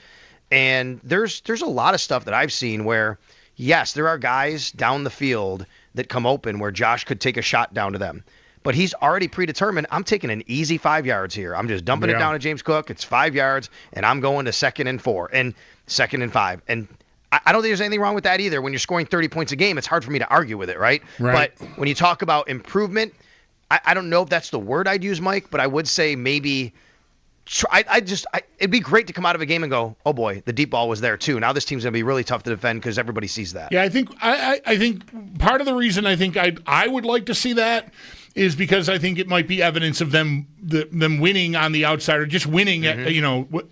And there's a lot of stuff that I've seen where, yes, there are guys down the field that come open where Josh could take a shot down to them. But he's already predetermined, I'm taking an easy 5 yards here. I'm just dumping it down to James Cook. It's 5 yards, and I'm going to 2nd and 4 and 2nd and 5. And I don't think there's anything wrong with that either. When you're scoring 30 points a game, it's hard for me to argue with it, right? But when you talk about improvement, I don't know if that's the word I'd use, Mike, but I would say maybe it'd be great to come out of a game and go, oh boy, the deep ball was there too. Now this team's going to be really tough to defend because everybody sees that. Yeah, I think part of the reason I think I would like to see that is because I think it might be evidence of them winning on the outside or just winning,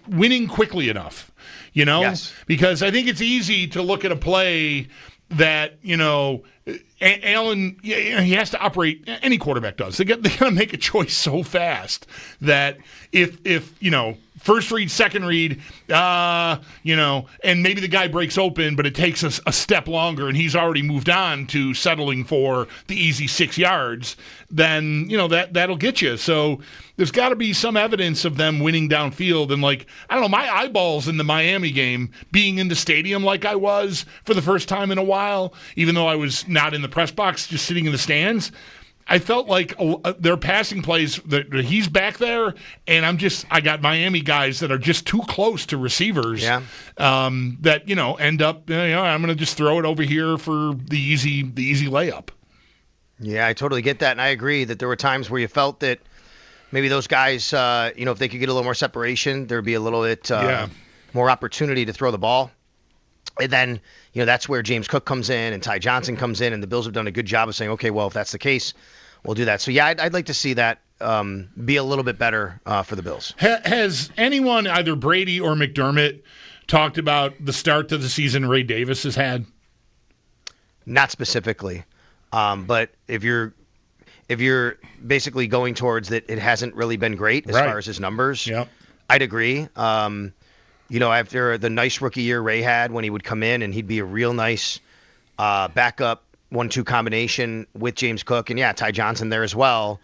winning quickly enough, Yes. Because I think it's easy to look at a play that, Allen, he has to operate. Any quarterback does. They got to make a choice so fast that if first read, second read, and maybe the guy breaks open, but it takes us a step longer, and he's already moved on to settling for the easy 6 yards. Then that'll get you. So there's got to be some evidence of them winning downfield. And I don't know, my eyeballs in the Miami game, being in the stadium like I was for the first time in a while, even though I was not in the press box, just sitting in the stands. I felt like their passing plays, that he's back there, and I got Miami guys that are just too close to receivers. Yeah. That end up. I'm going to just throw it over here for the easy layup. Yeah, I totally get that, and I agree that there were times where you felt that maybe those guys, if they could get a little more separation, there'd be a little bit more opportunity to throw the ball. And then, that's where James Cook comes in and Ty Johnson comes in, and the Bills have done a good job of saying, okay, well, if that's the case, we'll do that. So, yeah, I'd like to see that be a little bit better for the Bills. Has anyone, either Brady or McDermott, talked about the start to the season Ray Davis has had? Not specifically. But if you're basically going towards that it hasn't really been great as far as his numbers, I'd agree. After the nice rookie year Ray had when he would come in and he'd be a real nice backup 1-2 combination with James Cook and Ty Johnson there as well.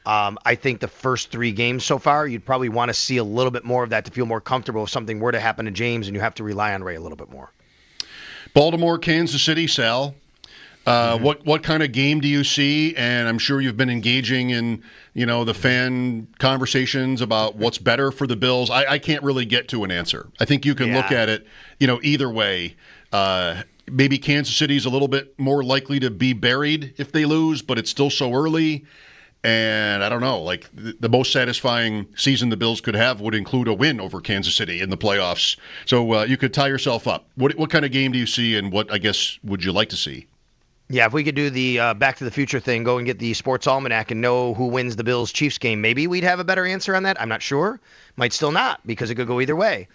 I think the first 3 games so far, you'd probably want to see a little bit more of that to feel more comfortable if something were to happen to James and you have to rely on Ray a little bit more. Baltimore, Kansas City, Sal. What kind of game do you see? And I'm sure you've been engaging in, the fan conversations about what's better for the Bills. I can't really get to an answer. I think you can look at it, either way. Maybe Kansas City's a little bit more likely to be buried if they lose, but it's still so early. And I don't know, the most satisfying season the Bills could have would include a win over Kansas City in the playoffs. So you could tie yourself up. What kind of game do you see, and what, I guess, would you like to see? Yeah, if we could do the Back to the Future thing, go and get the Sports Almanac and know who wins the Bills-Chiefs game, maybe we'd have a better answer on that. I'm not sure. Might still not, because it could go either way.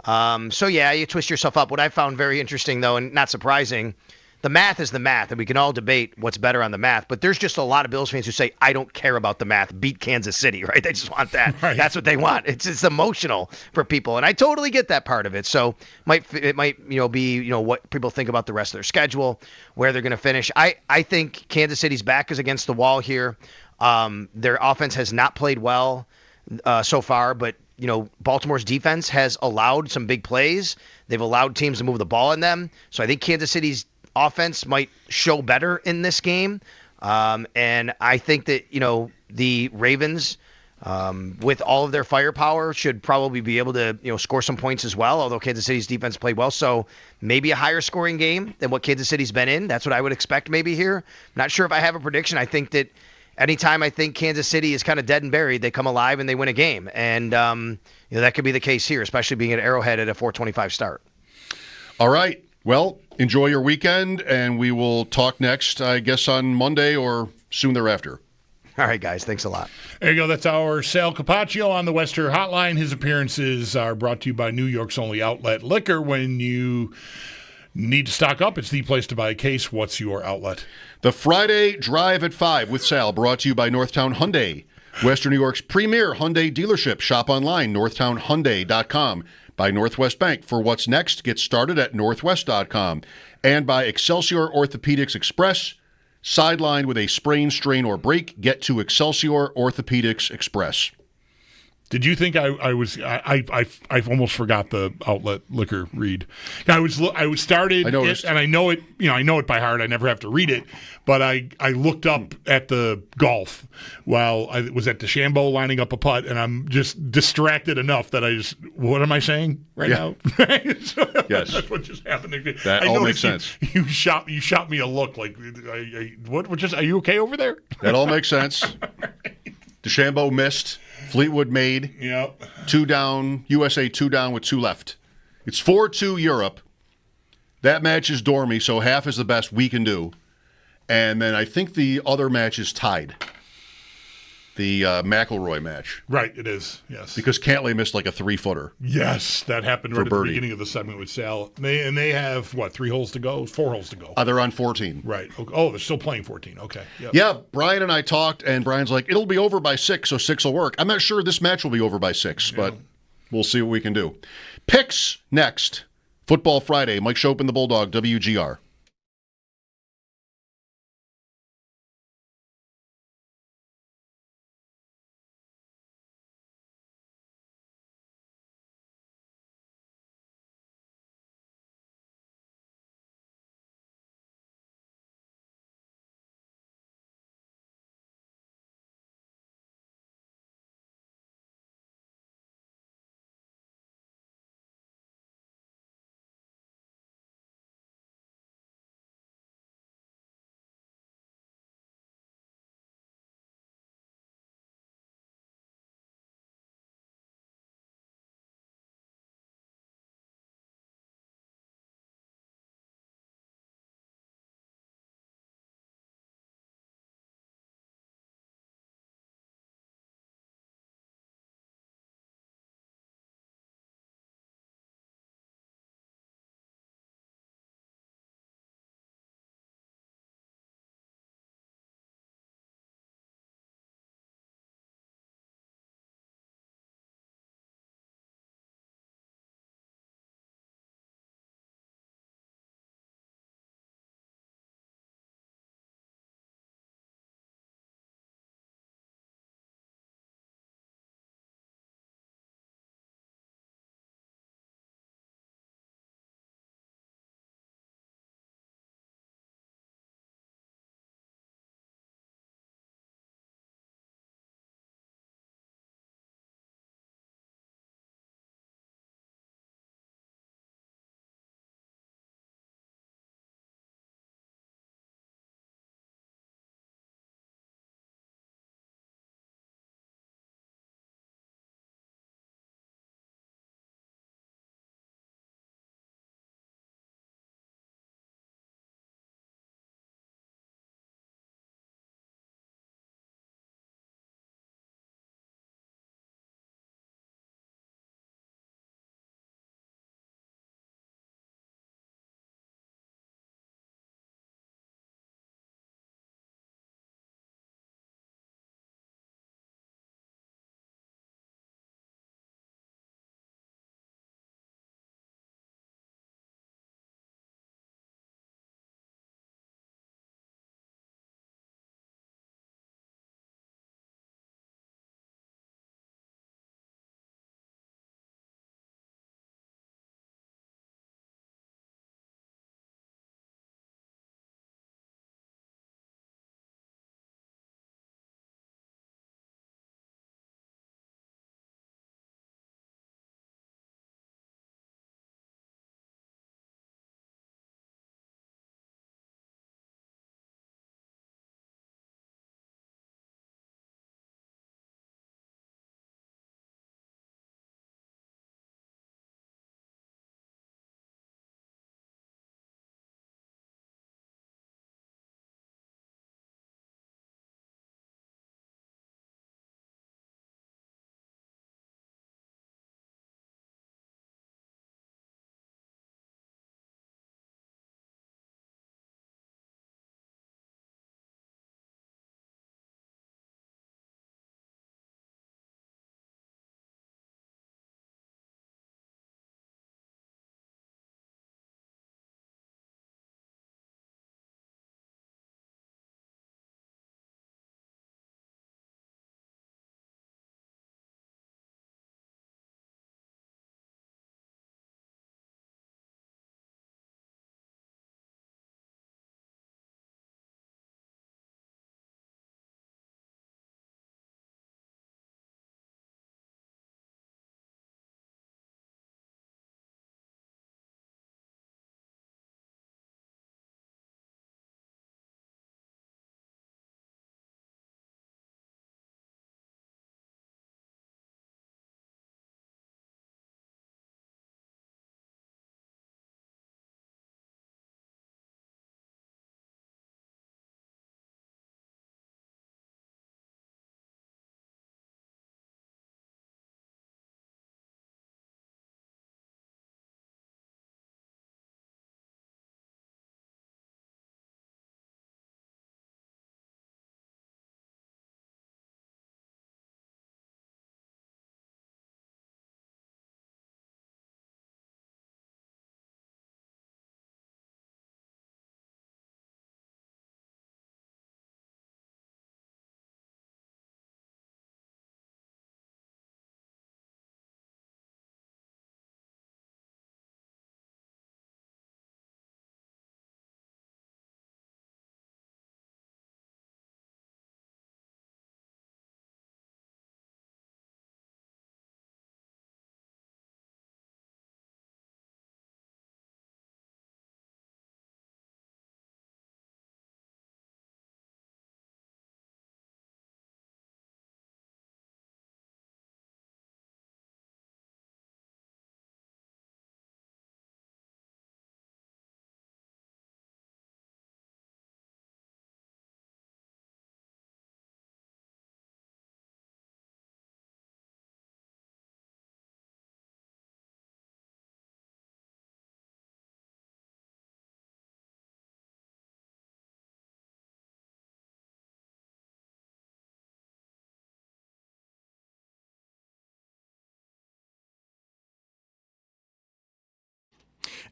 You twist yourself up. What I found very interesting, though, and not surprising, the math is the math, and we can all debate what's better on the math, but there's just a lot of Bills fans who say, I don't care about the math. Beat Kansas City, right? They just want that. Right. That's what they want. It's emotional for people, and I totally get that part of it. So it might be what people think about the rest of their schedule, where they're going to finish. I think Kansas City's back is against the wall here. Their offense has not played well so far, but Baltimore's defense has allowed some big plays. They've allowed teams to move the ball on them. So I think Kansas City's offense might show better in this game. And I think that, the Ravens, with all of their firepower, should probably be able to, score some points as well, although Kansas City's defense played well. So maybe a higher scoring game than what Kansas City's been in. That's what I would expect maybe here. Not sure if I have a prediction. I think that anytime I think Kansas City is kind of dead and buried, they come alive and they win a game. And, that could be the case here, especially being at Arrowhead at a 4:25 start. All right. Well, enjoy your weekend, and we will talk next, I guess, on Monday or soon thereafter. All right, guys. Thanks a lot. There you go. That's our Sal Capaccio on the Western Hotline. His appearances are brought to you by New York's only outlet liquor. When you need to stock up, it's the place to buy a case. What's your outlet? The Friday Drive at 5 with Sal, brought to you by Northtown Hyundai, Western New York's premier Hyundai dealership. Shop online, northtownhyundai.com. By Northwest Bank. For what's next, get started at northwest.com. And by Excelsior Orthopedics Express. Sidelined with a sprain, strain, or break, get to Excelsior Orthopedics Express. Did you think I almost forgot the outlet liquor read. I was started I noticed. it, and I know it by heart. I never have to read it, but I looked up at the golf while I was at DeChambeau lining up a putt, and I'm just distracted enough that what am I saying right now? Yes, that's what just happened. That all makes sense. You shot me a look like, what? Are you okay over there? That all makes sense. DeChambeau missed. Fleetwood made. Yep. 2 down. USA 2 down with 2 left. It's 4-2 Europe. That match is dormy, so half is the best we can do. And then I think the other match is tied. The McIlroy match. Right, it is, yes. Because Cantlay missed like a 3-footer. Yes, that happened right at the birdie. beginning of the segment with Sal. They have, 3 holes to go? 4 holes to go. They're on 14. Right. Oh, they're still playing 14. Okay. Yep. Yeah, Brian and I talked, and Brian's like, it'll be over by 6, so 6 will work. I'm not sure this match will be over by 6, but we'll see what we can do. Picks next. Football Friday. Mike Schopp and the Bulldog, WGR.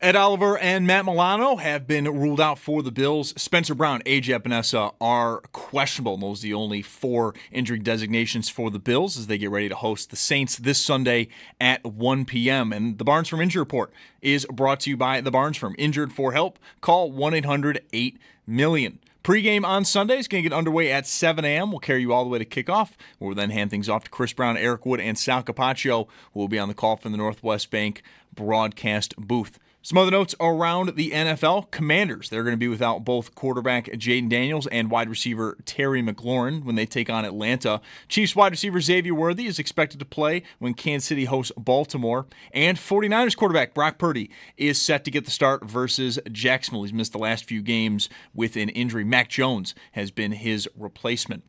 Ed Oliver and Matt Milano have been ruled out for the Bills. Spencer Brown, AJ Epinesa are questionable. Those are the only 4 injury designations for the Bills as they get ready to host the Saints this Sunday at 1 p.m. And the Barnes Firm Injury Report is brought to you by the Barnes Firm. Injured for help? Call 1-800-8-MILLION. Pre-game on Sunday is going to get underway at 7 a.m. We'll carry you all the way to kickoff. We'll then hand things off to Chris Brown, Eric Wood, and Sal Capaccio, who will be on the call from the Northwest Bank broadcast booth. Some other notes around the NFL. Commanders, they're going to be without both quarterback Jaden Daniels and wide receiver Terry McLaurin when they take on Atlanta. Chiefs wide receiver Xavier Worthy is expected to play when Kansas City hosts Baltimore. And 49ers quarterback Brock Purdy is set to get the start versus Jacksonville. He's missed the last few games with an injury. Mac Jones has been his replacement.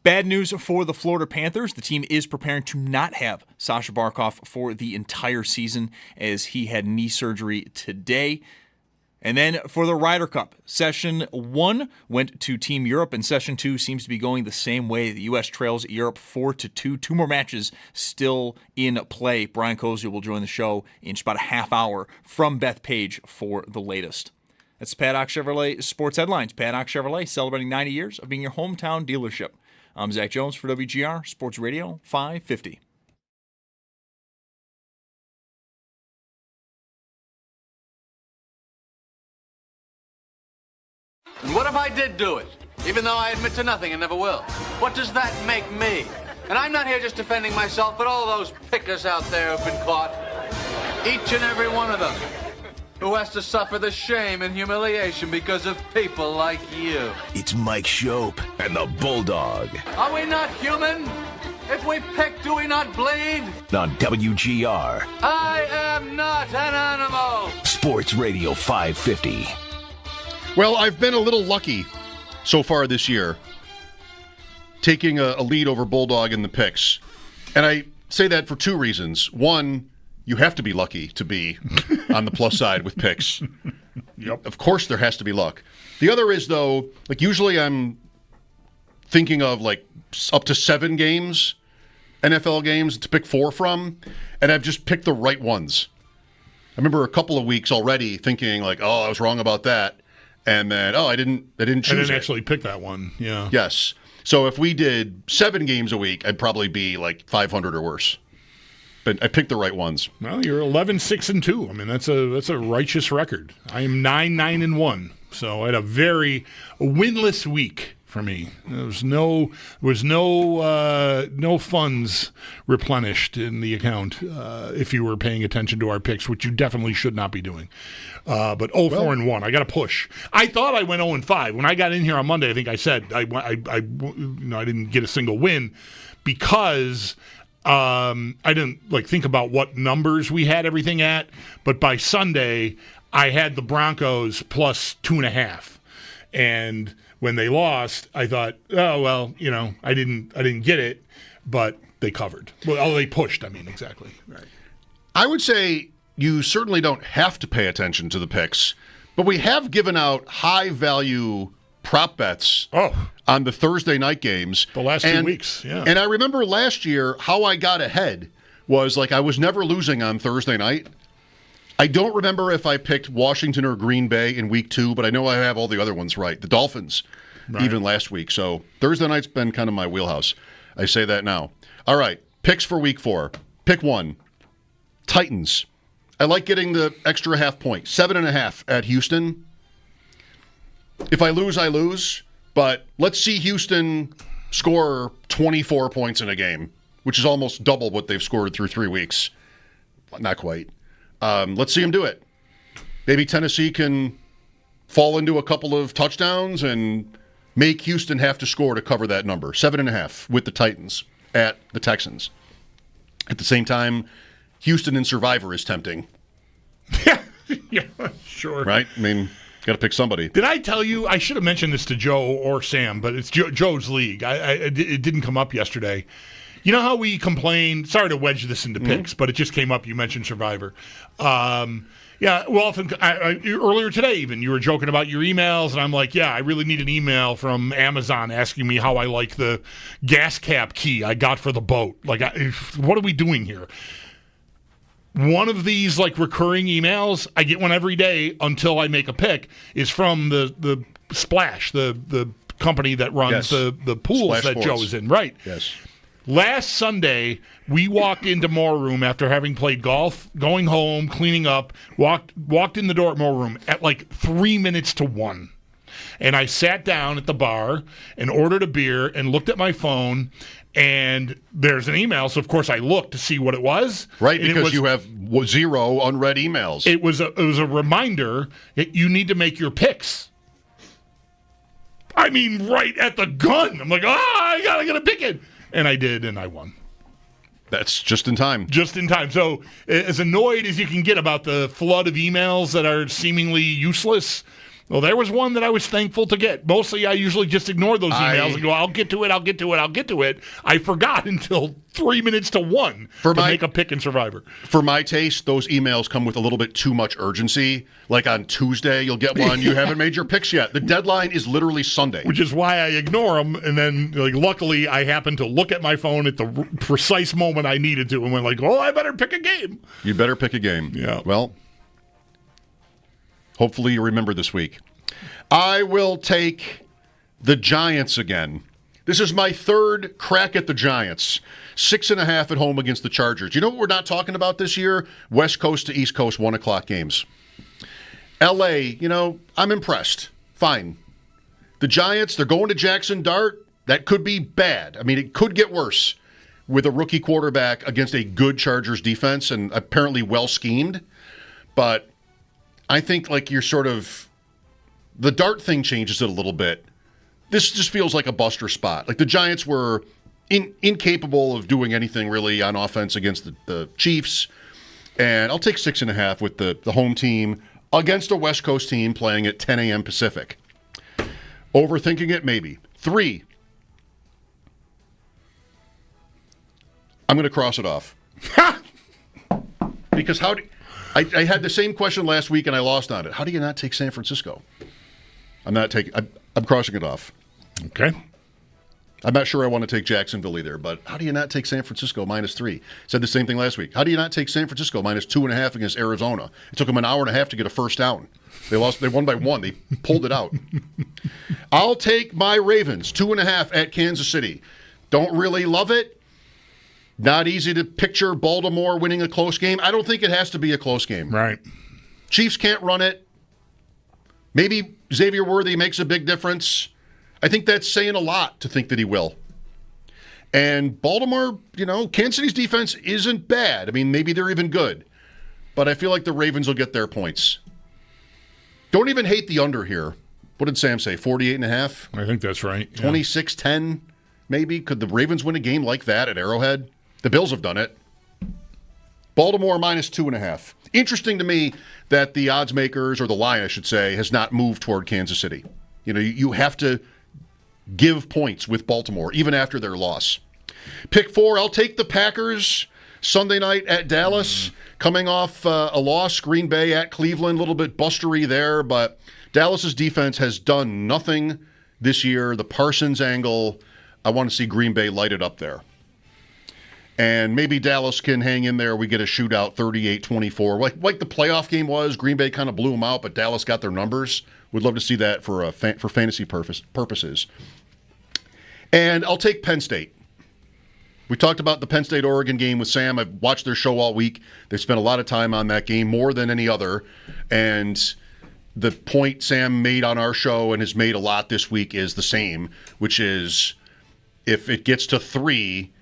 Bad news for the Florida Panthers. The team is preparing to not have Sasha Barkov for the entire season as he had knee surgery today. And then for the Ryder Cup, Session 1 went to Team Europe, and Session 2 seems to be going the same way. The U.S. trails Europe 4-2. 2 more matches still in play. Brian Koziel will join the show in just about a half hour from Bethpage for the latest. That's Paddock Chevrolet Sports Headlines. Paddock Chevrolet celebrating 90 years of being your hometown dealership. I'm Zach Jones for WGR Sports Radio 550. And what if I did do it? Even though I admit to nothing and never will. What does that make me? And I'm not here just defending myself, but all those pickers out there who've been caught. Each and every one of them. Who has to suffer the shame and humiliation because of people like you. It's Mike Schopp and the Bulldog. Are we not human? If we pick, do we not bleed? On WGR. I am not an animal. Sports Radio 550. Well, I've been a little lucky so far this year, taking a lead over Bulldog in the picks. And I say that for 2 reasons. One, you have to be lucky to be on the plus side with picks. Yep. Of course there has to be luck. The other is, though, like usually I'm thinking of like up to 7 games, NFL games to pick 4 from, and I've just picked the right ones. I remember a couple of weeks already thinking like, oh, I was wrong about that. And then, I didn't choose it. I didn't actually pick that one, yeah. Yes. So if we did 7 games a week, I'd probably be like 500 or worse. But I picked the right ones. Well, you're 11-6-2. I mean, that's a righteous record. I am 9-9-1. So I had a very winless week for me. There was no funds replenished in the account if you were paying attention to our picks, which you definitely should not be doing. But 4-1. I got to push. I thought I went 0-5 when I got in here on Monday. I think I said I didn't get a single win because. I didn't think about what numbers we had everything at, but by Sunday I had the Broncos plus 2.5, and when they lost, I thought, oh well, I didn't get it, but they covered. Well, they pushed. I mean, exactly. Right. I would say you certainly don't have to pay attention to the picks, but we have given out high value prop bets on the Thursday night games. The last 2 weeks, yeah. And I remember last year how I got ahead was like I was never losing on Thursday night. I don't remember if I picked Washington or Green Bay in week 2, but I know I have all the other ones right. The Dolphins, even last week. So Thursday night's been kind of my wheelhouse. I say that now. All right, picks for week 4. Pick 1, Titans. I like getting the extra half point, 7.5 at Houston. If I lose, I lose. But let's see Houston score 24 points in a game, which is almost double what they've scored through 3 weeks. Not quite. Let's see them do it. Maybe Tennessee can fall into a couple of touchdowns and make Houston have to score to cover that number. 7.5 with the Titans at the Texans. At the same time, Houston in Survivor is tempting. Yeah, sure. Right? I mean, got to pick somebody. Did I tell you? I should have mentioned this to Joe or Sam, but it's Joe's league. It didn't come up yesterday. You know how we complain? Sorry to wedge this into picks, but it just came up. You mentioned Survivor. Yeah, well, often earlier today even, you were joking about your emails, and I'm like, yeah, I really need an email from Amazon asking me how I like the gas cap key I got for the boat. Like, what are we doing here? one of these like recurring emails, I get one every day until I make a pick, is from the Splash, the company that runs the pools Splash that Sports. Joe is in. Right. Yes. Last Sunday, we walked into Moore Room after having played golf, going home, cleaning up, walked in the door at Moore Room at like 3 minutes to 1. And I sat down at the bar and ordered a beer and looked at my phone, and there's an email. So, of course, I looked to see what it was. Right, and because you have 0 unread emails. It was a reminder that you need to make your picks. I mean, right at the gun. I'm like, I gotta pick it. And I did, and I won. That's just in time. Just in time. So as annoyed as you can get about the flood of emails that are seemingly useless, well, there was one that I was thankful to get. Mostly I usually just ignore those emails and go, I'll get to it. I forgot until 3 minutes to 1 to make a pick in Survivor. For my taste, those emails come with a little bit too much urgency. Like on Tuesday, you'll get one. You haven't made your picks yet. The deadline is literally Sunday. Which is why I ignore them. And then, luckily, I happened to look at my phone at the precise moment I needed to and went like, I better pick a game. You better pick a game. Yeah. Well, hopefully you remember this week. I will take the Giants again. This is my third crack at the Giants. 6.5 at home against the Chargers. You know what we're not talking about this year? West Coast to East Coast 1 o'clock games. L.A., I'm impressed. Fine. The Giants, they're going to Jackson Dart. That could be bad. I mean, it could get worse with a rookie quarterback against a good Chargers defense and apparently well schemed. But I think you're sort of... The Dart thing changes it a little bit. This just feels like a buster spot. Like the Giants were incapable of doing anything really on offense against the Chiefs. And I'll take 6.5 with the home team against a West Coast team playing at 10 a.m. Pacific. Overthinking it? Maybe. 3. I'm going to cross it off. Because I had the same question last week and I lost on it. How do you not take San Francisco? I'm crossing it off. Okay. I'm not sure I want to take Jacksonville either, but how do you not take San Francisco -3? Said the same thing last week. How do you not take San Francisco -2.5 against Arizona? It took them an hour and a half to get a first down. They won by 1. They pulled it out. I'll take my Ravens 2.5 at Kansas City. Don't really love it. Not easy to picture Baltimore winning a close game. I don't think it has to be a close game. Right. Chiefs can't run it. Maybe Xavier Worthy makes a big difference. I think that's saying a lot to think that he will. And Baltimore, Kansas City's defense isn't bad. I mean, maybe they're even good. But I feel like the Ravens will get their points. Don't even hate the under here. What did Sam say, 48.5? I think that's right. 26-10, maybe? Could the Ravens win a game like that at Arrowhead? The Bills have done it. Baltimore -2.5. Interesting to me that the odds makers, or the line, I should say, has not moved toward Kansas City. You have to give points with Baltimore, even after their loss. Pick 4, I'll take the Packers Sunday night at Dallas, coming off a loss. Green Bay at Cleveland, a little bit bustery there, but Dallas's defense has done nothing this year. The Parsons angle, I want to see Green Bay light it up there. And maybe Dallas can hang in there. We get a shootout, 38-24. Like the playoff game was. Green Bay kind of blew them out, but Dallas got their numbers. Would love to see that for fantasy purposes. And I'll take Penn State. We talked about the Penn State-Oregon game with Sam. I've watched their show all week. They spent a lot of time on that game, more than any other. And the point Sam made on our show and has made a lot this week is the same, which is if it gets to 3,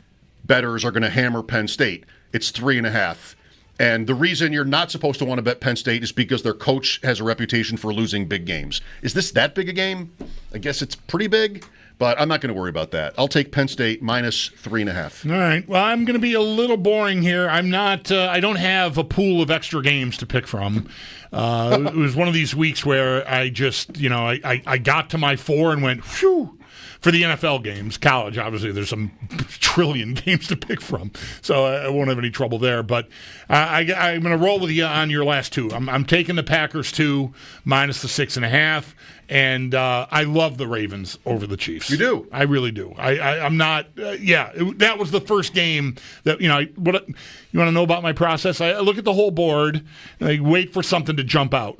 bettors are going to hammer Penn State. It's 3.5. And the reason you're not supposed to want to bet Penn State is because their coach has a reputation for losing big games. Is this that big a game? I guess it's pretty big, but I'm not going to worry about that. I'll take Penn State -3.5. All right. Well, I'm going to be a little boring here. I'm not. I don't have a pool of extra games to pick from. It was one of these weeks where I just, I got to my 4 and went, phew. for the NFL games. College, obviously, there's some trillion games to pick from, so I won't have any trouble there. But I'm going to roll with you on your last two. I'm taking the Packers 2 minus the 6.5, and I love the Ravens over the Chiefs. You do? I really do. I'm not. That was the first game that What you want to know about my process? I look at the whole board and I wait for something to jump out.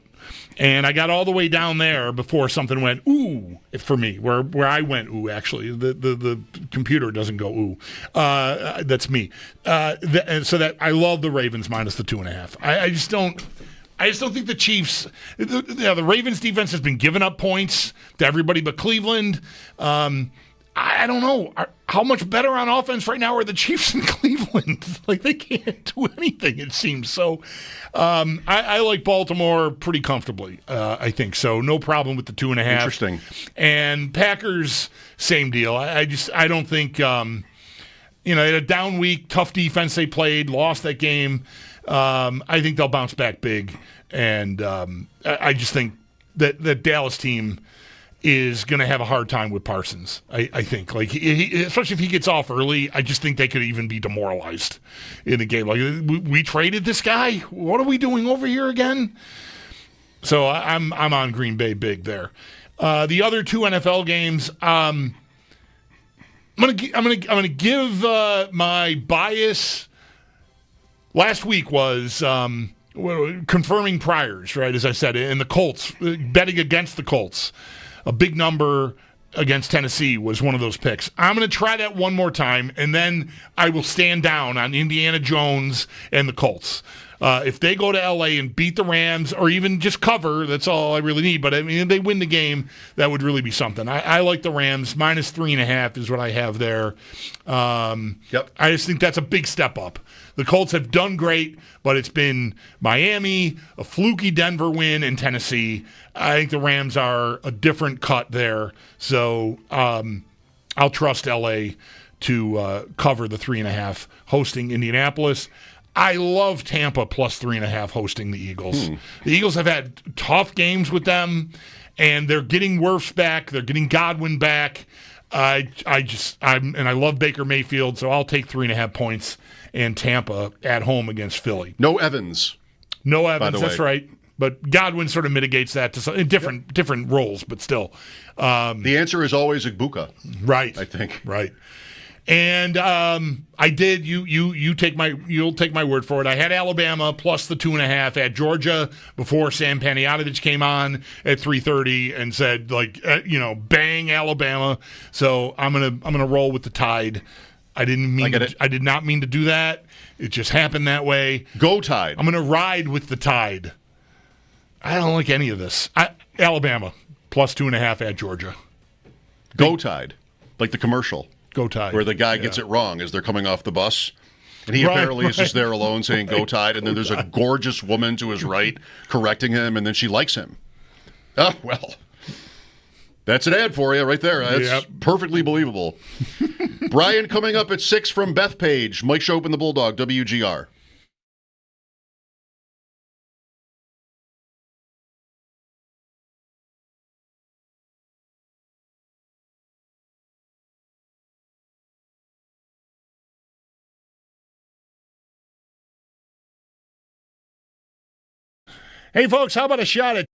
And I got all the way down there before something went ooh for me, where I went ooh. Actually, the computer doesn't go ooh. That's me. And so that I love the Ravens minus the 2.5. I just don't think the Chiefs. The Ravens defense has been giving up points to everybody but Cleveland. I don't know. How much better on offense right now are the Chiefs in Cleveland? Like, they can't do anything, it seems. So I like Baltimore pretty comfortably, I think. So no problem with the 2.5. Interesting. And Packers, same deal. I don't think, they had a down week, tough defense they played, lost that game. I think they'll bounce back big. And I just think that Dallas team is going to have a hard time with Parsons, I think. Like, especially if he gets off early, I just think they could even be demoralized in the game. Like, we traded this guy? What are we doing over here again? So I'm on Green Bay big there. The other two NFL games, I'm gonna give my bias. Last week was confirming priors, right? As I said, and the Colts, betting against the Colts. A big number against Tennessee was one of those picks. I'm going to try that one more time, and then I will stand down on Indiana Jones and the Colts. If they go to L.A. and beat the Rams, or even just cover, that's all I really need. But, I mean, if they win the game, that would really be something. I like the Rams. Minus 3.5 is what I have there. Yep. I just think that's a big step up. The Colts have done great, but it's been Miami, a fluky Denver win, and Tennessee. I think the Rams are a different cut there. So I'll trust L.A. to cover the 3.5 hosting Indianapolis. I love Tampa plus 3.5 hosting the Eagles. The Eagles have had tough games with them, and they're getting Wirfs back. They're getting Godwin back. I love Baker Mayfield, so I'll take 3.5 points and Tampa at home against Philly. No Evans. No Evans, by the that's way. right. But Godwin sort of mitigates that to some, different roles, but still. The answer is always Igbuka. Right. I think. Right. And I did. You'll take my word for it. I had Alabama plus the 2.5 at Georgia before Sam Panayotovich came on at 3:30 and said, bang Alabama. So I'm gonna roll with the Tide. I did not mean to do that. It just happened that way. Go Tide. I'm gonna ride with the Tide. I don't like any of this. Alabama plus 2.5 at Georgia. Go Tide, like the commercial. Go Tide. Where the guy gets it wrong as they're coming off the bus. And he apparently is just there alone saying go Tide. And then there's a gorgeous woman to his right correcting him. And then she likes him. Oh, well. That's an ad for you right there. That's perfectly believable. Brian coming up at 6 from Bethpage. Mike Schopp and the Bulldog, WGR. Hey, folks, how about a shot at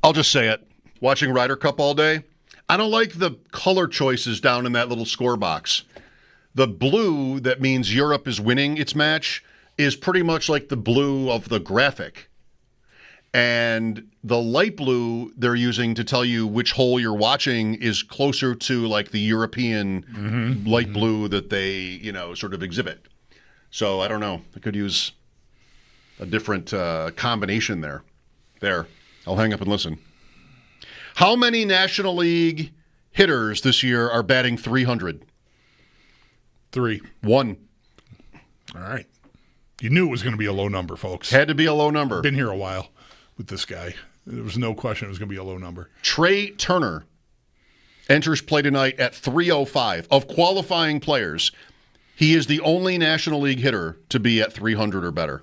I'll just say it. Watching Ryder Cup all day, I don't like the color choices down in that little score box. The blue that means Europe is winning its match is pretty much like the blue of the graphic. And the light blue they're using to tell you which hole you're watching is closer to like the European light blue that they, sort of exhibit. So I don't know. I could use a different combination there. There. I'll hang up and listen. How many National League hitters this year are batting 300? 3. 1. All right. You knew it was going to be a low number, folks. Had to be a low number. Been here a while with this guy. There was no question it was going to be a low number. Trey Turner enters play tonight at 305. Of qualifying players, he is the only National League hitter to be at 300 or better.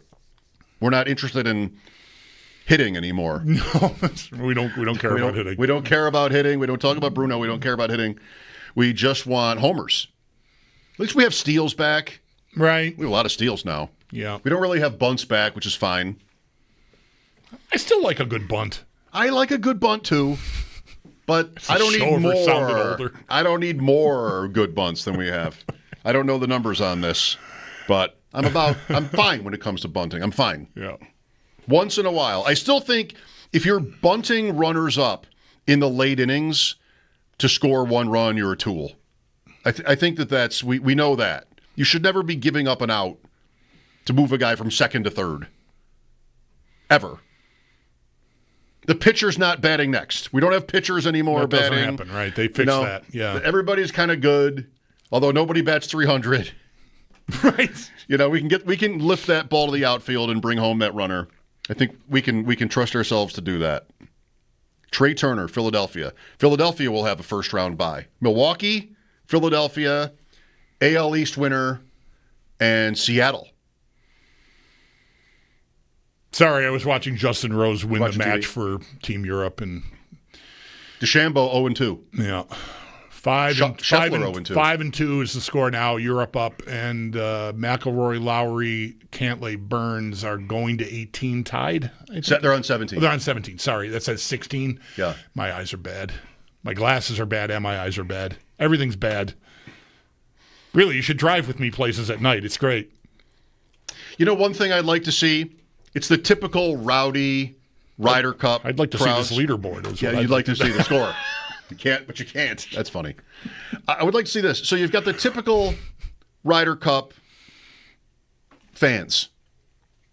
We're not interested in hitting anymore. No, we don't care about hitting. We don't care about hitting. We don't talk about Bruno. We don't care about hitting. We just want homers. At least we have steals back. Right. We have a lot of steals now. Yeah. We don't really have bunts back, which is fine. I still like a good bunt. I like a good bunt too, but I don't need more. I don't need more good bunts than we have. I don't know the numbers on this, but I'm fine when it comes to bunting. I'm fine. Yeah. Once in a while. I still think if you're bunting runners up in the late innings to score 1 run, you're a tool. I think that's we know that. You should never be giving up an out to move a guy from second to third. Ever. The pitcher's not batting next. We don't have pitchers anymore that batting. Doesn't happen, right? They fixed that. Yeah. Everybody's kind of good, although nobody bats 300. Right. We can lift that ball to the outfield and bring home that runner. I think we can trust ourselves to do that. Trey Turner, Philadelphia. Philadelphia will have a first-round bye. Milwaukee, Philadelphia, AL East winner, and Seattle. Sorry, I was watching Justin Rose win the match TV. for Team Europe. And DeChambeau 0-2. Yeah. 5 and 2 is the score now. Europe up, and McElroy, Lowry, Cantlay, Burns are going to 18 tied. They're on 17. They're on 17. Sorry, that says 16. Yeah. My eyes are bad. My glasses are bad, and my eyes are bad. Everything's bad. Really, you should drive with me places at night. It's great. One thing I'd like to see, it's the typical rowdy Ryder Cup I'd like to crowds. see this leaderboard. Yeah, you'd like to see the score. You can't, but you can't. That's funny. I would like to see this. So you've got the typical Ryder Cup fans.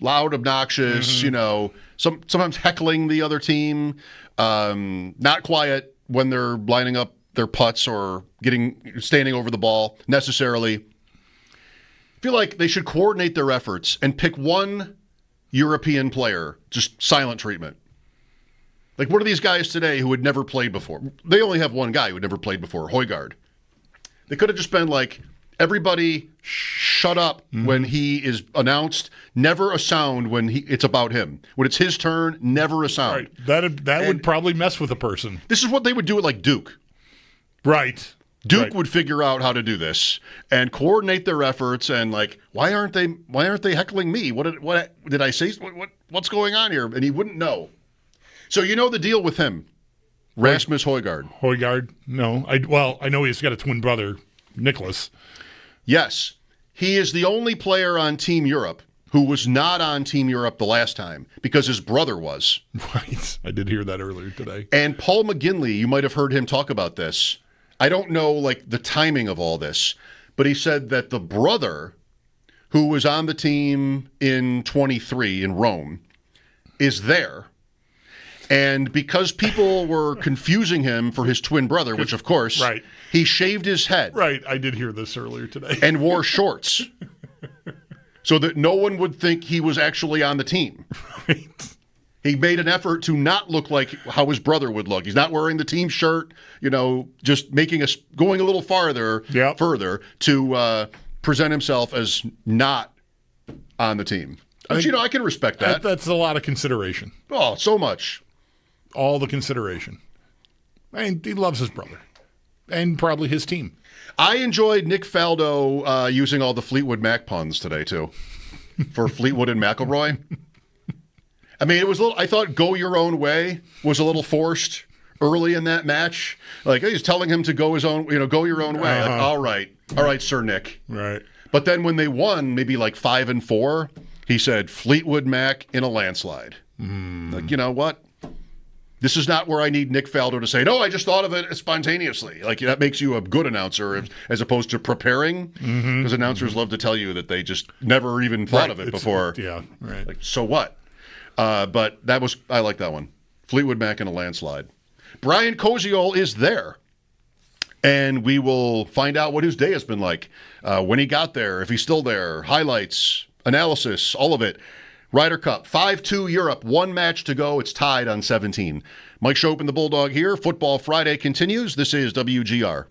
Loud, obnoxious, sometimes heckling the other team. Not quiet when they're lining up their putts or standing over the ball necessarily. I feel like they should coordinate their efforts and pick one European player, just silent treatment. Like, what are these guys today who had never played before? They only have one guy who had never played before, Højgaard. They could have just been like, everybody shut up when he is announced, never a sound when it's about him. When it's his turn, never a sound. Right. That would probably mess with a person. This is what they would do at, like, Duke. Right. Duke would figure out how to do this and coordinate their efforts and, like, why aren't they heckling me? What did I say? What's going on here? And he wouldn't know. So you know the deal with him, Rasmus Højgaard. Højgaard? No. I know he's got a twin brother, Nicholas. Yes. He is the only player on Team Europe who was not on Team Europe the last time because his brother was. Right. I did hear that earlier today. And Paul McGinley, you might have heard him talk about this. I don't know, like, the timing of all this, but he said that the brother who was on the team in 23 in Rome is there. And because people were confusing him for his twin brother, which, of course, right. He shaved his head. Right. I did hear this earlier today. And wore shorts so that no one would think he was actually on the team. Right. He made an effort to not look like how his brother would look. He's not wearing the team shirt, just going a little further to present himself as not on the team. But, I can respect that. That's a lot of consideration. Oh, so much. All the consideration. And he loves his brother. And probably his team. I enjoyed Nick Faldo using all the Fleetwood Mac puns today, too, for Fleetwood and McElroy. I mean, it was a little. I thought "Go Your Own Way" was a little forced early in that match. Like he's telling him to go his own, go your own way. Like, all right, Sir Nick. Right. But then when they won, maybe like 5-4, he said Fleetwood Mac in a landslide. Like, you know what? This is not where I need Nick Faldo to say, no, I just thought of it spontaneously. Like, that makes you a good announcer as opposed to preparing. Because announcers love to tell you that they just never even thought of it before. Yeah, right. Like, so what? But I like that one. Fleetwood Mac in a landslide. Brian Koziol is there. And we will find out what his day has been like. When he got there, if he's still there, highlights, analysis, all of it. Ryder Cup, 5-2 Europe, 1 match to go. It's tied on 17. Mike Schopp and the Bulldog here. Football Friday continues. This is WGR.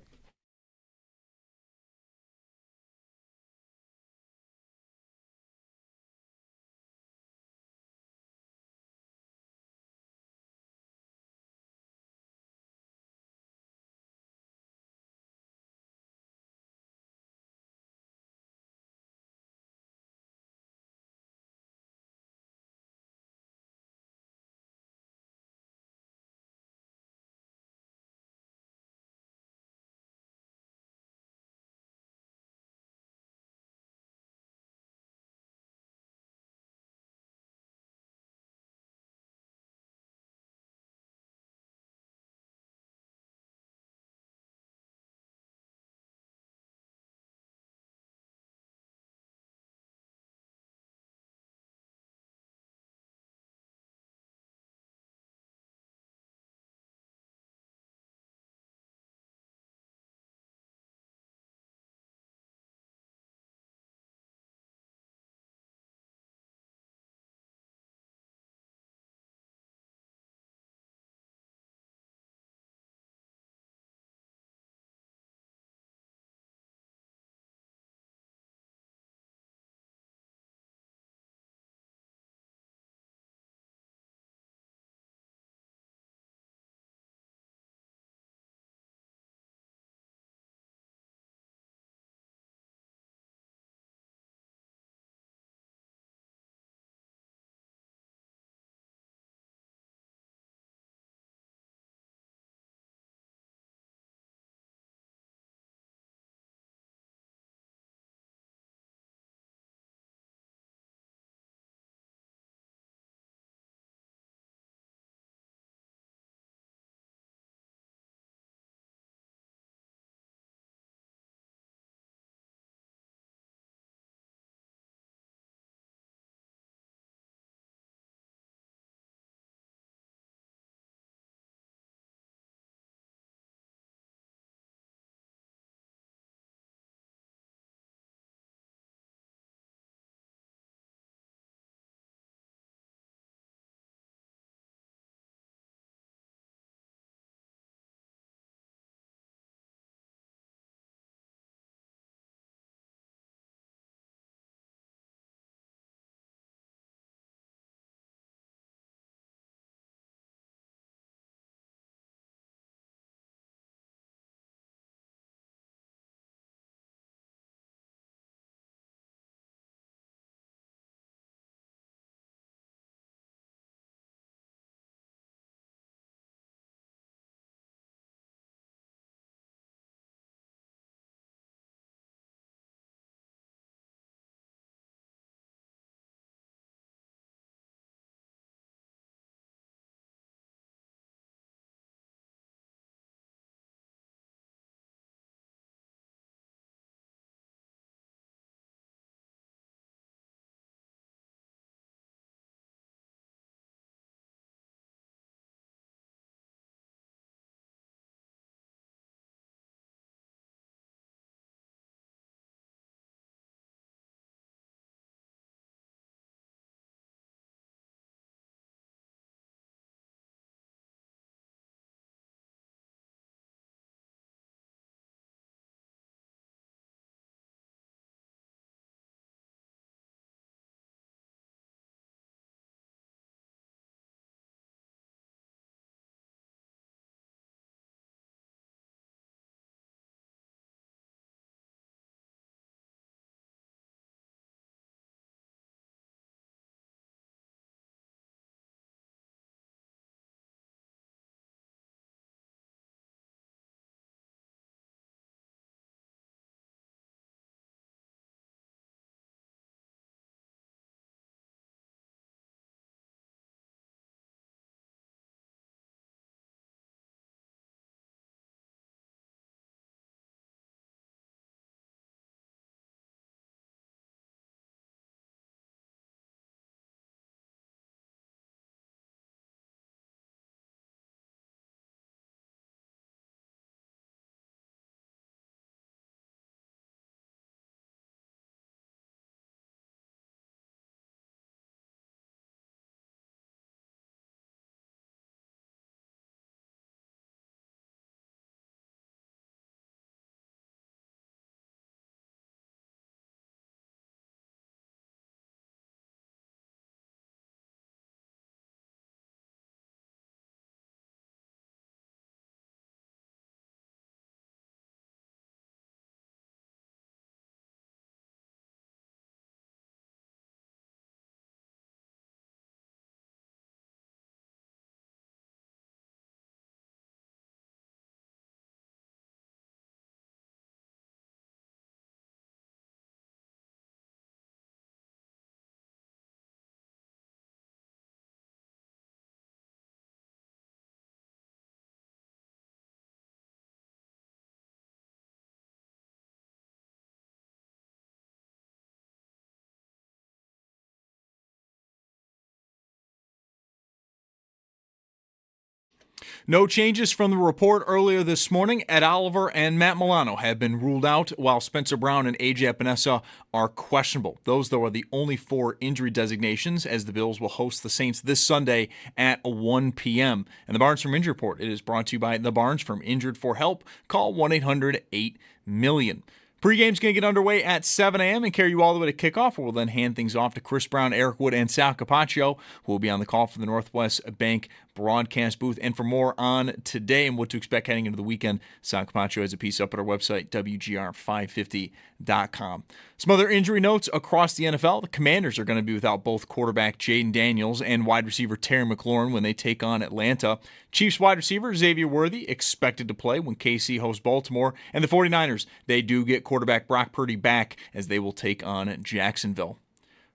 No changes from the report earlier this morning. Ed Oliver and Matt Milano have been ruled out, while Spencer Brown and A.J. Epinesa are questionable. Those, though, are the only 4 injury designations, as the Bills will host the Saints this Sunday at 1 p.m. And the Barnes from Injury Report, it is brought to you by the Barnes from Injured for Help. Call 1-800-8-MILLION. Pre-game's going to get underway at 7 a.m. and carry you all the way to kickoff, where we'll then hand things off to Chris Brown, Eric Wood, and Sal Capaccio, who will be on the call for the Northwest Bank broadcast booth. And for more on today and what to expect heading into the weekend, Sal Capaccio has a piece up at our website, WGR550.com. Some other injury notes across the NFL. The Commanders are going to be without both quarterback Jaden Daniels and wide receiver Terry McLaurin when they take on Atlanta. Chiefs wide receiver Xavier Worthy expected to play when KC hosts Baltimore. And the 49ers, they do get quarterback Brock Purdy back as they will take on Jacksonville.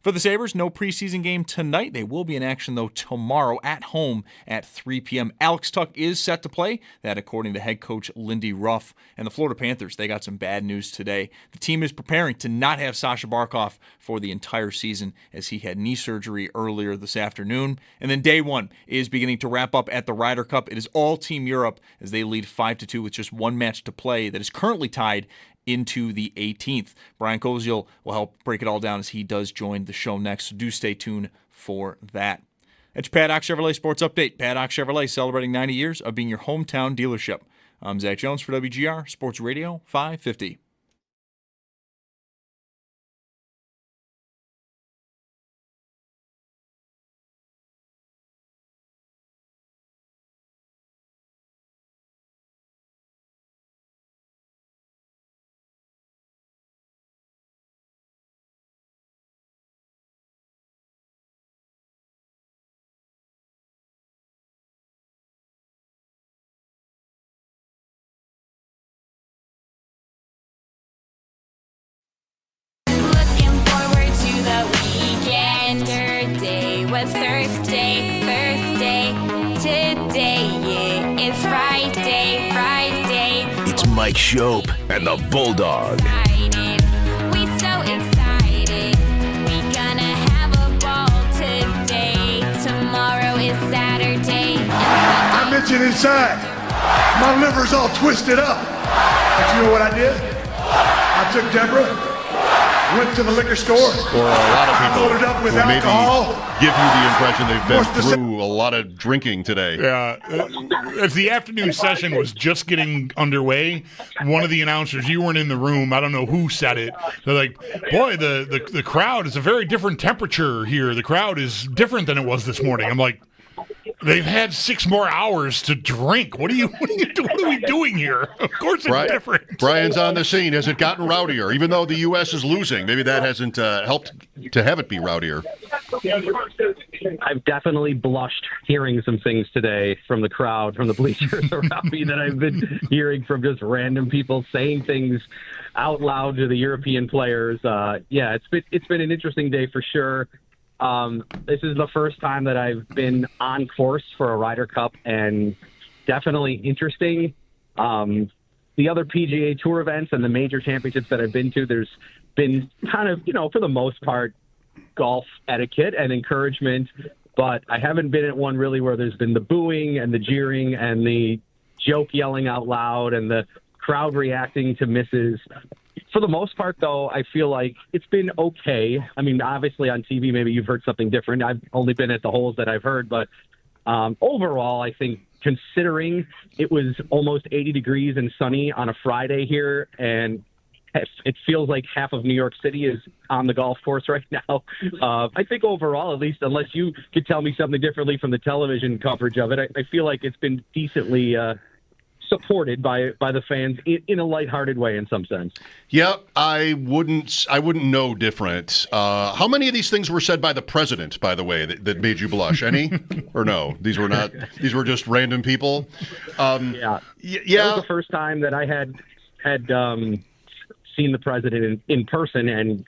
For the Sabres, no preseason game tonight. They will be in action, though, tomorrow at home at 3 p.m. Alex Tuck is set to play, that according to head coach Lindy Ruff. And the Florida Panthers, they got some bad news today. The team is preparing to not have Sasha Barkov for the entire season, as he had knee surgery earlier this afternoon. And then day one is beginning to wrap up at the Ryder Cup. It is all Team Europe as they lead 5-2 with just one match to play that is currently tied into the 18th. Brian Koziel will help break it all down as he does join the show next, so do stay tuned for that. It's Paddock Chevrolet Sports Update. Paddock Chevrolet celebrating 90 years of being your hometown dealership. I'm Zach Jones for WGR Sports Radio 550. Thursday, today it's Friday. It's Mike Schopp and the Bulldog. We so excited, we gonna have a ball today. Tomorrow is Saturday. I'm itching inside. My liver's all twisted up. But you know what I did? I took Deborah, went to the liquor store. Or a lot of people loaded up with who maybe alcohol. give you the impression they've been through a lot of drinking today. Yeah. As the afternoon session was just getting underway, one of the announcers, you weren't in the room, I don't know who said it, they're like, boy, the crowd is a very different temperature here. The crowd is different than it was this morning. I'm like, they've had 6 more hours to drink. What are we doing here? Of course it's different. Brian's on the scene. Has it gotten rowdier? Even though the U.S. is losing, maybe that hasn't helped to have it be rowdier. I've definitely blushed hearing some things today from the crowd, from the bleachers around me that I've been hearing from just random people saying things out loud to the European players. It's been an interesting day for sure. This is the first time that I've been on course for a Ryder Cup, and definitely interesting. The other PGA Tour events and the major championships that I've been to, there's been kind of, for the most part, golf etiquette and encouragement, but I haven't been at one really where there's been the booing and the jeering and the joke yelling out loud and the crowd reacting to misses. For the most part, though, I feel like it's been okay. I mean, obviously on TV, maybe you've heard something different. I've only been at the holes that I've heard, but overall, I think considering it was almost 80 degrees and sunny on a Friday here, and it feels like half of New York City is on the golf course right now. I think overall, at least, unless you could tell me something differently from the television coverage of it, I feel like it's been decently supported by the fans in a lighthearted way in some sense. Yeah, I wouldn't know different. How many of these things were said by the president, by the way, that made you blush? Any? Or no? These were not. These were just random people. Yeah. That was the first time that I had seen the president in person, and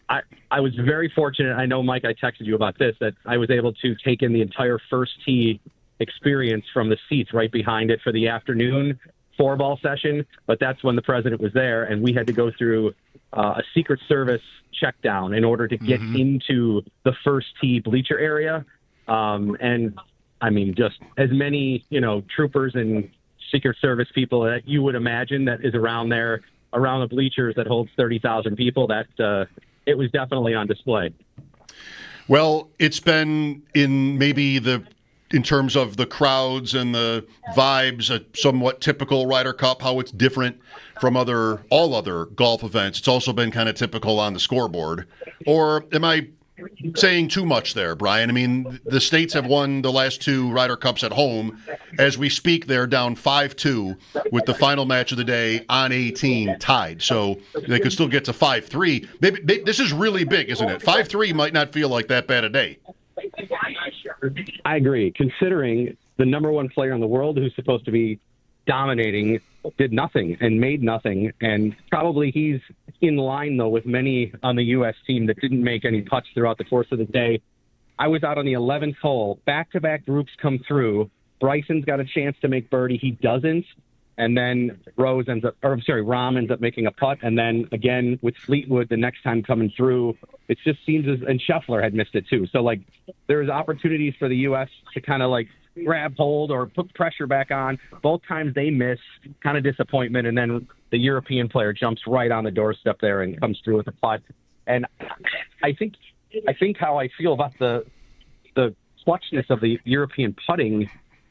I was very fortunate. I know, Mike, I texted you about this, that I was able to take in the entire first tee experience from the seats right behind it for the afternoon 4-ball session. But that's when the president was there, and we had to go through a Secret Service check down in order to get into the first tee bleacher area. And I mean, just as many, troopers and Secret Service people that you would imagine that is around there, around the bleachers that holds 30,000 people, that it was definitely on display. Well, it's been in terms of the crowds and the vibes, a somewhat typical Ryder Cup, how it's different from all other golf events. It's also been kind of typical on the scoreboard. Or am I saying too much there, Brian? I mean, the States have won the last 2 Ryder Cups at home. As we speak, they're down 5-2 with the final match of the day on 18 tied. So they could still get to 5-3. Maybe this is really big, isn't it? 5-3 might not feel like that bad a day. I agree. Considering the number 1 player in the world who's supposed to be dominating did nothing and made nothing, and probably he's in line, though, with many on the U.S. team that didn't make any putts throughout the course of the day. I was out on the 11th hole. Back-to-back groups come through. Bryson's got a chance to make birdie. He doesn't. And then Rahm ends up making a putt. And then again with Fleetwood the next time coming through, it just seems and Scheffler had missed it too. So there's opportunities for the U.S. to kind of grab hold or put pressure back on. Both times they miss, kind of disappointment. And then the European player jumps right on the doorstep there and comes through with a putt. And I think how I feel about the clutchness of the European putting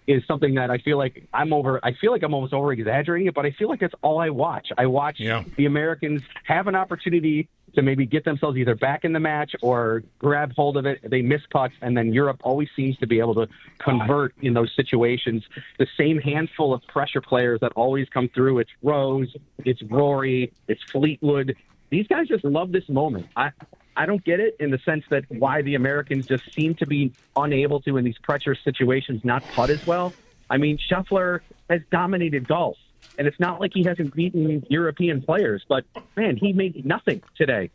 is something that I feel like I'm almost over exaggerating it, but I feel like that's all I watch. I watch the Americans have an opportunity to maybe get themselves either back in the match or grab hold of it. They miss putts, and then Europe always seems to be able to convert in those situations. The same handful of pressure players that always come through. It's Rose, it's Rory, it's Fleetwood. These guys just love this moment. I don't get it in the sense that why the Americans just seem to be unable to, in these pressure situations, not putt as well. I mean, Scheffler has dominated golf, and it's not like he hasn't beaten European players, but, man, he made nothing today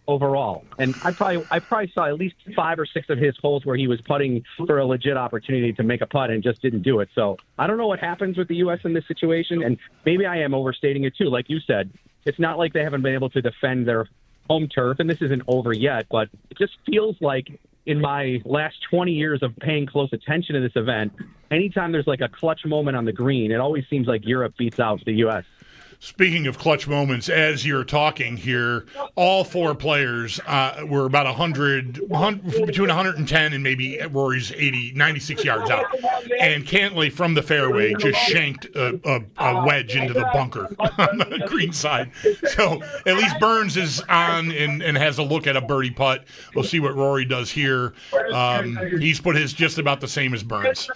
overall. And I probably saw at least 5 or 6 of his holes where he was putting for a legit opportunity to make a putt and just didn't do it. So I don't know what happens with the U.S. in this situation, and maybe I am overstating it too. Like you said, it's not like they haven't been able to defend their home turf, and this isn't over yet, but it just feels like in my last 20 years of paying close attention to this event, anytime there's a clutch moment on the green, it always seems like Europe beats out the U.S. Speaking of clutch moments, as you're talking here, all 4 players were about 100, between 110 and maybe Rory's 96 yards out. And Cantlay from the fairway just shanked a wedge into the bunker on the green side. So at least Burns is on and has a look at a birdie putt. We'll see what Rory does here. He's put his just about the same as Burns.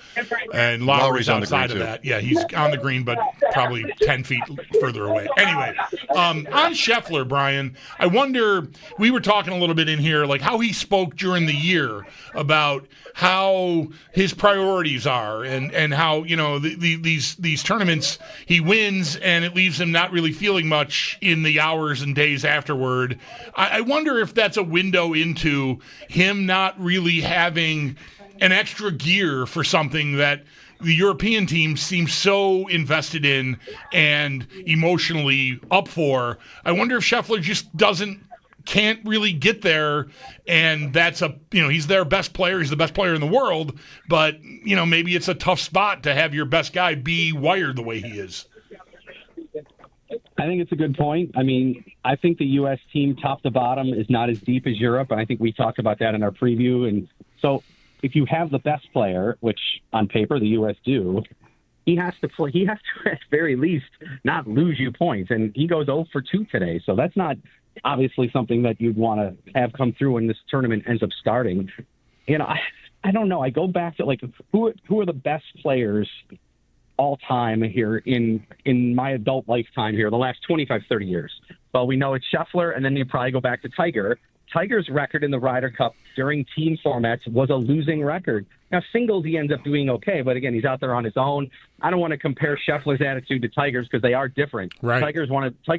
And Lowry's outside of that. Yeah, he's on the green, but probably 10 feet further away. Anyway, on Scheffler, Brian, I wonder, we were talking a little bit in here, how he spoke during the year about how his priorities are and how, these tournaments he wins and it leaves him not really feeling much in the hours and days afterward. I wonder if that's a window into him not really having an extra gear for something that the European team seems so invested in and emotionally up for. I wonder if Scheffler just can't really get there, and that's he's their best player. He's the best player in the world, but, maybe it's a tough spot to have your best guy be wired the way he is. I think it's a good point. I mean, I think the U.S. team top to bottom is not as deep as Europe, and I think we talked about that in our preview. And so if you have the best player, which on paper the U.S. do, he has to play. He has to, at very least, not lose you points. And he goes 0 for 2 today. So that's not obviously something that you'd want to have come through when this tournament ends up starting. I don't know. I go back to who are the best players all time here in my adult lifetime here, the last 25, 30 years. Well, we know it's Scheffler, and then you probably go back to Tiger. Tiger's record in the Ryder Cup during team formats was a losing record. Now, singles, he ends up doing okay, but again, he's out there on his own. I don't want to compare Scheffler's attitude to Tiger's because they are different. Right. Tiger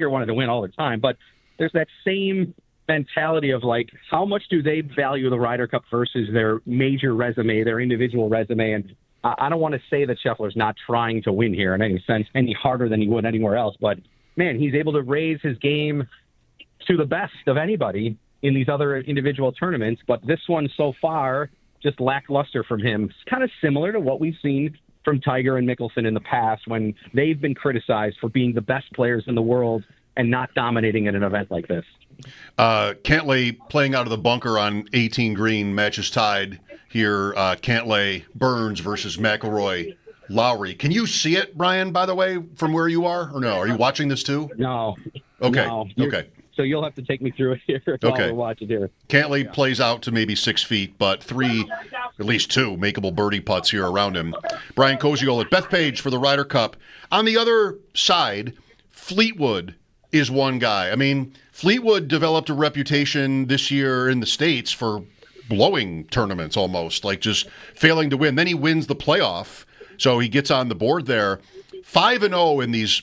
wanted to win all the time, but there's that same mentality of how much do they value the Ryder Cup versus their major resume, their individual resume. And I don't want to say that Scheffler's not trying to win here in any sense, any harder than he would anywhere else, but man, he's able to raise his game to the best of anybody in these other individual tournaments. But this one so far, just lackluster from him. It's kind of similar to what we've seen from Tiger and Mickelson in the past when they've been criticized for being the best players in the world and not dominating in an event like this. Cantlay playing out of the bunker on 18 green, matches tied here. Cantlay, Burns versus McIlroy, Lowry. Can you see it, Brian, by the way, from where you are, or no? Are you watching this too? No. Okay. No. Okay. So you'll have to take me through it here while we're watching here. Cantlay plays out to maybe 6 feet, but at least two makeable birdie putts here around him. Brian Koziol at Bethpage for the Ryder Cup. On the other side, Fleetwood is one guy. I mean, Fleetwood developed a reputation this year in the States for blowing tournaments almost, like just failing to win. Then he wins the playoff, so he gets on the board there. 5-0 in these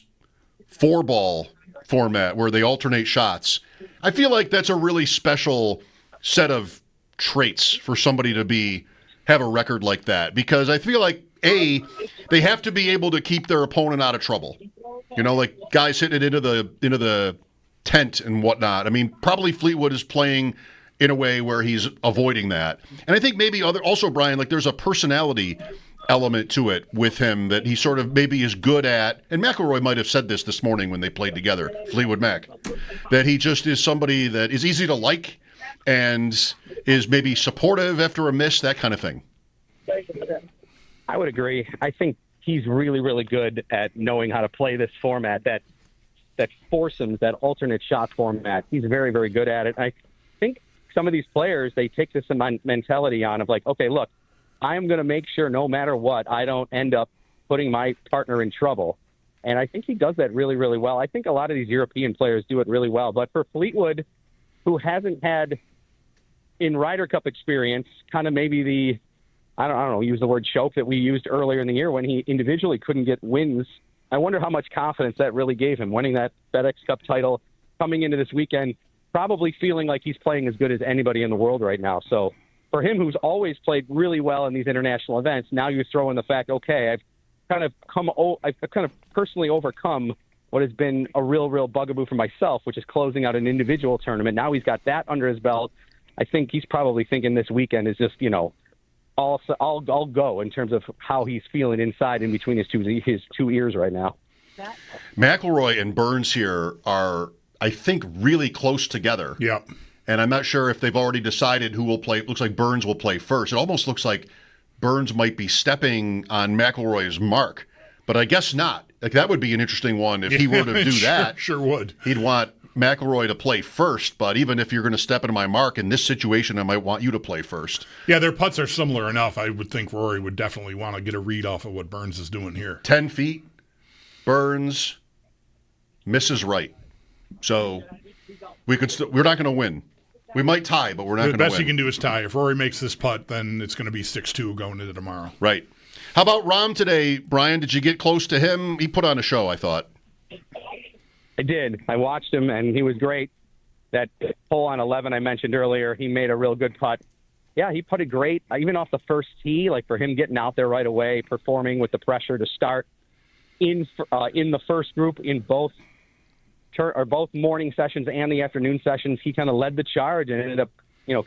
4-ball format where they alternate shots. I feel like that's a really special set of traits for somebody to have a record like that, because I feel like they have to be able to keep their opponent out of trouble. You know, like guys hitting it into the tent and whatnot. I mean, probably Fleetwood is playing in a way where he's avoiding that. And I think maybe also, Brian, like there's a personality element to it with him that he sort of maybe is good at, and McIlroy might have said this morning when they played together, Fleetwood Mac, that he just is somebody that is easy to like and is maybe supportive after a miss, that kind of thing. I would agree. I think he's really, really good at knowing how to play this format, that foursomes, that alternate shot format. He's very, very good at it. I think some of these players, they take this mentality on of like, okay, look, I'm going to make sure no matter what, I don't end up putting my partner in trouble. And I think he does that really, really well. I think a lot of these European players do it really well. But for Fleetwood, who hasn't had in Ryder Cup experience, kind of maybe I don't know, use the word choke that we used earlier in the year when he individually couldn't get wins. I wonder how much confidence that really gave him, winning that FedEx Cup title, coming into this weekend, probably feeling like he's playing as good as anybody in the world right now. So for him, who's always played really well in these international events, now you throw in the fact, okay, I've kind of personally overcome what has been a real bugaboo for myself, which is closing out an individual tournament. Now he's got that under his belt. I think he's probably thinking this weekend is just, I'll go in terms of how he's feeling inside in between his two ears right now. McIlroy and Burns here are, I think, really close together. Yeah. And I'm not sure if they've already decided who will play. It looks like Burns will play first. It almost looks like Burns might be stepping on McIlroy's mark, but I guess not. Like that would be an interesting one if he were to do that. Sure would. He'd want McIlroy to play first, but even if you're going to step into my mark in this situation, I might want you to play first. Yeah, their putts are similar enough. I would think Rory would definitely want to get a read off of what Burns is doing here. 10 feet, Burns misses right. So we're not going to win. We might tie, but we're not going to win. The best you can do is tie. If Rory makes this putt, then it's going to be 6-2 going into tomorrow. Right. How about Rahm today, Brian? Did you get close to him? He put on a show, I thought. I did. I watched him, and he was great. That hole on 11 I mentioned earlier, he made a real good putt. Yeah, he putted great, even off the first tee, like for him getting out there right away, performing with the pressure to start in the first group in both morning sessions and the afternoon sessions. He kind of led the charge and ended up,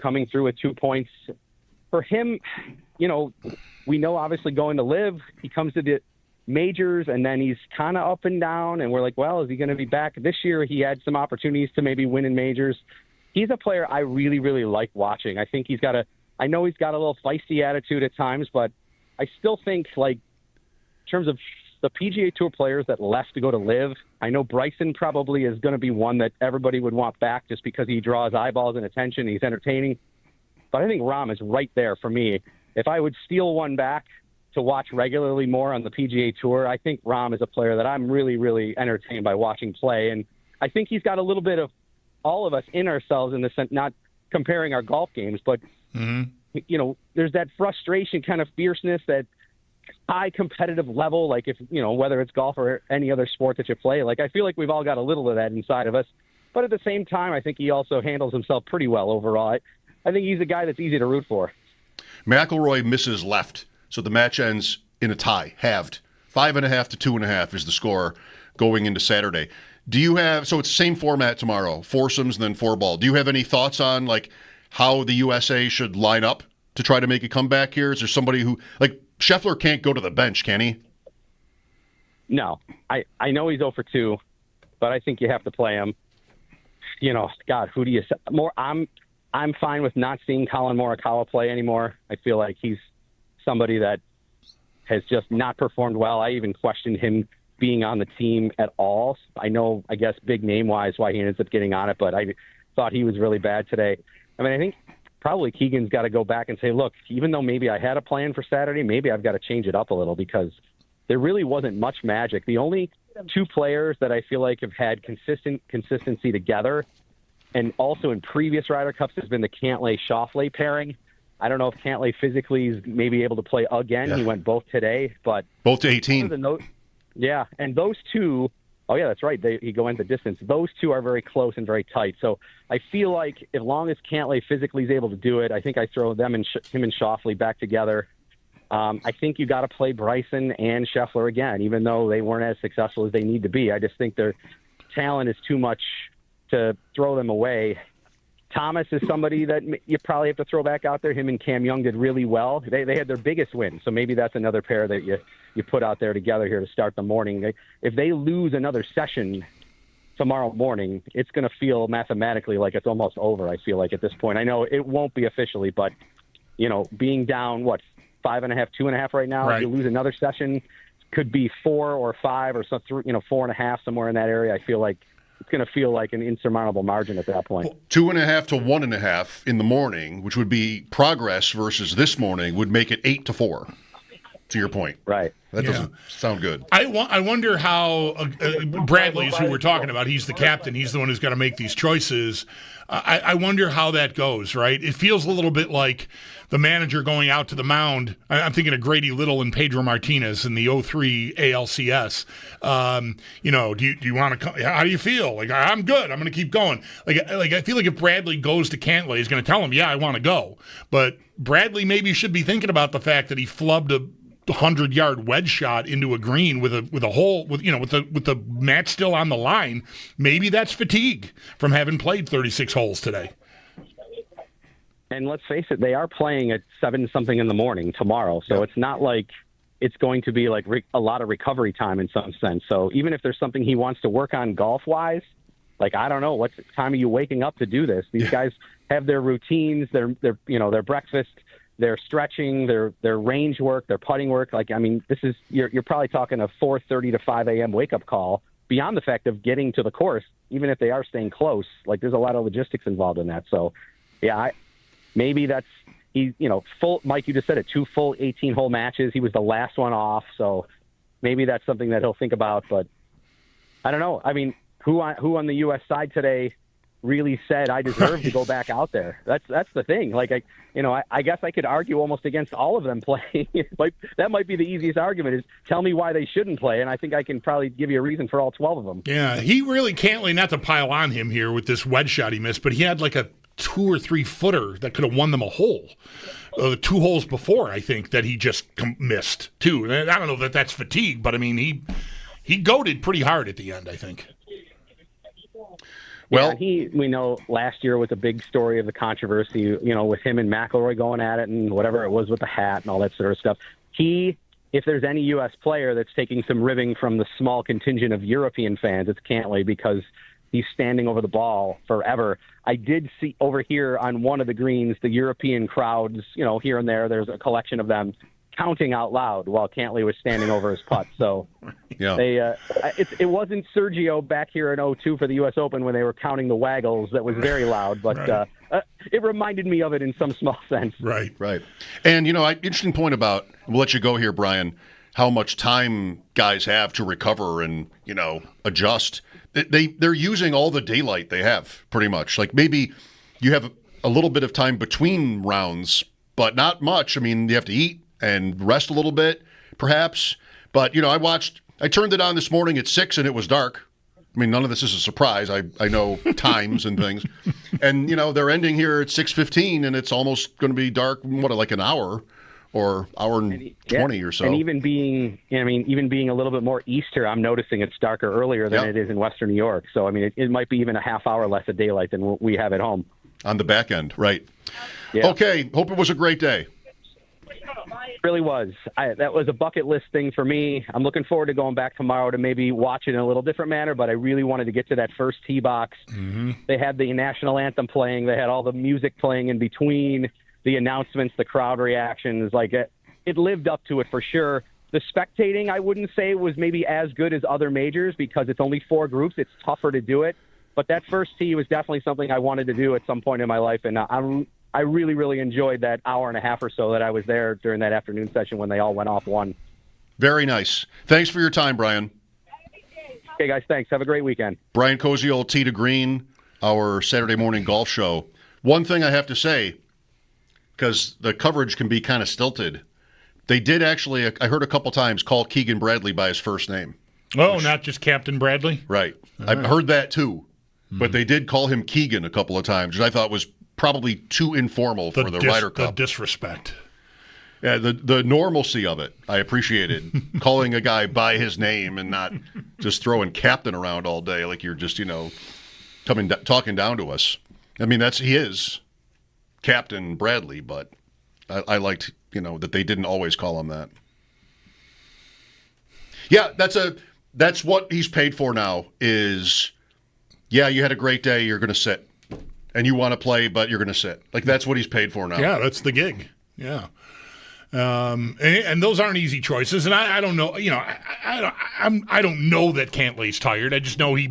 coming through with 2 points. For him, we know obviously going to live, he comes to the majors and then he's kind of up and down, and we're like, well, is he going to be back this year? He had some opportunities to maybe win in majors. He's a player I really, really like watching. I think I know he's got a little feisty attitude at times, but I still think, like, in terms of the PGA Tour players that left to go to live, I know Bryson probably is going to be one that everybody would want back just because he draws eyeballs and attention. He's entertaining. But I think Rahm is right there for me. If I would steal one back to watch regularly more on the PGA Tour, I think Rahm is a player that I'm really, really entertained by watching play. And I think he's got a little bit of all of us in ourselves in the sense, not comparing our golf games, but, there's that frustration, kind of fierceness, that high competitive level, like if, whether it's golf or any other sport that you play. Like, I feel like we've all got a little of that inside of us. But at the same time, I think he also handles himself pretty well overall. I think he's a guy that's easy to root for. McIlroy misses left, so the match ends in a tie, halved. 5.5 to 2.5 is the score going into Saturday. Do you have, so it's the same format tomorrow, foursomes and then 4-ball. Do you have any thoughts on, like, how the USA should line up to try to make a comeback here? Is there somebody who, like, Scheffler can't go to the bench, can he? No. I know he's 0 for 2, but I think you have to play him. You know, God, who do you more? I'm fine with not seeing Colin Morikawa play anymore. I feel like he's somebody that has just not performed well. I even questioned him being on the team at all. I know, I guess, big name-wise why he ends up getting on it, but I thought he was really bad today. I mean, I think probably Keegan's got to go back and say, look, even though maybe I had a plan for Saturday, maybe I've got to change it up a little because there really wasn't much magic. The only two players that I feel like have had consistency together, and also in previous Ryder Cups, has been the Cantlay-Schauffele pairing. I don't know if Cantlay physically is maybe able to play again. Yeah. He went both today, but both to 18. Yeah, and those two, oh yeah, that's right. He go into distance. Those two are very close and very tight. So I feel like as long as Cantlay physically is able to do it, I think I throw them and him and Schauffele back together. I think you got to play Bryson and Scheffler again, even though they weren't as successful as they need to be. I just think their talent is too much to throw them away. Thomas is somebody that you probably have to throw back out there. Him and Cam Young did really well. They had their biggest win, so maybe that's another pair that you put out there together here to start the morning. If they lose another session tomorrow morning, it's going to feel mathematically like it's almost over, I feel like, at this point. I know it won't be officially, but, you know, being down, 5.5, 2.5 right now, right. You lose another session, could be 4 or 5 or something, 4.5, somewhere in that area. I feel like it's going to feel like an insurmountable margin at that point. 2.5 to 1.5 in the morning, which would be progress versus this morning, would make it 8 to 4. To your point, right? That doesn't sound good. I wonder how Bradley's who we're talking about. He's the captain. He's the one who's got to make these choices. I wonder how that goes. Right? It feels a little bit like the manager going out to the mound. I'm thinking of Grady Little and Pedro Martinez in the 03 ALCS. Do you want to come? How do you feel? Like, I'm good. I'm going to keep going. Like I feel like if Bradley goes to Cantlay, he's going to tell him, yeah, I want to go. But Bradley maybe should be thinking about the fact that he flubbed a 100-yard wedge shot into a green with a hole with the match still on the line. Maybe that's fatigue from having played 36 holes today. And let's face it, they are playing at 7-something in the morning tomorrow, so It's not like it's going to be like a lot of recovery time in some sense. So even if there's something he wants to work on golf-wise, like, I don't know, what time are you waking up to do this? These guys have their routines, their breakfast, their stretching, their range work, their putting work. Like, I mean, this is you're probably talking a 4:30 to 5 a.m. wake-up call. Beyond the fact of getting to the course, even if they are staying close, like, there's a lot of logistics involved in that. So, yeah, maybe that's full. Mike, you just said it, 2 full 18-hole matches. He was the last one off, so maybe that's something that he'll think about. But I don't know. I mean, who on the U.S. side today really said I deserve to go back out there? That's the thing. Like, I guess I could argue almost against all of them playing. Like, that might be the easiest argument, is tell me why they shouldn't play, and I think I can probably give you a reason for all 12 of them. Yeah, he really can't, not to pile on him here with this wedge shot he missed, but he had like a 2 or 3 footer that could have won them a hole. 2 holes before, I think, that he just missed too. And I don't know if that's fatigue, but I mean, he goated pretty hard at the end, I think. Well, we know last year was a big story of the controversy, with him and McIlroy going at it and whatever it was with the hat and all that sort of stuff. If there's any U.S. player that's taking some ribbing from the small contingent of European fans, it's Cantlay, because he's standing over the ball forever. I did see over here on one of the greens, the European crowds, here and there's a collection of them counting out loud while Cantlay was standing over his putt. So it wasn't Sergio back here in 2002 for the U.S. Open when they were counting the waggles that was very loud, but it reminded me of it in some small sense. Right. And, interesting point about, we'll let you go here, Brian, how much time guys have to recover and, adjust. They're using all the daylight they have, pretty much. Like, maybe you have a little bit of time between rounds, but not much. I mean, you have to eat and rest a little bit, perhaps. But, I turned it on this morning at 6 and it was dark. I mean, none of this is a surprise. I know times and things. And, they're ending here at 6:15 and it's almost going to be dark, like an hour or hour and 20 or so. And even being a little bit more Easter, I'm noticing it's darker earlier than it is in Western New York. So, I mean, it might be even a half hour less of daylight than we have at home. on the back end, right? Yeah. Okay, hope it was a great day. Really was. That was a bucket list thing for me. I'm looking forward to going back tomorrow to maybe watch it in a little different manner, but I really wanted to get to that first tee box. Mm-hmm. They had the national anthem playing. They had all the music playing in between, the announcements, the crowd reactions. Like it lived up to it for sure. The spectating, I wouldn't say was maybe as good as other majors because it's only 4 groups. It's tougher to do it. But that first tee was definitely something I wanted to do at some point in my life, and I really, really enjoyed that hour and a half or so that I was there during that afternoon session when they all went off one. Very nice. Thanks for your time, Brian. Okay, guys, thanks. Have a great weekend. Brian Koziol, Tee to Green, our Saturday morning golf show. One thing I have to say, because the coverage can be kind of stilted, they did actually, I heard a couple times, call Keegan Bradley by his first name. Oh, not just Captain Bradley? Right. I've heard that too. But they did call him Keegan a couple of times, which I thought was probably too informal for the Ryder Cup. The disrespect. Yeah, the normalcy of it, I appreciated. Calling a guy by his name and not just throwing captain around all day like you're just, talking down to us. I mean, he is Captain Bradley, but I liked, that they didn't always call him that. Yeah, that's what he's paid for now is, yeah, you had a great day, you're going to sit. And you want to play, but you're going to sit. Like, that's what he's paid for now. Yeah, that's the gig. Yeah. And those aren't easy choices. And I don't know, I don't know that Cantlay's tired. I just know he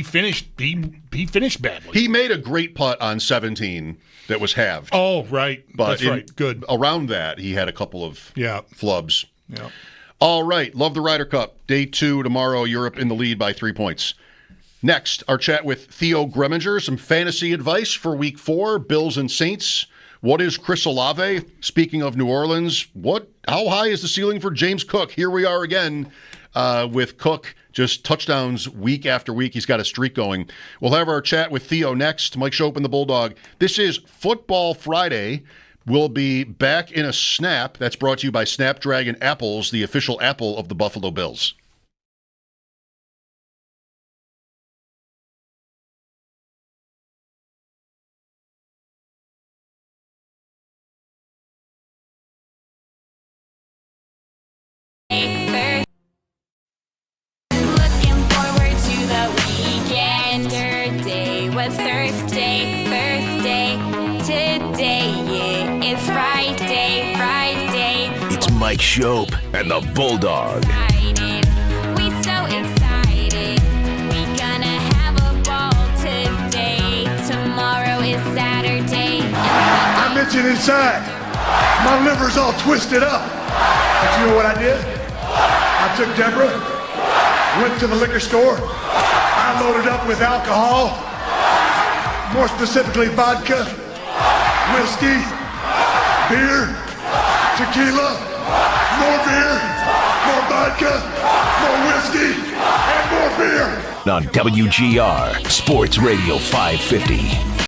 finished badly. He made a great putt on 17 that was halved. Oh, right. But that's right. Good. Around that, he had a couple of flubs. Yeah. All right. Love the Ryder Cup. Day 2 tomorrow. Europe in the lead by 3 points. Next, our chat with Theo Greminger, some fantasy advice for Week 4, Bills and Saints. What is Chris Olave? Speaking of New Orleans, how high is the ceiling for James Cook? Here we are again with Cook, just touchdowns week after week. He's got a streak going. We'll have our chat with Theo next. Mike Schopp and the Bulldog. This is Football Friday. We'll be back in a snap. That's brought to you by Snapdragon Apples, the official apple of the Buffalo Bills. Mike Schopp and the Bulldog. We so excited. We gonna have a ball today. Tomorrow is Saturday. I mentioned inside. My liver's all twisted up. But you know what I did? I took Deborah, went to the liquor store. I loaded up with alcohol, more specifically vodka, whiskey, beer, tequila. More beer, more vodka, more whiskey, and more beer. On WGR, Sports Radio 550.